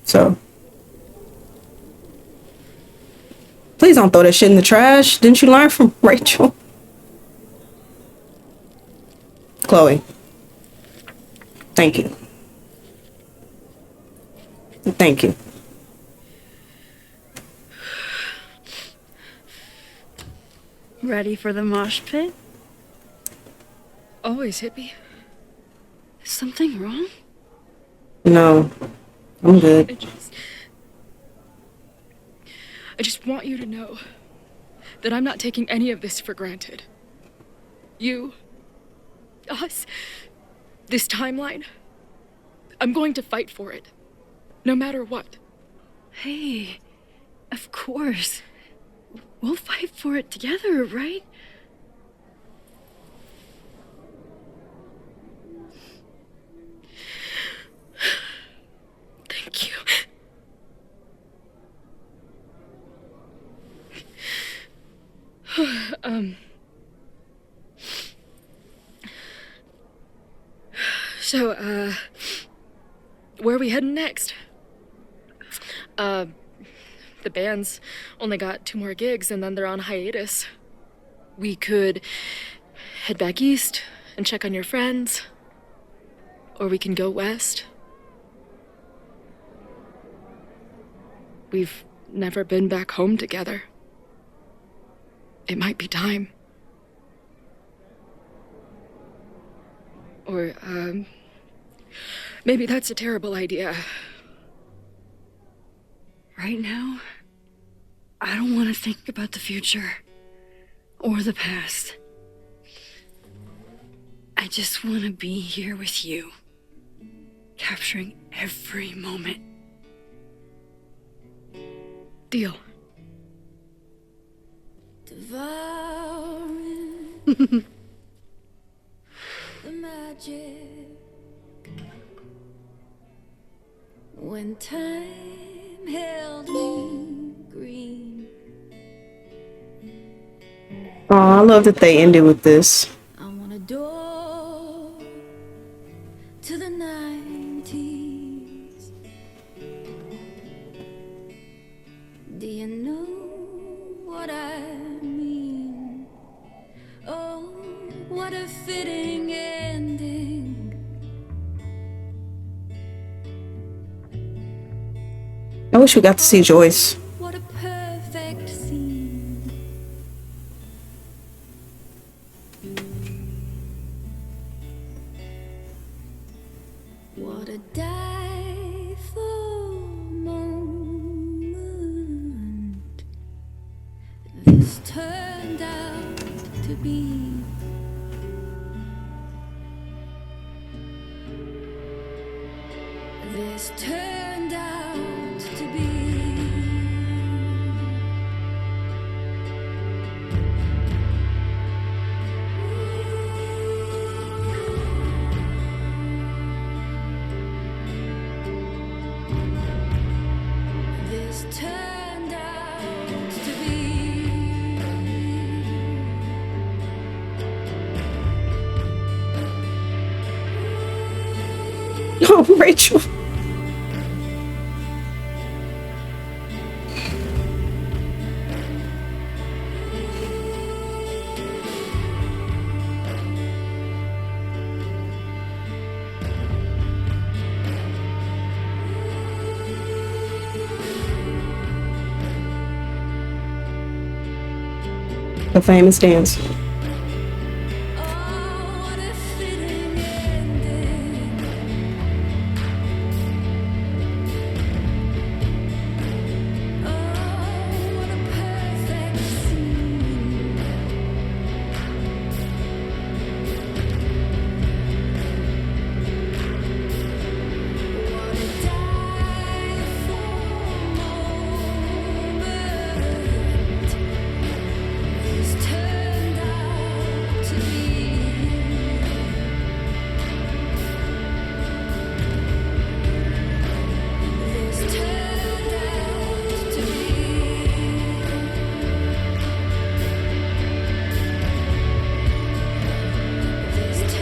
So please don't throw that shit in the trash. Didn't you learn from Rachel? Chloe. Thank you. Thank you. Ready for the mosh pit? Always, hippie. Is something wrong? No, I'm good. I just want you to know that I'm not taking any of this for granted. You, us, this timeline, I'm going to fight for it, no matter what. Hey, of course. We'll fight for it together, right? Thank you. So, where are we heading next? The band's only got 2 more gigs and then they're on hiatus. We could head back east and check on your friends. Or we can go west. We've never been back home together. It might be time. Or, maybe that's a terrible idea. Right now, I don't want to think about the future or the past. I just want to be here with you, capturing every moment. Deal. Devouring the magic when time held me green. Oh, I love that they ended with this. I want a door to the 90s. Do you know what I mean? Oh, what a fitting ending. I wish we got to see Joyce. What a perfect scene. What a delightful moment this turned out to be. This turned out to be. This turned out to be. Oh, Rachel. The famous dance.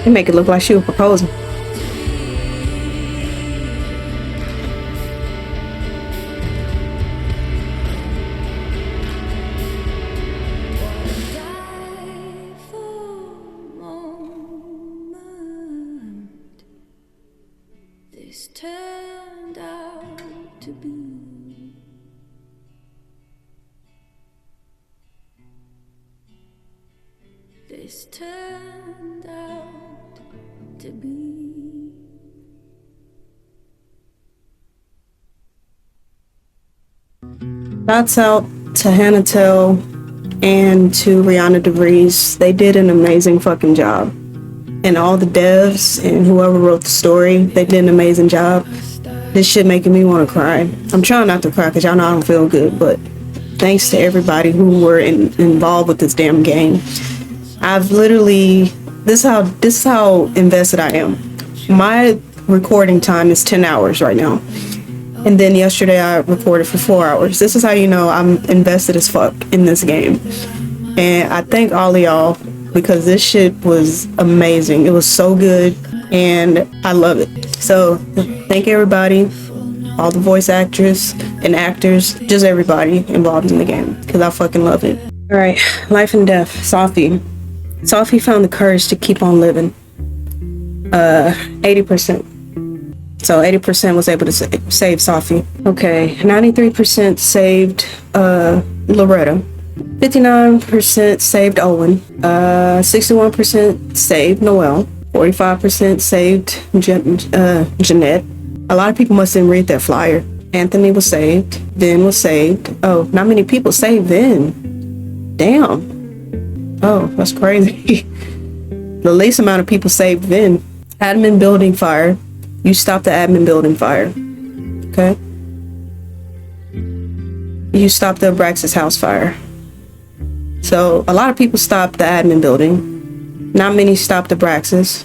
They make it look like she was proposing. This turned out to be. This turned out to be. Shouts out to Hannah Tell and to Rihanna DeVries. They did an amazing fucking job. And all the devs and whoever wrote the story, they did an amazing job. This shit making me want to cry. I'm trying not to cry because y'all know I don't feel good, but thanks to everybody who were involved with this damn game. I've literally, this is how invested I am. My recording time is 10 hours right now. And then yesterday I recorded for 4 hours. This is how you know I'm invested as fuck in this game. And I thank all of y'all because this shit was amazing. It was so good and I love it. So thank everybody, all the voice actors and actors, just everybody involved in the game because I fucking love it. All right, life and death. Safi found the courage to keep on living. 80%. So 80% was able to save Safi. Okay, 93% saved Loretta. 59% saved Owen. 61% saved Noelle. 45% saved Jeanette. A lot of people must didn't read that flyer. Anthony was saved. Vin was saved. Oh, not many people saved Vin. Damn. Oh, that's crazy. The least amount of people saved Vin. Admin building fire. You stop the admin building fire. Okay? You stop the Abraxas house fire. So a lot of people stopped the admin building. Not many stopped the Abraxas.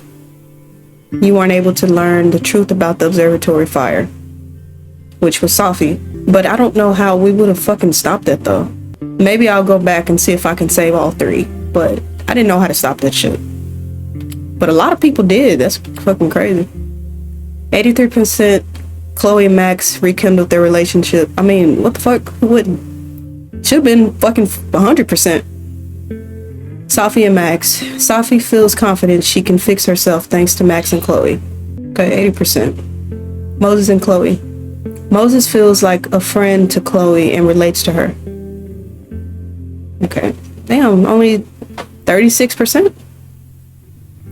You weren't able to learn the truth about the observatory fire, which was Safi. But I don't know how we would have fucking stopped that though. Maybe I'll go back and see if I can save all three. But I didn't know how to stop that shit. But a lot of people did. That's fucking crazy. 83% Chloe and Max rekindled their relationship. I mean, what the fuck? Who wouldn't? Should have been fucking 100%. Safi and Max. Safi feels confident she can fix herself thanks to Max and Chloe. Okay, 80%. Moses and Chloe. Moses feels like a friend to Chloe and relates to her. Okay. Damn, only 36%?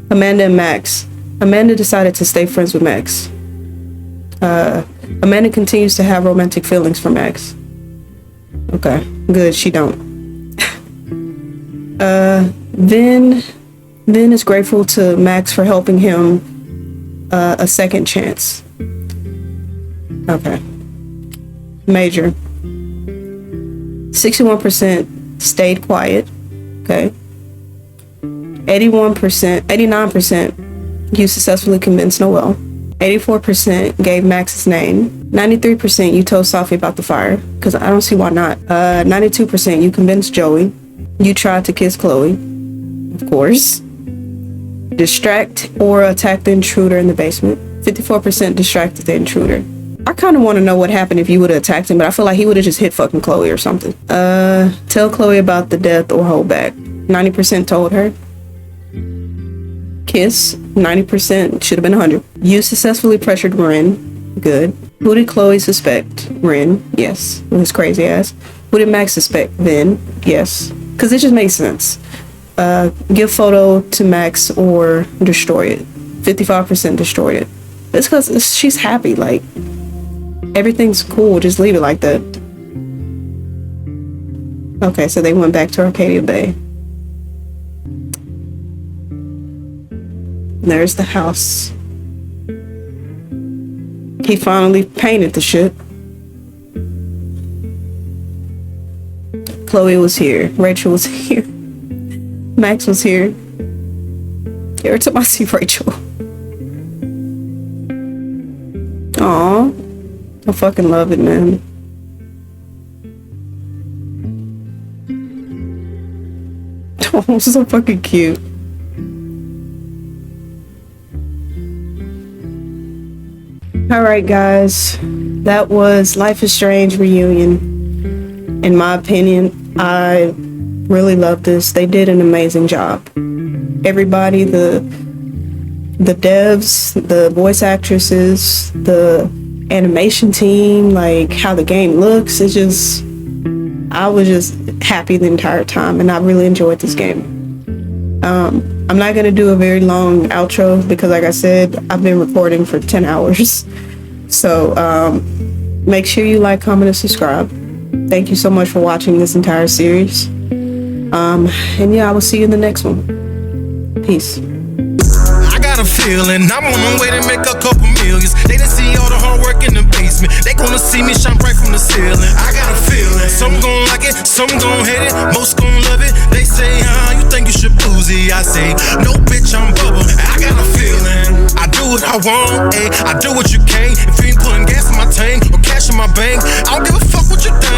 Amanda and Max. Amanda decided to stay friends with Max. Amanda continues to have romantic feelings for Max. Okay, good, she don't. Vin is grateful to Max for helping him a second chance. Okay. Major. 61% stayed quiet. Okay. 89% you successfully convinced Noelle. 84% gave Max his name. 93% you told Safi about the fire, because I don't see why not. 92% you convinced Joey. You tried to kiss Chloe, of course. Distract or attack the intruder in the basement. 54% distracted the intruder. I kind of want to know what happened if you would have attacked him, but I feel like he would have just hit fucking Chloe or something. Tell Chloe about the death or hold back. 90% told her. Kiss. 90%, should have been 100. You successfully pressured Ren. Good. Who did Chloe suspect? Ren. Yes. With his crazy ass. Who did Max suspect? Vin. Yes. Because it just makes sense. Give photo to Max or destroy it. 55% destroyed it. It's because she's happy. Like, everything's cool. Just leave it like that. Okay, so they went back to Arcadia Bay. There's the house. He finally painted the shit. Chloe was here. Rachel was here. Max was here. Every time I see Rachel. Aw. I fucking love it, man. Oh, so fucking cute. Alright guys, that was Life is Strange reunion. In my opinion, I really love this. They did an amazing job. Everybody, the devs, the voice actresses, the animation team, like how the game looks, it's just, I was just happy the entire time and I really enjoyed this game. I'm not gonna do a very long outro because like I said, I've been recording for 10 hours. So make sure you like, comment, and subscribe. Thank you so much for watching this entire series. And yeah, I will see you in the next one. Peace. I got a feeling I'm on my way to make a couple millions. They didn't see all the hard work in the basement. They gonna see me shine bright from the ceiling. I got a feeling some gon' like it, some gon' hate it, most gon' love it. They say, you think you should boozy? I say, no bitch, I'm bubble. I got a feeling I do what I want, ayy. I do what you can't. If you ain't putting gas in my tank or cash in my bank, I don't give a fuck what you think.